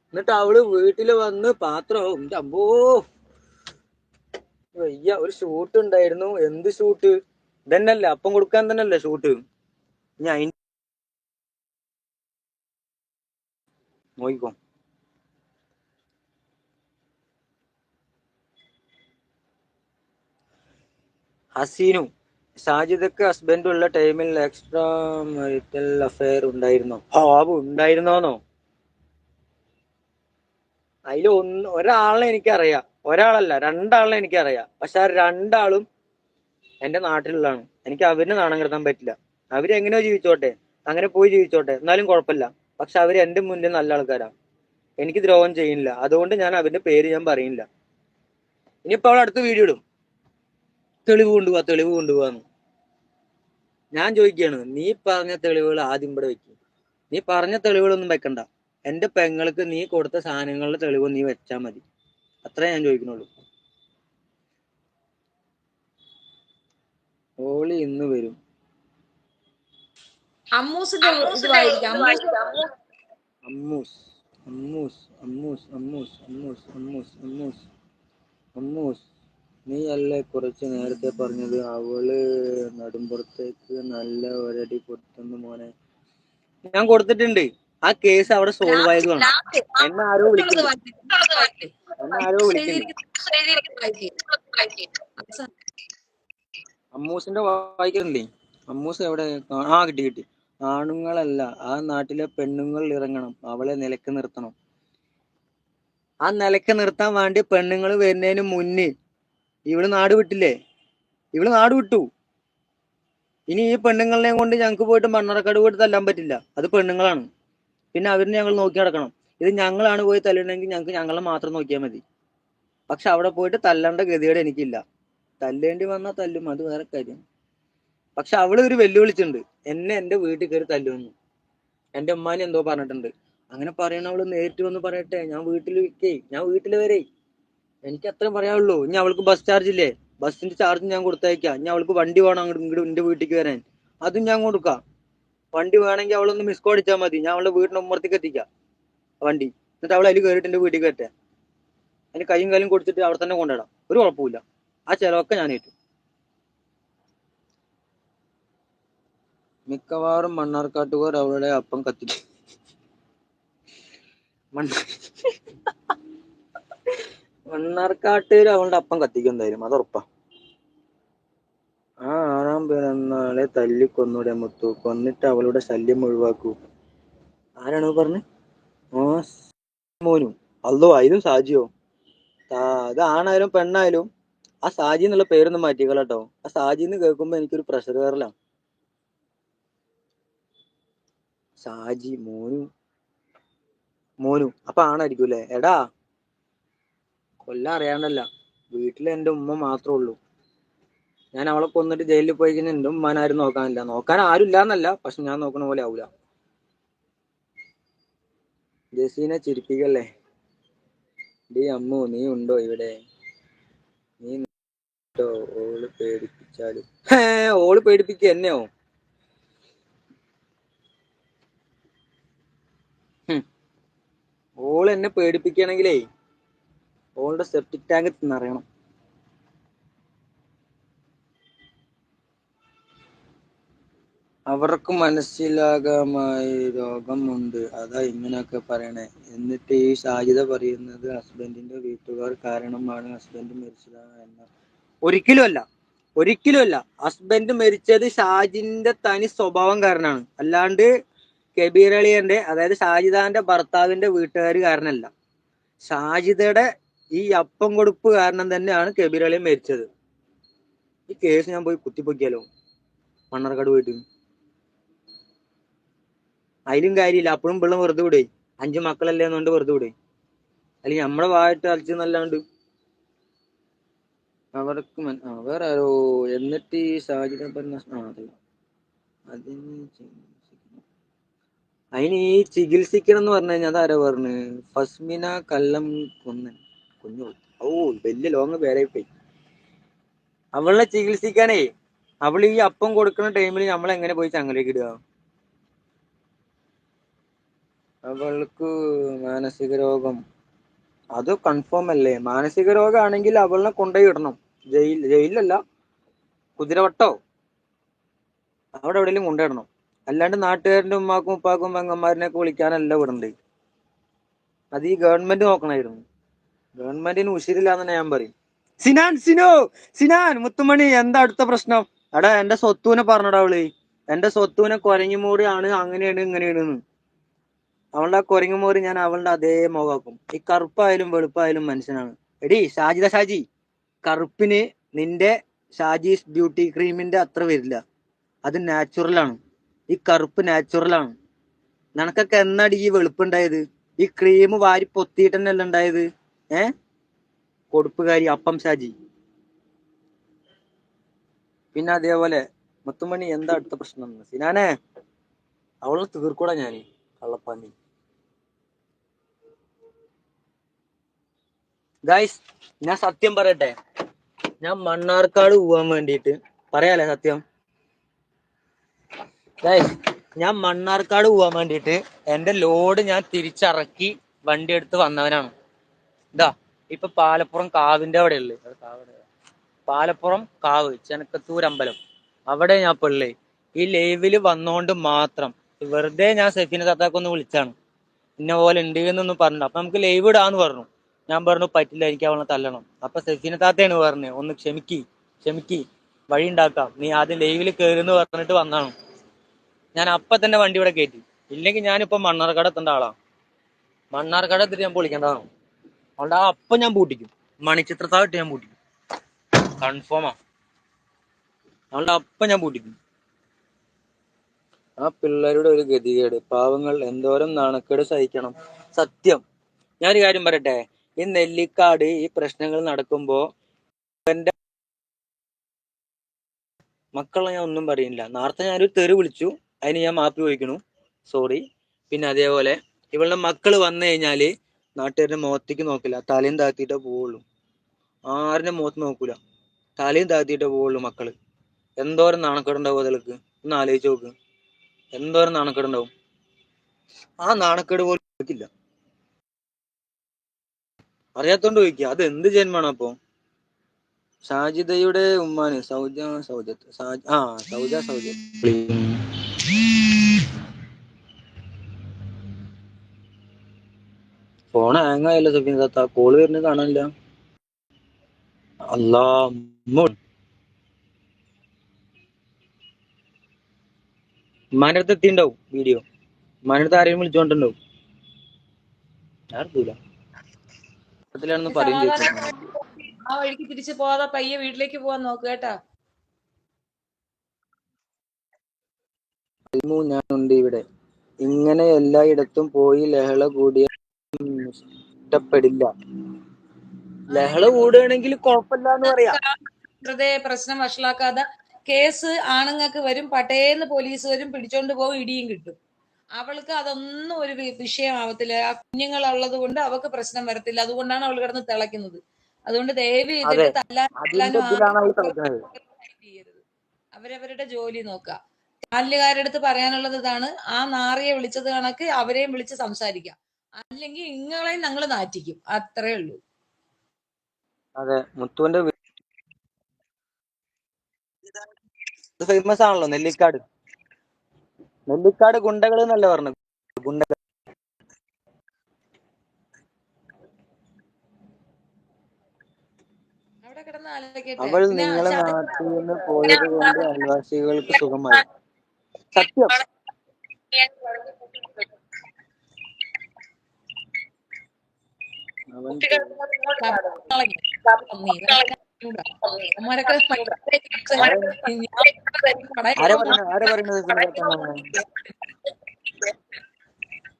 എന്നിട്ട് അവള് വീട്ടില് വന്ന് പാത്രവും അമ്പോ വയ്യ. ഒരു ഷൂട്ട് ഉണ്ടായിരുന്നു. എന്ത് ഷൂട്ട്? ഇതന്നല്ലേ അപ്പം കൊടുക്കാൻ തന്നെയല്ലേ ഷൂട്ട്? ഞാൻ നോക്കിക്കോ. ഹസീനു, ഷാജിദക്ക് ഹസ്ബൻഡ് ഉള്ള ടൈമിൽ എക്സ്ട്രാ marital അഫയർ ഉണ്ടായിരുന്നോ? ഉണ്ടായിരുന്നോന്നോ? അതിൽ ഒരാളെ എനിക്കറിയാം. ഒരാളല്ല, 2 ആളെ എനിക്കറിയാം. പക്ഷെ ആ 2 ആളും എന്റെ നാട്ടിലുള്ളതാണ്. എനിക്ക് അവരിനെ നാണം കിടത്താൻ പറ്റില്ല. അവരെങ്ങനെയോ ജീവിച്ചോട്ടെ, അങ്ങനെ പോയി ജീവിച്ചോട്ടെ, എന്നാലും കുഴപ്പമില്ല. പക്ഷെ അവര് എന്റെ മുന്നിൽ നല്ല ആൾക്കാരാണ്. എനിക്ക് ദ്രോഹം ചെയ്യുന്നില്ല. അതുകൊണ്ട് ഞാൻ അവരുടെ പേര് ഞാൻ പറയുന്നില്ല. ഇനിയിപ്പോ അവൾ അടുത്ത വീഡിയോ ഇടും, തെളിവ് കൊണ്ടുപോവാന്ന്. ഞാൻ ചോദിക്കുകയാണ്, നീ പറഞ്ഞ തെളിവുകൾ ആദ്യം ഇവിടെ വെക്കും. നീ പറഞ്ഞ തെളിവുകളൊന്നും വെക്കണ്ട. എന്റെ പെങ്ങൾക്ക് നീ കൊടുത്ത സാധനങ്ങളുടെ തെളിവ് നീ വെച്ചാൽ മതി. അത്രേ ഞാൻ ചോദിക്കുന്നുള്ളൂ. ഓളി ഇന്ന് വരും. അമ്മൂസിന്റെ ഇത് വായിക്കാം. അമ്മൂസ് നീ അല്ലേ കുറച്ച് നേരത്തെ പറഞ്ഞത് അവള് നടുമ്പുറത്തേക്ക് നല്ല ഒരടി കൊടുത്തെന്ന് മോനെ? ഞാൻ കൊടുത്തിട്ടുണ്ട്. ആ കേസ് അവിടെ സോൾവ് ആയതുമാണ്. എന്നെ ആരോ വിളിക്കുന്നുണ്ട്. അമ്മൂസിന്റെ വായിക്കുന്നില്ലേ? അമ്മൂസ് എവിടെ? കിട്ടി. ആണുങ്ങളല്ല, ആ നാട്ടിലെ പെണ്ണുങ്ങൾ ഇറങ്ങണം, അവളെ നിലക്ക് നിർത്തണം. ആ നിലക്ക് നിർത്താൻ വേണ്ടി പെണ്ണുങ്ങൾ വരുന്നതിന് മുന്നേ ഇവള് നാട് വിട്ടില്ലേ? ഇവള് നാട് വിട്ടു. ഇനി ഈ പെണ്ണുങ്ങളെ കൊണ്ട് ഞങ്ങൾക്ക് പോയിട്ട് മണ്ണാർക്കാട് പോയിട്ട് തല്ലാൻ പറ്റില്ല. അത് പെണ്ണുങ്ങളാണ്. പിന്നെ അവരിനെ ഞങ്ങൾ നോക്കി നടക്കണം. ഇത് ഞങ്ങളാണ് പോയി തല്ലണമെങ്കിൽ ഞങ്ങൾക്ക് ഞങ്ങളെ മാത്രം നോക്കിയാൽ മതി. പക്ഷെ അവിടെ പോയിട്ട് തല്ലേണ്ട ഗതികേട് എനിക്കില്ല. തല്ലേണ്ടി വന്നാൽ തല്ലും, അത് വേറെ കാര്യം. പക്ഷെ അവള് ഒരു വെല്ലുവിളിച്ചിട്ടുണ്ട്, എന്നെ എന്റെ വീട്ടിൽ കയറി തല്ലുമെന്ന്. എന്റെ ഉമ്മാനെ എന്തോ പറഞ്ഞിട്ടുണ്ട്. അങ്ങനെ പറയണ അവള് നേരിട്ട് വന്ന് പറയട്ടെ. ഞാൻ വീട്ടിൽ വരെ. എനിക്ക് അത്രയും പറയാനുള്ളൂ. ഇനി അവൾക്ക് ബസ് ചാർജ് ഇല്ലേ? ബസ്സിന്റെ ചാർജ് ഞാൻ കൊടുത്തയക്കാം. ഇനി അവൾക്ക് വണ്ടി വേണം ഇങ്ങോട്ട് എന്റെ വീട്ടിലേക്ക് വരാൻ, അതും ഞാൻ കൊടുക്കാം. വണ്ടി വേണമെങ്കിൽ അവളൊന്ന് മിസ് കോൾ അടിച്ചാൽ മതി. ഞാൻ അവളുടെ വീടിന്റെ ഉമ്മറത്തേക്ക് എത്തിക്കാം വണ്ടി. എന്നിട്ട് അവൾ അതിൽ കയറിയിട്ട് എന്റെ വീട്ടിൽ കയറ്റേ. അതിന് കൈയും കാലും കൊടുത്തിട്ട് അവിടെ തന്നെ കൊണ്ടിടാം. ഒരു കുഴപ്പമില്ല. ആ ചെലവൊക്കെ ഞാൻ ഏറ്റു. മിക്കവാറും മണ്ണാർക്കാട്ടുകാർ അവളുടെ അപ്പം കത്തിച്ചു. മണ്ണാർക്കാട്ടുകാർ അവളുടെ അപ്പം കത്തിക്കും എന്തായാലും, അത് ഉറപ്പാ. ആ 6-ാം പിറന്നാളെ തല്ലിക്കൊന്നൂടെ മുത്തു, കൊന്നിട്ട് അവളുടെ ശല്യം ഒഴിവാക്കൂ. ആരാണ് പറഞ്ഞത്? ആ മോനു. അല്ലോ അതിലും സാജിയോ? അത് ആണായാലും പെണ്ണായാലും ആ സാജി എന്നുള്ള പേരൊന്നും മാറ്റിക്കളട്ടോ. ആ സാജിന്ന് കേൾക്കുമ്പോ എനിക്കൊരു പ്രഷർ കയറലാണ്. സാജി മോനു അപ്പൊ ആണായിരിക്കും അല്ലേ? എടാ കൊല്ലം അറിയാണ്ടല്ല, വീട്ടിൽ എന്റെ ഉമ്മ മാത്രമേ ഉള്ളൂ. ഞാൻ അവളെ കൊന്നിട്ട് ജയിലിൽ പോയി കഴിഞ്ഞാൽ എന്റെ ഉമ്മാനെ ആരും നോക്കാനില്ല. നോക്കാൻ ആരും ഇല്ലാന്നല്ല, പക്ഷെ ഞാൻ നോക്കണ പോലെ ആവൂല. ജസീനെ ചിരിപ്പിക്കല്ലേ. ഡീ അമ്മു, നീ ഉണ്ടോ ഇവിടെ? നീ ഉണ്ടോ? ഓള് പേടിപ്പിച്ചാലും. ഓള് പേടിപ്പിക്കുക എന്നെയോ? ഓള് എന്നെ പേടിപ്പിക്കുകയാണെങ്കിലേ ഓളുടെ സെപ്റ്റിക് ടാങ്ക് നിറയണം. അവർക്ക് മനസ്സിലാകാമായി രോഗമുണ്ട്, അതാ ഇങ്ങനെയൊക്കെ പറയണേ. എന്നിട്ട് ഈ ഷാജിദ പറയുന്നത് ഹസ്ബൻഡിന്റെ വീട്ടുകാർ കാരണമാണ് ഹസ്ബൻഡ് മരിച്ചതാണ് എന്ന. ഒരിക്കലുമല്ല. ഹസ്ബൻഡ് മരിച്ചത് ഷാജിന്റെ തനി സ്വഭാവം കാരണമാണ്, അല്ലാണ്ട് കബീർ അളിയന്റെ, അതായത് ഷാജിദാന്റെ ഭർത്താവിന്റെ വീട്ടുകാർ കാരണമല്ല. ഷാജിദയുടെ ഈ അപ്പം കൊടുപ്പ് കാരണം തന്നെയാണ് കബീർ അളിയൻ മരിച്ചത്. ഈ കേസ് ഞാൻ പോയി കുത്തിപ്പൊക്കിയാലോ മണ്ണാർക്കാട് പോയിട്ട്? അതിലും കാര്യമില്ല, അപ്പോഴും പിള്ള വെറുതെ വിടേ. 5 മക്കളല്ലേ എന്നുകൊണ്ട് വെറുതെ വിടേ. അല്ലെങ്കിൽ നമ്മളെ വായിട്ട് അലച്ചെന്നല്ലാണ്ട് അവർക്ക് വേറെ ആരോ. എന്നിട്ട് ഈ സാഹചര്യം പറഞ്ഞ അതിന് ഈ ചികിത്സിക്കണം എന്ന് പറഞ്ഞു കഴിഞ്ഞാൽ അതാരോ പറഞ്ഞു? ഫസ്മിന കല്ലം കുഞ്ഞു. ഓ വലിയ ലോങ് പേരായി പോയി. അവളെ ചികിത്സിക്കാനേ അവൾ ഈ അപ്പം കൊടുക്കുന്ന ടൈമിൽ നമ്മൾ എങ്ങനെ പോയി ചങ്ങലേക്ക് ഇടുക? അവൾക്ക് മാനസിക രോഗം, അത് കൺഫേം അല്ലേ? മാനസിക രോഗമാണെങ്കിൽ അവളിനെ കൊണ്ടുപോയി ഇടണം. ജയിലിലല്ല, കുതിരവട്ടോ അവിടെ എവിടെയെങ്കിലും കൊണ്ടുപോയിടണം. അല്ലാണ്ട് നാട്ടുകാരുടെ ഉമ്മാക്കും ഉപ്പാക്കും പെങ്ങന്മാരിനൊക്കെ വിളിക്കാനല്ല വിടണ്ടേ. അത് ഈ ഗവൺമെന്റ് നോക്കണമായിരുന്നു. ഗവൺമെന്റിന് ഉശിരില്ലാന്ന് തന്നെ ഞാൻ പറയും. സിനാൻ മുത്തുമണി, എന്താ അടുത്ത പ്രശ്നം? എടാ എന്റെ സ്വത്തൂനെ പറഞ്ഞടാ അവള്. എന്റെ സ്വത്തൂനെ കുരങ്ങിമൂടിയാണ്, അങ്ങനെയാണ് ഇങ്ങനെയാണ്. അവളുടെ ആ കുരങ്ങുമോര് ഞാൻ അവളുടെ അതേ മുഖാക്കും. ഈ കറുപ്പായാലും വെളുപ്പായാലും മനുഷ്യനാണ്. എടി ഷാജി, കറുപ്പിന് നിന്റെ ഷാജീസ് ബ്യൂട്ടി ക്രീമിന്റെ അത്ര വരില്ല. അത് നാച്ചുറലാണ്. ഈ കറുപ്പ് നാച്ചുറലാണ്. നിനക്കൊക്കെ എന്നാടി ഈ വെളുപ്പുണ്ടായത്? ഈ ക്രീം വാരി പൊത്തിയിട്ട് തന്നെയല്ല ഉണ്ടായത്. കൊടുപ്പുകാരി അപ്പം ഷാജി. പിന്നെ അതേപോലെ മുത്തുമണി, എന്താ അടുത്ത പ്രശ്നം? സിനാനെ അവളെ തീർക്കൂടാ ഞാന്, കള്ളപ്പാന്നി. ഗൈസ്, ഞാൻ സത്യം പറയട്ടെ, ഞാൻ മണ്ണാർക്കാട് പോവാൻ വേണ്ടിയിട്ട് പറയാലേ സത്യം. ഗൈസ്, ഞാൻ മണ്ണാർക്കാട് പോവാൻ വേണ്ടിയിട്ട് എന്റെ ലോഡ് ഞാൻ തിരിച്ചിറക്കി വണ്ടി എടുത്ത് വന്നവനാണ്. ഇതാ ഇപ്പൊ പാലപ്പുറം കാവിന്റെ അവിടെ ഉള്ളു. പാലപ്പുറം കാവ് ചെനക്കത്തൂരമ്പലം അവിടെ ഞാൻ ഇപ്പൊ ഉള്ളേ. ഈ ലൈവില് വന്നോണ്ട് മാത്രം വെറുതെ ഞാൻ സെഫിന താത്താക്കൊന്ന് വിളിച്ചാണ്, ഇന്ന പോലെ ഉണ്ട് എന്നൊന്ന് പറഞ്ഞു. അപ്പൊ നമുക്ക് ലൈവ് ഇടാന്ന് പറഞ്ഞു. ഞാൻ പറഞ്ഞു പറ്റില്ല, എനിക്ക് അവളെ തല്ലണം. അപ്പൊ സെഫിന താത്തയാണ് പറഞ്ഞത്, ഒന്ന് ക്ഷമിക്ക് വഴി ഉണ്ടാക്കാം, നീ ആദ്യം ലൈവിൽ കയറുന്ന് പറഞ്ഞിട്ട് വന്നാണ്. ഞാൻ അപ്പൊ തന്നെ വണ്ടി ഇവിടെ കയറ്റി. ഇല്ലെങ്കിൽ ഞാനിപ്പോ മണ്ണാർക്കാട് എത്തേണ്ട ആളാണ്. മണ്ണാർക്കാട് എത്തിട്ട് ഞാൻ പൊളിക്കേണ്ടതാണ്. അതുകൊണ്ട് ആ അപ്പം ഞാൻ പൂട്ടിക്കും, മണിച്ചിത്രത്താഴിട്ട് ഞാൻ പൂട്ടിക്കും, കൺഫേമാ. അതുകൊണ്ട് അപ്പം ഞാൻ പൂട്ടിക്കും. ആ പിള്ളേരുടെ ഒരു ഗതികേട്, പാവങ്ങൾ എന്തോരം നാണക്കേട് സഹിക്കണം. സത്യം. ഞാനൊരു കാര്യം പറയട്ടെ, ഈ നെല്ലിക്കാട് ഈ പ്രശ്നങ്ങൾ നടക്കുമ്പോ എന്റെ മക്കളെ ഞാൻ ഒന്നും പറയുന്നില്ല. നേരത്തെ ഞാനൊരു തെറി വിളിച്ചു, അതിന് ഞാൻ മാപ്പി ചോദിക്കണു, സോറി. പിന്നെ അതേപോലെ ഇവളുടെ മക്കള് വന്നു കഴിഞ്ഞാല് നാട്ടുകാരുടെ മുഖത്തേക്ക് നോക്കില്ല, തലയും താഴ്ത്തിയിട്ടേ പോവുള്ളൂ. ആരുടെ മുഖത്ത് നോക്കൂല, തലയും താഴ്ത്തിയിട്ടേ പോവുള്ളൂ മക്കള്. എന്തോരം നാണക്കേടുണ്ടാവും അതിലേക്ക് ഒന്ന് ആലോചിച്ച് നോക്ക്. എന്തോരം നാണക്കേടുണ്ടാവും. ആ നാണക്കേട് പോലും ഇല്ല. അറിയാത്തോണ്ട് ചോദിക്കുക, അത് എന്ത് ജന്മാണ് അപ്പൊ? ഷാജിദയുടെ ഉമ്മാന് സൗജത്ത്. ഫോൺ ഹാങ് ആയല്ലോ സെഫിൻ താത്ത, കോള് വരുന്നത് കാണാനില്ല. അല്ലാ ഉമ്മാന്റെ അടുത്ത് എത്തിണ്ടാവും വീഡിയോ. ഉമ്മാന്റെ അടുത്ത് ആരെയും വിളിച്ചോണ്ടുണ്ടാവും. ആർക്കൂല അതിലാണെന്ന് പറയും ചെയ്തു. ആ വഴിക്ക് തിരിച്ചു പോവാതെ പയ്യെ വീട്ടിലേക്ക് പോവാൻ നോക്കുക കേട്ടാ. ഞാനുണ്ട് ഇവിടെ. ഇങ്ങനെ എല്ലായിടത്തും പോയി ലഹള കൂടിയ ഇഷ്ടപ്പെടില്ല. ലഹള കൂടുകയാണെങ്കിൽ കുഴപ്പമില്ല എന്ന് പറയാ. വെറുതെ പ്രശ്നം വഷളാക്കാതെ കേസ് ആണുങ്ങൾക്ക് വരും, പട്ടേന്ന് പോലീസ് വരും, പിടിച്ചോണ്ട് പോകും, ഇടിയും കിട്ടും. അവൾക്ക് അതൊന്നും ഒരു വിഷയമാവത്തില്ല. ആ കുഞ്ഞുങ്ങളുള്ളത് കൊണ്ട് അവൾക്ക് പ്രശ്നം വരത്തില്ല. അതുകൊണ്ടാണ് അവൾ കിടന്ന് തിളയ്ക്കുന്നത്. അതുകൊണ്ട് ദയവ് ചെയ്തിട്ട് അതിന്റെ ഇതിലാണ് അവൾ കളിക്കുന്നത്. ചെയ്യരുത്. അവരവരുടെ ജോലി നോക്കുക. ചാനലുകാരുടെ അടുത്ത് പറയാനുള്ളത് ഇതാണ്, ആ നാറിയെ വിളിച്ചത് കണക്ക് അവരെയും വിളിച്ച് സംസാരിക്കാം. അല്ലെങ്കിൽ ഇങ്ങളെയും ഞങ്ങൾ നാറ്റിക്കും. അത്രേ ഉള്ളൂ. അതെ, മുത്തുവിന്റെ ഫേമസ് ആണല്ലോ നെല്ലിക്കാട്. നെല്ലിക്കാട് ഗുണ്ടകൾ എന്നല്ല പറഞ്ഞത്, ഗുണ്ടകൾ. അവിടെ കിടന്ന് ആലോചിക്കട്ടെ. അവൾ പിന്നെ നിങ്ങളെ നാട്ടിൽ നിന്ന് പോയത് കൊണ്ട് അയൽവാസികൾക്ക് സുഖമായി. സത്യം. അവൻ ആരെ പറയുന്നത്?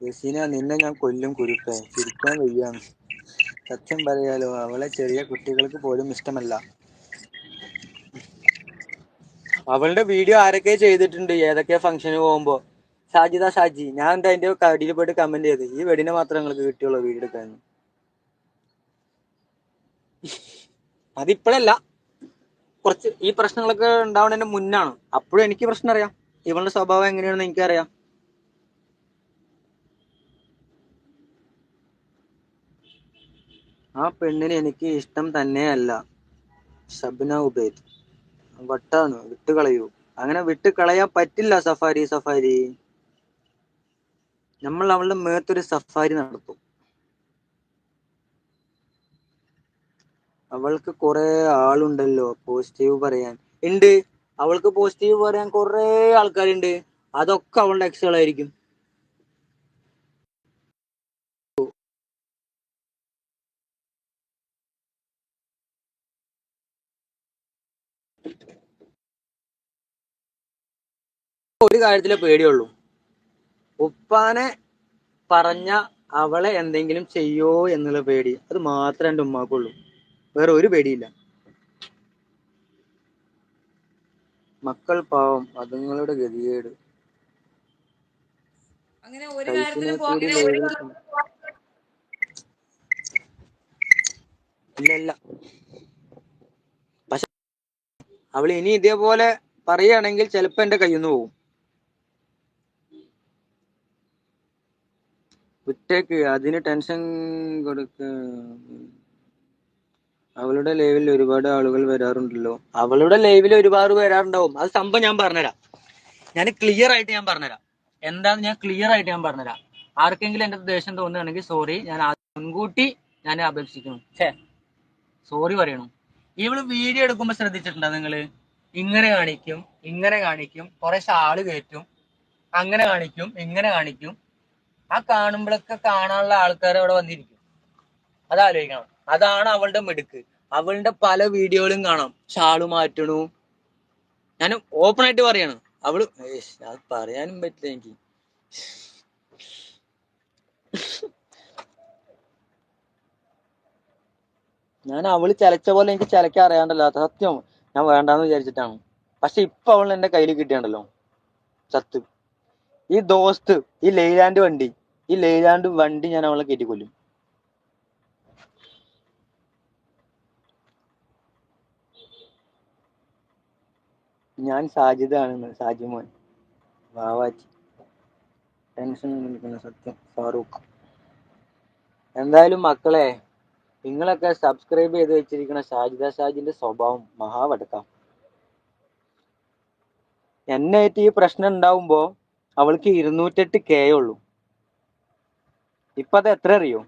യസീന, നിന്നെ ഞാൻ കൊല്ലും കുരുപ്പേ, ചിരിക്കാൻ വയ്യാന്ന്. സത്യം പറയാലോ, അവളെ ചെറിയ കുട്ടികൾക്ക് പോലും ഇഷ്ടമല്ല. അവളുടെ വീഡിയോ ആരൊക്കെ ചെയ്തിട്ടുണ്ട്, ഏതൊക്കെ ഫംഗ്ഷന് പോകുമ്പോ. ഷാജി, ഞാൻ എന്താ അതിന്റെ കടിയിൽ പോയിട്ട് കമന്റ് ചെയ്ത്, ഈ വെടിനെ മാത്രം നിങ്ങൾക്ക് കിട്ടിയുള്ളൂ വീഡിയോ എടുക്കാൻ. അതിപ്പോഴല്ല, കുറച്ച് ഈ പ്രശ്നങ്ങളൊക്കെ ഉണ്ടാവുന്നതിന്റെ മുന്നാണ്. അപ്പോഴും എനിക്ക് പ്രശ്നം അറിയാം, ഇവളുടെ സ്വഭാവം എങ്ങനെയാണെന്ന് എനിക്കറിയാം. ആ പെണ്ണിന് എനിക്ക് ഇഷ്ടം തന്നെയല്ല. ഷബ്ന ഉബൈദ് വട്ടാണ്, വിട്ടുകളയൂ. അങ്ങനെ വിട്ടുകളയാൻ പറ്റില്ല സഫാരി. നമ്മൾ അവളുടെ മേത്തൊരു സഫാരി നടത്തും. അവൾക്ക് കുറെ ആളുണ്ടല്ലോ പോസിറ്റീവ് പറയാൻ. ഉണ്ട്, അവൾക്ക് പോസിറ്റീവ് പറയാൻ കുറെ ആൾക്കാരുണ്ട്. അതൊക്കെ അവളുടെ എക്സുകളായിരിക്കും. ഒരു കാര്യത്തിലെ പേടിയുള്ളൂ, ഉപ്പാനെ പറഞ്ഞ അവളെ എന്തെങ്കിലും ചെയ്യോ എന്നുള്ള പേടി. അത് മാത്രമേ എൻ്റെ ഉമ്മാക്കുള്ളൂ, വേറെ ഒരു പേടിയില്ല. മക്കൾ പാവം, അതുങ്ങളുടെ ഗതികേട്. അങ്ങനെ ഒരു കൈസിനെ കാര്യത്തിലും കൂടി ഇല്ല. പക്ഷെ അവൾ ഇനി ഇതേപോലെ പറയുകയാണെങ്കിൽ ചിലപ്പോ എന്റെ കയ്യിൽ നിന്ന് പോകും. വിട്ടേക്ക്, അതിന് ടെൻഷൻ കൊടുക്ക. അവളുടെ ലൈവിൽ ഒരുപാട് ആളുകൾ വരാറുണ്ടല്ലോ. അവളുടെ ലൈവിൽ ഒരുപാട് വരാറുണ്ടാവും. അത് സംഭവം ഞാൻ പറഞ്ഞുതരാം. ഞാൻ ക്ലിയർ ആയിട്ട് പറഞ്ഞുതരാം. എന്താന്ന് ഞാൻ ക്ലിയർ ആയിട്ട് പറഞ്ഞുതരാം. ആർക്കെങ്കിലും എന്റെ ദേഷ്യം തോന്നുകയാണെങ്കിൽ സോറി, ഞാൻ മുൻകൂട്ടി ഞാൻ അപേക്ഷിക്കുന്നു. സോറി പറയണു. ഇവള് വീഡിയോ എടുക്കുമ്പോ ശ്രദ്ധിച്ചിട്ടുണ്ടോ നിങ്ങള്? ഇങ്ങനെ കാണിക്കും, കുറെ ഷാള് കയറ്റും, അങ്ങനെ കാണിക്കും, ഇങ്ങനെ കാണിക്കും. ആ കാണുമ്പോഴൊക്കെ കാണാനുള്ള ആൾക്കാർ അവിടെ വന്നിരിക്കും. അതാലോചിക്കണം. അതാണ് അവളുടെ മിടുക്ക്. അവളുടെ പല വീഡിയോകളും കാണാം, ഷാള് മാറ്റണു. ഞാൻ ഓപ്പൺ ആയിട്ട് പറയാണ്. അവള് അത് പറയാനും പറ്റില്ല എനിക്ക്. ഞാൻ അവള് ചലച്ച പോലെ എനിക്ക് ചലക്കാൻ അറിയാണ്ടല്ലോ, സത്യം. ഞാൻ വേണ്ടാന്ന് വിചാരിച്ചിട്ടാണ്. പക്ഷെ ഇപ്പൊ അവൾ എന്റെ കയ്യിൽ കിട്ടിയാണ്ടല്ലോ, സത്ത്. ഈ ദോസ്ത്, ഈ ലെയ്ലാൻഡ് വണ്ടി ഞാൻ അവളെ കയറ്റിക്കൊല്ലും. ഞാൻ സാജിദാണെന്ന്, സാജിമോൻ വാവാച്ചി. ടെൻഷൻ നിൽക്കുന്ന സത്യം ഫാറൂഖ്. എന്തായാലും മക്കളെ, നിങ്ങളൊക്കെ സബ്സ്ക്രൈബ് ചെയ്ത് വെച്ചിരിക്കുന്ന ഷാജിന്റെ സ്വഭാവം മഹാവടക്കാം. എന്നായിട്ട് ഈ പ്രശ്നം ഉണ്ടാവുമ്പോ അവൾക്ക് 208K ഉള്ളൂ. ഇപ്പൊ അത് എത്ര അറിയോ?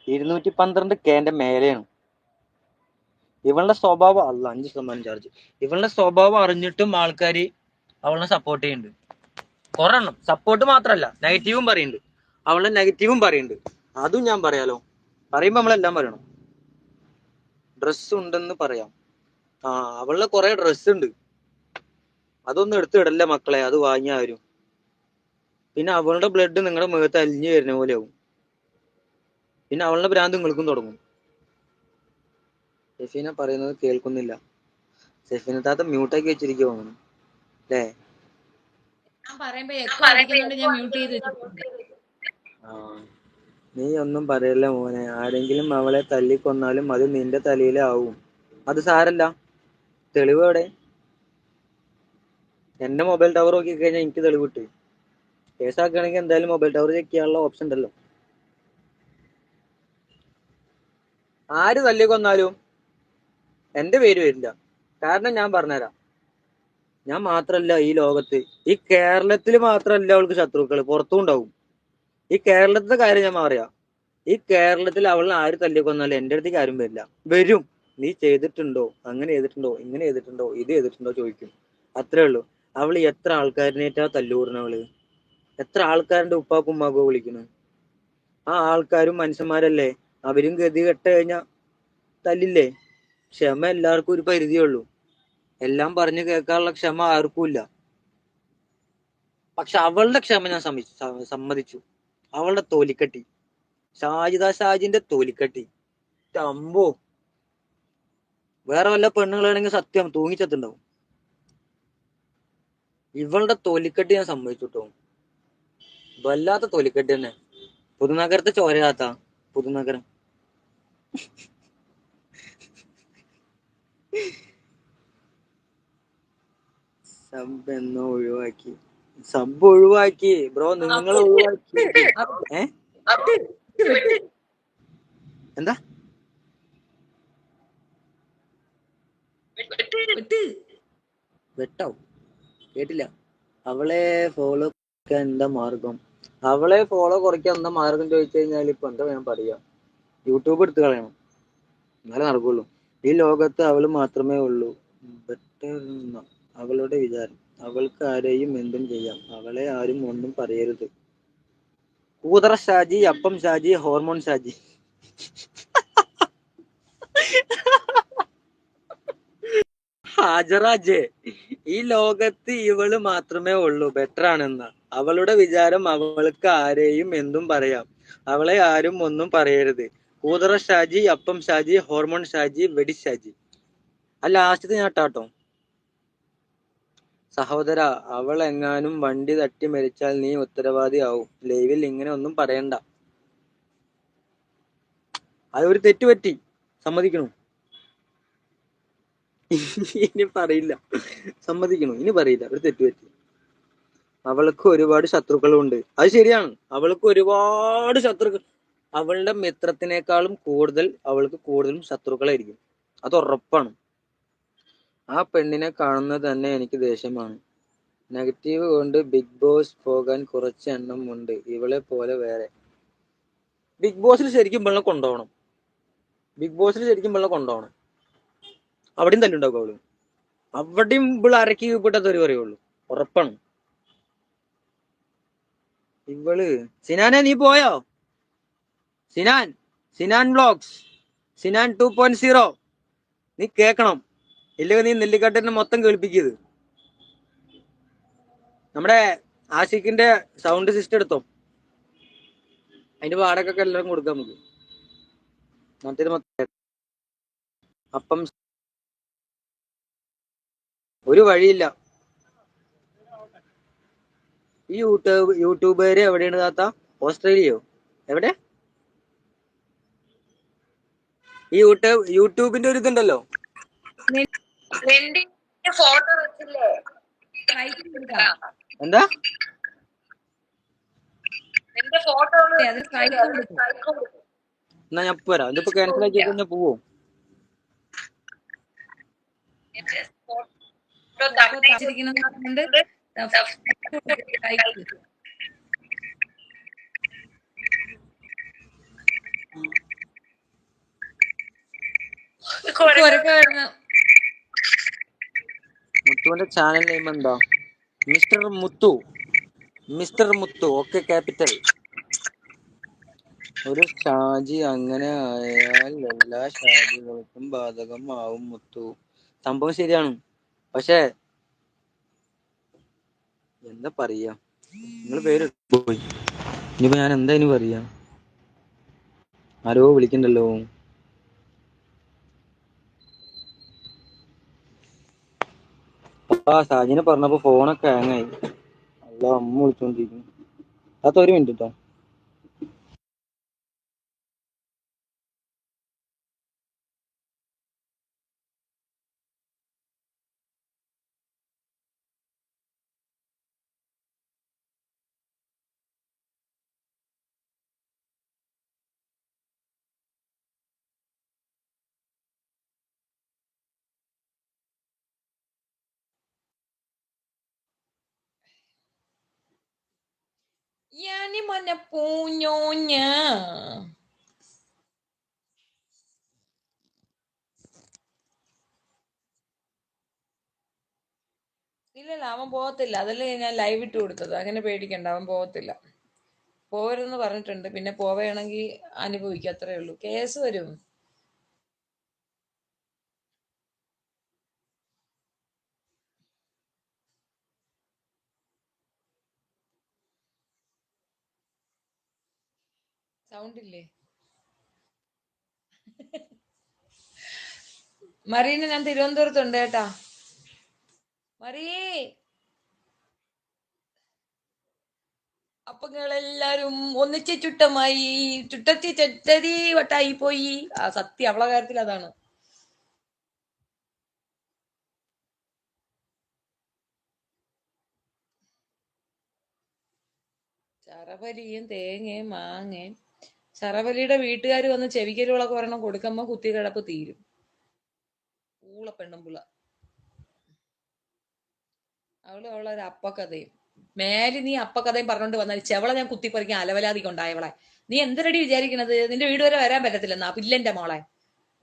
212K മേലെയാണ്. ഇവളുടെ സ്വഭാവം 5% ചാർജ്. ഇവളുടെ സ്വഭാവം അറിഞ്ഞിട്ടും ആൾക്കാര് അവളെ സപ്പോർട്ട് ചെയ്യുന്നുണ്ട്. കുറെ എണ്ണം. സപ്പോർട്ട് മാത്രല്ല, നെഗറ്റീവും പറയുന്നുണ്ട്. അവളുടെ നെഗറ്റീവും പറയുന്നുണ്ട്. അതും ഞാൻ പറയാലോ. പറയുമ്പോ നമ്മളെല്ലാം പറയണം. ഡ്രസ് ഉണ്ടെന്ന് പറയാം. അവളുടെ കുറെ ഡ്രസ് ഉണ്ട്. അതൊന്നും എടുത്തിടല്ല മക്കളെ, അത് വാങ്ങിയ ആരും. പിന്നെ അവളുടെ ബ്ലഡ് നിങ്ങളുടെ മുഖത്ത് അലിഞ്ഞു വരുന്ന പോലെ ആവും. പിന്നെ അവളുടെ ഭ്രാന്ത് നിങ്ങൾക്കും തുടങ്ങും. ഷെഫീന പറയുന്നത് കേൾക്കുന്നില്ല. ഷെഫീന താത്ത മ്യൂട്ടാക്കി വെച്ചിരിക്കുവാ അല്ലേ? ഞാൻ പറയുമ്പോ എക്കോ അടിക്കുന്നുണ്ട്, ഞാൻ മ്യൂട്ട് ചെയ്ത് വെച്ചിട്ടുണ്ട്. നീ ഒന്നും പറയല്ല മോനെ. ആരെങ്കിലും അവളെ തല്ലിക്കൊന്നാലും അത് നിന്റെ തലയിലെ ആവും. അത് സാരല്ല. തെളിവ് എവിടെ? എന്റെ മൊബൈൽ ടവർ നോക്കി കഴിഞ്ഞാൽ എനിക്ക് തെളിവ് കിട്ടും. കേസാക്കുകയാണെങ്കിൽ എന്തായാലും മൊബൈൽ ടവർ ചെക്ക് ചെയ്യാനുള്ള ഓപ്ഷൻ ഉണ്ടല്ലോ. ആര് തല്ലിക്കൊന്നാലും എന്റെ പേര് വരില്ല. കാരണം ഞാൻ പറഞ്ഞുതരാം. ഞാൻ മാത്രല്ല ഈ ലോകത്ത്, ഈ കേരളത്തിൽ മാത്രല്ല അവൾക്ക് ശത്രുക്കൾ, പുറത്തും ഉണ്ടാവും. ഈ കേരളത്തിലെ കാര്യം ഞാൻ പറയാം. ഈ കേരളത്തിൽ അവളെ ആര് തല്ലിക്കൊന്നാലും എന്റെ അടുത്തേക്ക് ആരും വരില്ല. വരും. നീ ചെയ്തിട്ടുണ്ടോ, അങ്ങനെ ചെയ്തിട്ടുണ്ടോ, ഇങ്ങനെ ചെയ്തിട്ടുണ്ടോ, ഇത് ചെയ്തിട്ടുണ്ടോ ചോദിക്കും. അത്രേ ഉള്ളൂ. അവള് എത്ര ആൾക്കാരിനേറ്റാ തല്ലൂർന്നവള്, എത്ര ആൾക്കാരുടെ ഉപ്പാക്കും ഉമ്മാക്കോ വിളിക്കുന്നു. ആ ആൾക്കാരും മനുഷ്യന്മാരല്ലേ. അവരും ഗതി കെട്ട് കഴിഞ്ഞാ തല്ലില്ലേ. ക്ഷമ എല്ലാവർക്കും ഒരു പരിധിയേ ഉള്ളൂ. എല്ലാം പറഞ്ഞു കേൾക്കാനുള്ള ക്ഷമ ആർക്കും ഇല്ല. പക്ഷെ അവളുടെ ക്ഷമ ഞാൻ സമ്മതിച്ചു. അവളുടെ തോലിക്കട്ടി, ഷാജിന്റെ തോലിക്കട്ടി, അമ്പോ. വേറെ വല്ല പെണ്ണുങ്ങളാണെങ്കിൽ സത്യം തൂങ്ങിച്ചെത്തുണ്ടാവും. ഇവളുടെ തോലിക്കട്ടി ഞാൻ സമ്മതിച്ചു കേട്ടോ. വല്ലാത്ത തോലിക്കട്ടി തന്നെ. പുതുനഗരത്തെ ചോരയാത്ത പുതുനഗരം. സബ് എന്നോ ഒഴിവാക്കി. സബ് ഒഴിവാക്കി ബ്രോ, നിങ്ങൾ ഒഴിവാക്കി. എന്താ വെട്ടാവും? കേട്ടില്ല. അവളെ ഫോളോ കുറയ്ക്കാൻ എന്താ മാർഗം? അവളെ ഫോളോ കുറയ്ക്കാൻ എന്താ മാർഗം ചോദിച്ചു കഴിഞ്ഞാൽ ഇപ്പൊ എന്താ ഞാൻ പറയാ? യൂട്യൂബ് എടുത്ത് കളയണം, എന്നാലേ നടക്കുള്ളൂ. ഈ ലോകത്ത് അവള് മാത്രമേ ഉള്ളൂ ബെറ്റർ എന്ന അവളുടെ വിചാരം. അവൾക്ക് ആരെയും എന്തും ചെയ്യാം, അവളെ ആരും ഒന്നും പറയരുത്. കൂതറ ഷാജി, അപ്പം ഷാജി, ഹോർമോൺ ഷാജി. ഹാജറാജ്, ഈ ലോകത്ത് ഇവള് മാത്രമേ ഉള്ളൂ ബെറ്റർ ആണെന്ന അവളുടെ വിചാരം. അവൾക്ക് ആരെയും എന്തും പറയാം, അവളെ ആരും ഒന്നും പറയരുത്. കൂതറ ഷാജി, അപ്പം ഷാജി, ഹോർമോൺ ഷാജി, വെടി ഷാജി. ആ ലാസ്റ്റത്തെ ഞാൻ ഇട്ടാട്ടോ. സഹോദര, അവൾ എങ്ങാനും വണ്ടി തട്ടി മരിച്ചാൽ നീ ഉത്തരവാദി ആവും. ലൈവിൽ ഇങ്ങനെ ഒന്നും പറയണ്ട. അത് ഒരു തെറ്റ് പറ്റി, സമ്മതിക്കണു. ഇനി പറയില്ല, സമ്മതിക്കണു. ഇനി പറയില്ല, ഒരു തെറ്റ് പറ്റി. അവൾക്ക് ഒരുപാട് ശത്രുക്കളുണ്ട്. അത് ശരിയാണ്, അവൾക്ക് ഒരുപാട് ശത്രുക്കൾ. അവളുടെ മിത്രത്തിനേക്കാളും അവൾക്ക് കൂടുതലും ശത്രുക്കളായിരിക്കും. അത് ഉറപ്പാണ്. ആ പെണ്ണിനെ കാണുന്നത് തന്നെ എനിക്ക് ദേഷ്യമാണ്. നെഗറ്റീവ് കൊണ്ട് ബിഗ് ബോസ് പോകാൻ കുറച്ച് എണ്ണം ഉണ്ട്, ഇവളെ പോലെ വേറെ. ബിഗ് ബോസിൽ ശരിക്കും വെള്ളം കൊണ്ടുപോകണം. അവിടെയും തല്ലുണ്ടാവും അവള്. അവിടെയും ഇവള് അരക്കി കീഴ്പ്പെട്ടതൊരു പറയുള്ളൂ, ഉറപ്പാണ്. ഇവള് സിനാനെ നീ പോയോ? സിനാൻ വ്ലോഗ്സ്, സിനാൻ 2.0 നീ കേക്കണം. ഇല്ലെങ്കിൽ നീ നെല്ലിക്കാട്ടിനെ മൊത്തം കേൾപ്പിക്കത്. നമ്മുടെ ആഷിഖിന്റെ സൗണ്ട് സിസ്റ്റം എടുത്തോ, അതിന്റെ വാടകൊക്കെ എല്ലാവരും കൊടുക്കാം നമുക്ക്. മറ്റേത് അപ്പം ഒരു വഴിയില്ല. ഈ യൂട്യൂബേര് എവിടെയാണ് താത്ത? ഓസ്ട്രേലിയയോ എവിടെ? ഈ യൂട്യൂബിന്റെ ഒരു ഇതുണ്ടല്ലോ, എന്താ എന്നാ ഞാൻ വരാം. ഇതിപ്പോ ക്യാൻസൽ ആക്കി കഴിഞ്ഞാൽ പോവോ? കൊരക്ക വരുന്നു. മുത്തുവിന്റെ ചാനൽ നെയിം എന്താ? Mister Muthu. Mister Muthu. Okay capital. ഒരു ഷാജി അങ്ങനെ ആയാൽ എല്ലാ ഷാജികൾക്കും ബാധകം ആവും മുത്തു. സംഭവം ശരിയാണ്. പക്ഷേ എന്താ പറയാ, നിങ്ങൾ പേര് പോയി. ഇനിയിപ്പോ ഞാൻ എന്താ ഇനി പറയാ? ആരോ വിളിക്കണ്ടല്ലോ. ഷാജിനെ പറഞ്ഞപ്പോ ഫോണൊക്കെ ഹാങ്ങായി. അല്ല, അമ്മ വിളിച്ചോണ്ടിരിക്കുന്നു. അത് ഒരു മിനിറ്റ് കേട്ടോ. Yani mana punyonya. ഇല്ലല്ല, അവൻ പോകത്തില്ല. അതല്ലേ ഞാൻ ലൈവ് ഇട്ട് കൊടുത്തത്. അങ്ങനെ പേടിക്കണ്ട, അവൻ പോകത്തില്ല. പോകരുതെന്ന് പറഞ്ഞിട്ടുണ്ട്. പിന്നെ പോവുകയാണെങ്കിൽ അനുഭവിക്കും, അത്രേ ഉള്ളൂ. കേസ് വരും. സൗണ്ട് ഇല്ലേ? മറീനെ ഞാൻ തിരുവനന്തപുരത്തുണ്ട് കേട്ടാ. മറീ, അപ്പൊ നിങ്ങളെല്ലാരും ഒന്നിച്ച് ചുട്ടമായി, ചുട്ടത്തി ചെറ്റരി വട്ടായി പോയി. ആ സത്യം, അവളെ കാര്യത്തിൽ അതാണ്. ശറപരിയും തേങ്ങയും മാങ്ങയും. ശറപലിയുടെ വീട്ടുകാർ വന്ന് ചെവിക്കലുകളൊക്കെ ഒരെണ്ണം കൊടുക്കുമ്പോ കുത്തിക്കിടപ്പ് തീരും. പൂള പെണ്ണുമ്പുള്ള. അവളൊരു അപ്പക്കഥയും. മേലെ നീ അപ്പക്കഥയും പറഞ്ഞോണ്ട് വന്നാൽ ചെവളെ ഞാൻ കുത്തിപ്പറിക്കാൻ അലവലാതി കൊണ്ടായവളെ. നീ എന്തിനടി വിചാരിക്കണത്? നിന്റെ വീട് വരെ വരാൻ പറ്റത്തില്ലെന്നാ പില്ലന്റെ മോളെ.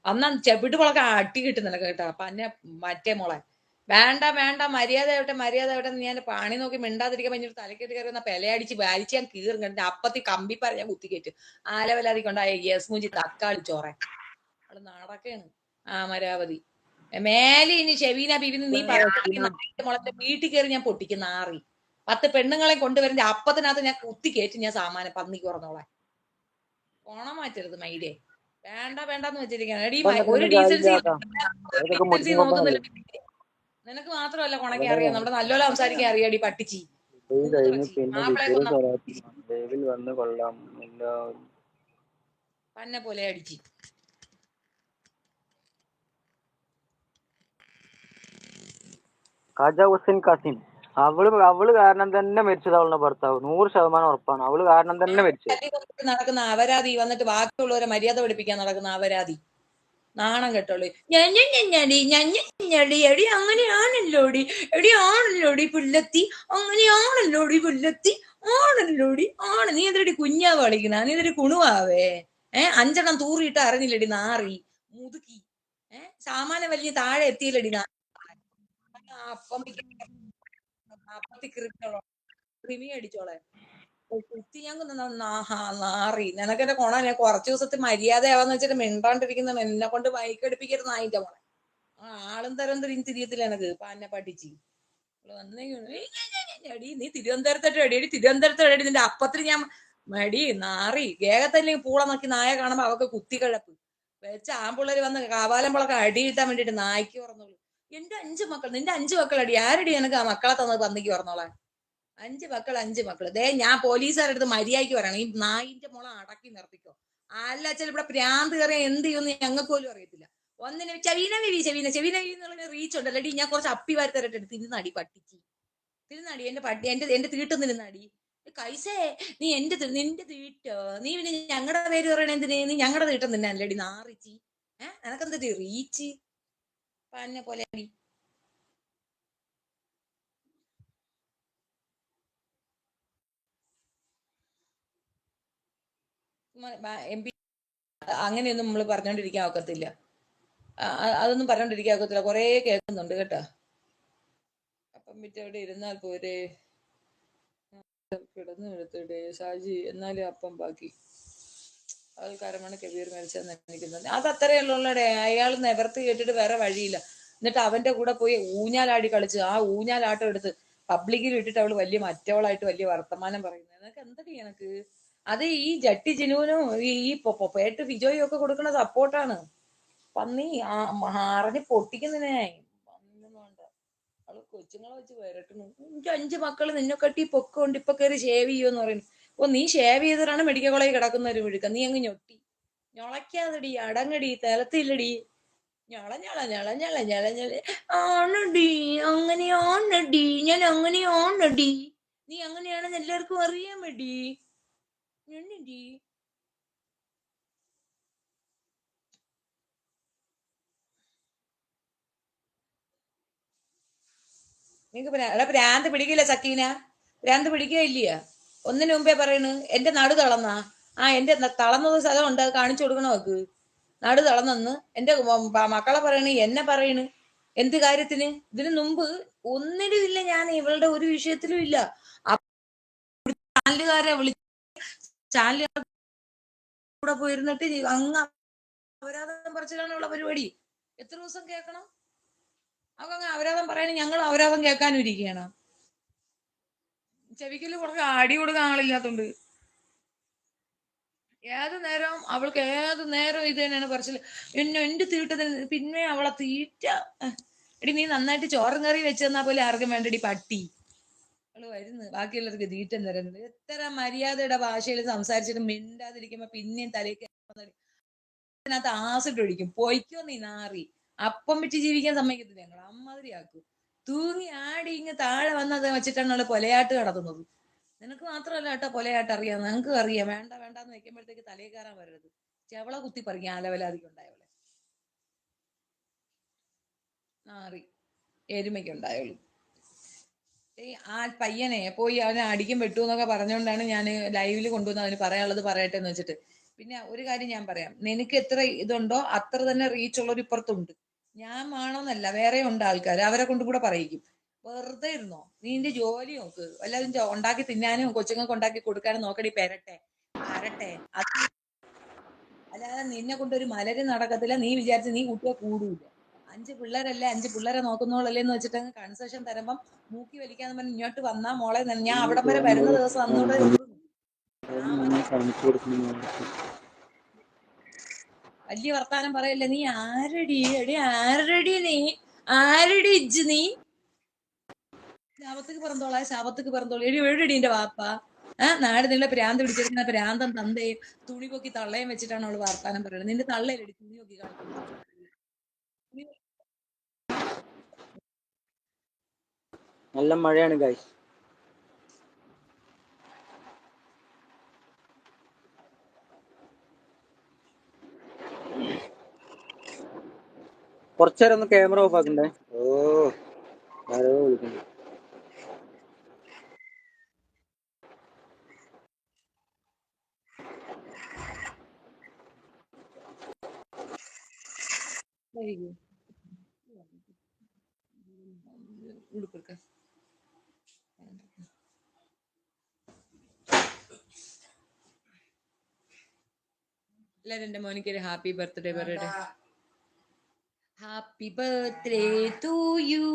അന്നാ ചെവിട്ടുകളൊക്കെ അട്ടി കിട്ടുന്നില്ല കേട്ടാ. അപ്പൊ അന്നെ മറ്റേ മോളെ വേണ്ട വേണ്ട, മര്യാദ ആവട്ടെ. നീ എന്റെ പണി നോക്കി മിണ്ടാതിരിക്കാൻ പറ്റും. തലക്കെട്ട് കയറി വന്ന പെലയടിച്ച് വാരിച്ച് ഞാൻ കീറും കണ്ടിട്ട് അപ്പത്തി കമ്പിപ്പാര ഞാൻ കുത്തിക്കേറ്റും. ആലവലാതി കൊണ്ടായ യസ്മൂഞ്ചി തക്കാളി ചോറെ. അവള് നടക്കാണ് മരാവതി. മേലെ ഇനി ഷെവീന ബീവിന്ന് നീ പറയുകയാണെങ്കിൽ മുളത്തെ വീട്ടിൽ കയറി ഞാൻ പൊട്ടിക്കുന്ന ആറി 10 പെണ്ണുങ്ങളെ കൊണ്ടുവരുന്ന അപ്പത്തിനകത്ത് ഞാൻ കുത്തി കയറ്റി. ഞാൻ സാമാനം പന്നിക്ക് പറഞ്ഞോളെ. ഓണം മാറ്റരുത് മൈഡേ. വേണ്ടെന്ന് വെച്ചിരിക്കുകയാണ്. എടീ, ഒരു ഡീസൻസി നോക്കുന്നില്ല. നിനക്ക് മാത്രമല്ല കൊണക്കെ അറിയാം. നമ്മുടെ നല്ലോല സംസാരിക്കാൻ അറിയാടി പട്ടിച്ചി. മാപ്പിളെ കൊന്ന പന്നെ പോലെ അടിച്ച്. ഖാജ ഹുസൈൻ കാസിം. അവള് കാരണം തന്നെ മരിച്ചത് അവളുടെ ഭർത്താവ്. 100% ഉറപ്പാണ്. അവള് കാരണം തന്നെ മരിച്ചത്. നടക്കുന്ന അപരാധി വന്നിട്ട് ബാക്കിയുള്ളവരെ മര്യാദ പഠിപ്പിക്കാൻ നടക്കുന്ന അപരാധി. നാണം കെട്ടോളി. എടി അങ്ങനെയാണല്ലോടി, പുല്ലത്തി, അങ്ങനെയാണല്ലോടി പുല്ലത്തി, ആണല്ലോടി ആണ്. നീ എന്തൊരു കുഞ്ഞാവ് കളിക്കുന്ന? നീ എന്തൊരു കുണുവാവേ? 5 തൂറിയിട്ട് അറിഞ്ഞില്ലടി നാറി മുതുക്കി. സാമാനം വലിയ താഴെ എത്തിയില്ലടി. അപ്പം ക്രിമി അടിച്ചോളെ. കുത്തി ഞാൻ നാറി. നിനക്കെന്റെ കൊണ. ഞാൻ കുറച്ചു ദിവസത്തെ മര്യാദയാവാന്ന് വെച്ചിട്ട് മിണ്ടാണ്ടിരിക്കുന്ന എന്നെ കൊണ്ട് മയക്കടിപ്പിക്കരുത് നായിന്റെ മോളെ. ആളും തരം തിരിയത്തില്ല എനക്ക്. പാന്നെ പഠിച്ച് എടി നീ തിരുവനന്തപുരത്തോട്ട് നിന്റെ അപ്പത്തിന് ഞാൻ മടി നാറി. ഗേഹത്തല്ലെങ്കിൽ പൂള നോക്കി നായ കാണുമ്പോ അവക്ക് കുത്തിക്കഴപ്പ് വെച്ച ആമ്പിള്ളേര് വന്ന് കാവാലമ്പളൊക്കെ അടി കിട്ടാൻ വേണ്ടിട്ട് നായ്ക്ക് പറഞ്ഞോളൂ. എന്റെ 5 മക്കൾ, നിന്റെ 5 മക്കളടി. ആരടി എനക്ക് ആ മക്കളെ തന്നത് പന്നിക്ക് പറഞ്ഞോളെ? 5 മക്കള്. ദേ, ഞാൻ പോലീസുകാരുടെ അടുത്ത് മര്യാദയ്ക്ക് പറയണം. ഈ നായിന്റെ മോളെ അടക്കി നിർത്തിക്കോ. അല്ല വെച്ചാൽ ഇവിടെ പ്രാന്ത് കയറിയ എന്ത് ചെയ്യുമെന്ന് ഞങ്ങൾക്ക് പോലും അറിയത്തില്ല. ഒന്നിനെ ചെവീന എന്നുള്ള റീച്ച് ഉണ്ടല്ലോ. അടി ഞാൻ കുറച്ച് അപ്പി വാരി തരട്ടെ. തിരുന്നടി പട്ടിച്ച്. തിരുന്നടി എന്റെ പട്ടി. എന്റെ തീട്ടം തിരുന്നടി. കൈസേ, നീ നിന്റെ തീട്ടോ? നീ പിന്നെ ഞങ്ങളുടെ പേര് പറയണ എന്തിന്? നീ ഞങ്ങളുടെ തീട്ടം തിന്നല്ലടി നാറിച്ചി. എനക്കെന്താ റീച്ച് പന്നെ പോലെ അടി. MP അങ്ങനെയൊന്നും നമ്മൾ പറഞ്ഞോണ്ടിരിക്കാൻ ഒക്കത്തില്ല. അതൊന്നും പറഞ്ഞോണ്ടിരിക്കാക്കത്തില്ല, കൊറേ കേൾക്കുന്നുണ്ട് കേട്ടോ. അപ്പം വിറ്റ് അവിടെ ഇരുന്നാൽ പോരെ, കിടന്നു എടുത്തിടെ ഷാജി, എന്നാലും അപ്പം ബാക്കി ആൾക്കാരമാണ് കബീർ മരിച്ചെന്ന് എനിക്കുന്നുണ്ട്. അത് അത്രയേ ഉള്ളൂടെ. അയാൾ നിവർത്തി കേട്ടിട്ട് വേറെ വഴിയില്ല. എന്നിട്ട് അവന്റെ കൂടെ പോയി ഊഞ്ഞാലാടി കളിച്ച് ആ ഊഞ്ഞാലാട്ടം എടുത്ത് പബ്ലിക്കിൽ ഇട്ടിട്ട് അവള് വലിയ മറ്റവളായിട്ട് വലിയ വർത്തമാനം പറയുന്നത്. നിനക്ക് എന്തൊക്കെ എനക്ക് അത് ഈ ജട്ടി ജിനുവിനും ഈ പേട്ട് ഫിജോയും ഒക്കെ കൊടുക്കുന്ന സപ്പോർട്ടാണ്. പന്നി അറിഞ്ഞ് പൊട്ടിക്കുന്നതിനെ വേണ്ട. അവള് കൊച്ചുങ്ങളെ വെച്ച് വരട്ടുന്നു. എനിക്ക് 5 മക്കള് നിന്നെ കട്ടി പൊക്കമുണ്ട്, ഇപ്പൊ കയറി ഷേവ് ചെയ്യുമെന്ന് പറയുന്നു. ഓ, നീ ഷേവ് ചെയ്തിട്ടാണ് മെഡിക്കൽ കോളേജിൽ കിടക്കുന്ന ഒരു മുഴുക്ക. നീ അങ്ങ് ഞൊട്ടി ഞൊളയ്ക്കാതെടി, അടങ്ങടി, തലത്തില്ലടി. ഞള ഞള ഞള ഞള ഞള ഞള ആണടി, അങ്ങനെയാണടി, ഞാൻ അങ്ങനെയാണടി, നീ അങ്ങനെയാണെന്ന് എല്ലാവർക്കും അറിയാമടി. ഞെണ്ണടി നിങ്ങക്ക് ഭ്രാന്ത് പിടിക്കില്ല സക്കീന, ഭ്രാന്ത് പിടിക്കുക ഇല്ലയാ. ഒന്നിനു മുമ്പേ പറയണ് എന്റെ നടു തളർന്നാ. എന്റെ തളർന്നത് സ്ഥലമുണ്ട്, അത് കാണിച്ചു കൊടുക്കണ നോക്ക്. നടു തളർന്നെന്ന് എന്റെ മക്കളെ പറയണ്, എന്നെ പറയണ്. എന്ത് കാര്യത്തിന്? ഇതിനു മുമ്പ് ഒന്നിനും ഇല്ല, ഞാൻ ഇവളുടെ ഒരു വിഷയത്തിലും ഇല്ല. ചാനലുകാരെ വിളിച്ച് ചാനലുകാർ കൂടെ പോയിരുന്നിട്ട് അങ്ങ് അപരാധം പറിച്ചിടാനുള്ള പരിപാടി. എത്ര ദിവസം കേൾക്കണം? അവങ്ങ് അപരാധം പറയണേ, ഞങ്ങൾ അപരാധം കേൾക്കാനും ഇരിക്കുകയാണ്. ചെവിക്കല് കുറച്ച് അടി കൊടുക്കാൻ ആളില്ലാത്തോണ്ട് ഏത് നേരം അവൾക്ക് ഏത് നേരം ഇത് തന്നെയാണ് പറച്ചില്. എന്റെ തീട്ടത്തിന് പിന്നെ അവളെ തീറ്റ. എടി, നീ നന്നായിട്ട് ചോറും കറി വെച്ചെന്നാ പോലെ ആർക്കും വേണ്ടടി പട്ടി. അവള് വരുന്നു ബാക്കിയുള്ളവർക്ക് തീറ്റം തരുന്നത്. എത്ര മര്യാദയുടെ ഭാഷയിൽ സംസാരിച്ചിട്ട് മിണ്ടാതിരിക്കുമ്പോ പിന്നെയും തലേക്ക് അതിനകത്ത് ആസിഡ് ഒഴിക്കും. പൊയ്ക്കോ നീ നാറി. അപ്പം വെച്ച് ജീവിക്കാൻ സമ്മതിക്കത്തില്ല ഞങ്ങൾ. അമ്മാതിരിയാക്കും. തൂങ്ങി ആടി ഇങ്ങ് താഴെ വന്നത് വെച്ചിട്ടാണ് അവള് കൊലയാട്ട് നടത്തുന്നത്. നിനക്ക് മാത്രമല്ല കേട്ടോ കൊലയാട്ട് അറിയാം, നിനക്ക് അറിയാം. വേണ്ട വേണ്ടാന്ന് വെക്കുമ്പോഴത്തേക്ക് തലയിൽ കയറാൻ വരരുത്. ചെവള കുത്തി പറിക്കാം ആലവലാതിക്ക് ഉണ്ടായവളെ. നാറി എരുമയ്ക്കുണ്ടായുള്ളൂ. ആ പയ്യനെ പോയി അവനെ അടിക്കും വെട്ടു എന്നൊക്കെ പറഞ്ഞുകൊണ്ടാണ് ഞാൻ ലൈവിൽ കൊണ്ടുവന്ന് അവന് പറയാനുള്ളത് പറയട്ടെ എന്ന് വെച്ചിട്ട്. പിന്നെ ഒരു കാര്യം ഞാൻ പറയാം, നിനക്ക് എത്ര ഇതുണ്ടോ അത്ര തന്നെ റീച്ച് ഉള്ളവർ ഇപ്പുറത്തുണ്ട്. ഞാൻ വേണമെന്നല്ല, വേറെ ഉണ്ട് ആൾക്കാർ, അവരെ കൊണ്ട് കൂടെ പറയിക്കും. വെറുതെ ഇരുന്നോ, നീ നിന്റെ ജോലി നോക്ക്. വല്ലതും ഉണ്ടാക്കി തിന്നാനും കൊച്ചുങ്ങൾക്ക് ഉണ്ടാക്കി കൊടുക്കാനും നോക്കടി. പെരട്ടെ വരട്ടെ. അല്ലാതെ നിന്നെ കൊണ്ടൊരു മലര് നടക്കത്തില്ല. നീ വിചാരിച്ച് നീ കുട്ടിയെ കൂടൂല. 5 പിള്ളേരല്ലേ, 5 പിള്ളേരെ നോക്കുന്നോളല്ലേ എന്ന് വെച്ചിട്ട് കൺസെഷൻ തരുമ്പം മൂക്കി വലിക്കാന്ന് പറഞ്ഞ് ഇങ്ങോട്ട് വന്നാ മോളെ, ഞാൻ അവിടം വരെ വരുന്ന ദിവസം അന്നോടെ വലിയ വർത്താനം പറയല്ലേ. നീ ആരടി? എടി ആരടി നീ? ആരടി ഇജ്ജ് നീ? ശാപത്തേക്ക് പിറന്തോളാ, ശാപത്തേക്ക് പിറന്തോളൂ. എടി എവിടെടി എന്റെ വാപ്പ? നാട് നിങ്ങളെ പ്രാന്ത് പിടിച്ചിരിക്കുന്ന പ്രാന്തം തന്തയും തുണി പൊക്കി തള്ളയും വെച്ചിട്ടാണ് അവള് വർത്താനം പറയുന്നത്. നിന്റെ തള്ളയിലടി തുണി പൊക്കി കാണിക്കുന്നത്. നല്ല മഴയാണ് ഗൈസ്. കുറച്ചേരം ഒന്ന് ക്യാമറ ഓഫ് ആക്കണ്ടേ. ആരോ വിളിക്കുന്നു. ഉടുക്കൊടുക്ക എല്ലാരും എന്റെ മോനിക്ക് ഒരു ഹാപ്പി ബർത്ത്ഡേ പറയട്ടെ. Happy birthday to you.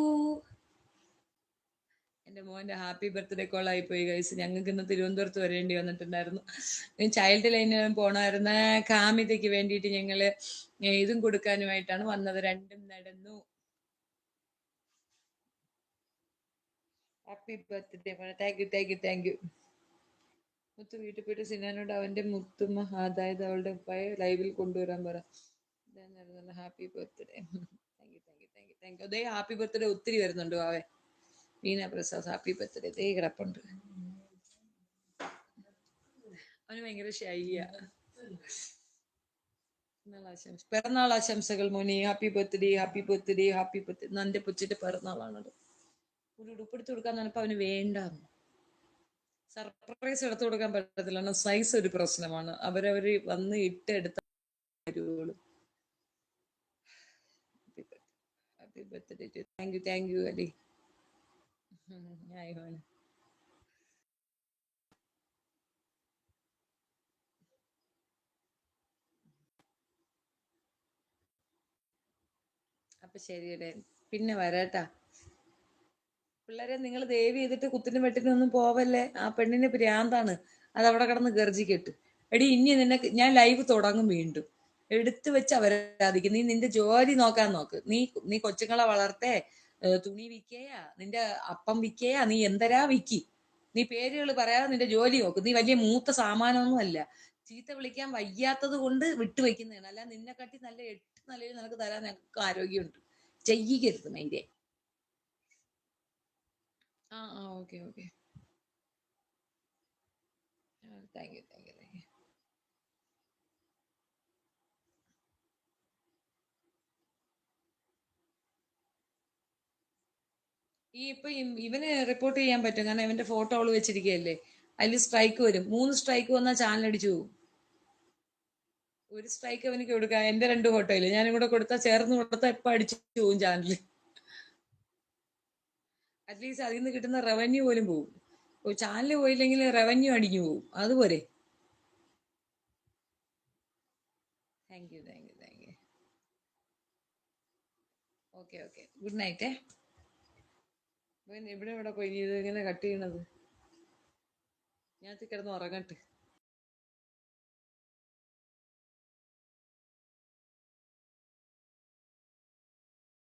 എന്റെ മോന്റെ ഹാപ്പി ബർത്ത്ഡേ കോൾ ആയി പോയി ഗൈസ്. ഞങ്ങൾക്ക് ഇന്ന് തിരുവനന്തപുരത്ത് വരേണ്ടി വന്നിട്ടുണ്ടായിരുന്നു. ചൈൽഡ് ലൈനിൽ പോണായിരുന്ന കാമിതയ്ക്ക് വേണ്ടിയിട്ട് ഞങ്ങള് ഇതും കൊടുക്കാനുമായിട്ടാണ് വന്നത്. രണ്ടും നടന്നു. Happy birthday. Thank you thank you thank you. മുത്ത് വീട്ടിൽ പോയിട്ട് സിനാനോട് അവന്റെ മുത്തുമ്മ, അതായത് അവളുടെ ലൈവിൽ കൊണ്ടുവരാൻ പറ. Happy birthday. Thank you thank you thank you thank you. അതേ ഹാപ്പി ബർത്ത്ഡേ ഒത്തിരി വരുന്നുണ്ട്. ആവേ മീന പ്രസാദ് ഹാപ്പി ബർത്ത്ഡേ. ദേ കിടപ്പുണ്ട്. അവന് ഭയങ്കര ഷൈയ. പിറന്നാൾ ആശംസകൾ Moni. Happy birthday happy birthday happy birthday. നന്റെ പൊച്ചിട്ട് പിറന്നാളാണത്. ഒരു ഉടുപ്പെടുത്ത് കൊടുക്കാൻ പറഞ്ഞപ്പോ അവന് വേണ്ട. സർപ്രൈസ് എടുത്തു കൊടുക്കാൻ പറ്റത്തില്ല, സൈസ് ഒരു പ്രശ്നമാണ്. അവരവര് വന്ന് ഇട്ടെടുത്ത happy birthday to thank you Ali. ആയിക്കോട്ടെ. അപ്പൊ ശരിയല്ലേ, പിന്നെ വരാട്ടാ. പിള്ളേരെ നിങ്ങൾ ദയവ് ചെയ്തിട്ട് കുത്തിനും വെട്ടിനൊന്നും പോവല്ലേ. ആ പെണ്ണിന് ഭ്രാന്താണ്, അത് അവിടെ കിടന്ന് ഗർജിക്കെട്ട്. എടി ഇനി നിനക്ക് ഞാൻ ലൈവ് തുടങ്ങും വീണ്ടും. എടുത്തു വെച്ച് അവരാധിക്കും. നീ നിന്റെ ജോലി നോക്കാൻ നോക്ക്. നീ കൊച്ചുങ്ങളെ വളർത്തേ, തുണി വിൽക്കയാ, നിന്റെ അപ്പം വിൽക്കയാ, നീ എന്തരാ വിക്കി. നീ പേരുകൾ പറയാതെ നിന്റെ ജോലി നോക്ക്. നീ വലിയ മൂത്ത സാമാനമൊന്നും അല്ല. ചീത്ത വിളിക്കാൻ വയ്യാത്തത് കൊണ്ട് വിട്ടുവെക്കുന്നതാണ്. അല്ല നിന്നെ കാട്ടി നല്ല 8 നിലയിൽ നിനക്ക് തരാൻ ഞങ്ങൾക്ക് ആരോഗ്യമുണ്ട്. ചെയ്യിക്കരുത് മൈരെ. Okay okay. Thank you. ഇവന് റിപ്പോർട്ട് ചെയ്യാൻ പറ്റും, കാരണം ഇവന്റെ ഫോട്ടോ അവള് വെച്ചിരിക്കുകയല്ലേ. അതിൽ സ്ട്രൈക്ക് വരും. 3 സ്ട്രൈക്ക് വന്നാൽ ചാനൽ അടിച്ചു പോകും. ഒരു സ്ട്രൈക്ക് അവനക്ക് കൊടുക്കാം. എന്റെ 2 ഫോട്ടോയില് ഞാനും കൂടെ കൊടുത്താൽ, ചേർന്ന് കൊടുത്താൽ എപ്പ അടിച്ചു പോകും ചാനലിൽ. അറ്റ്ലീസ്റ്റ് അതിൽ നിന്ന് കിട്ടുന്ന റവന്യൂ പോലും പോകും. ചാനൽ പോയില്ലെങ്കിൽ റവന്യൂ അടിഞ്ഞു പോകും. അതുപോലെ. Thank you. Okay. Good night. ഇവിടെ പോയി ഇത് ഇങ്ങനെ കട്ട് ചെയ്യണത്. ഞാൻ കിടന്ന് ഉറങ്ങട്ടെ.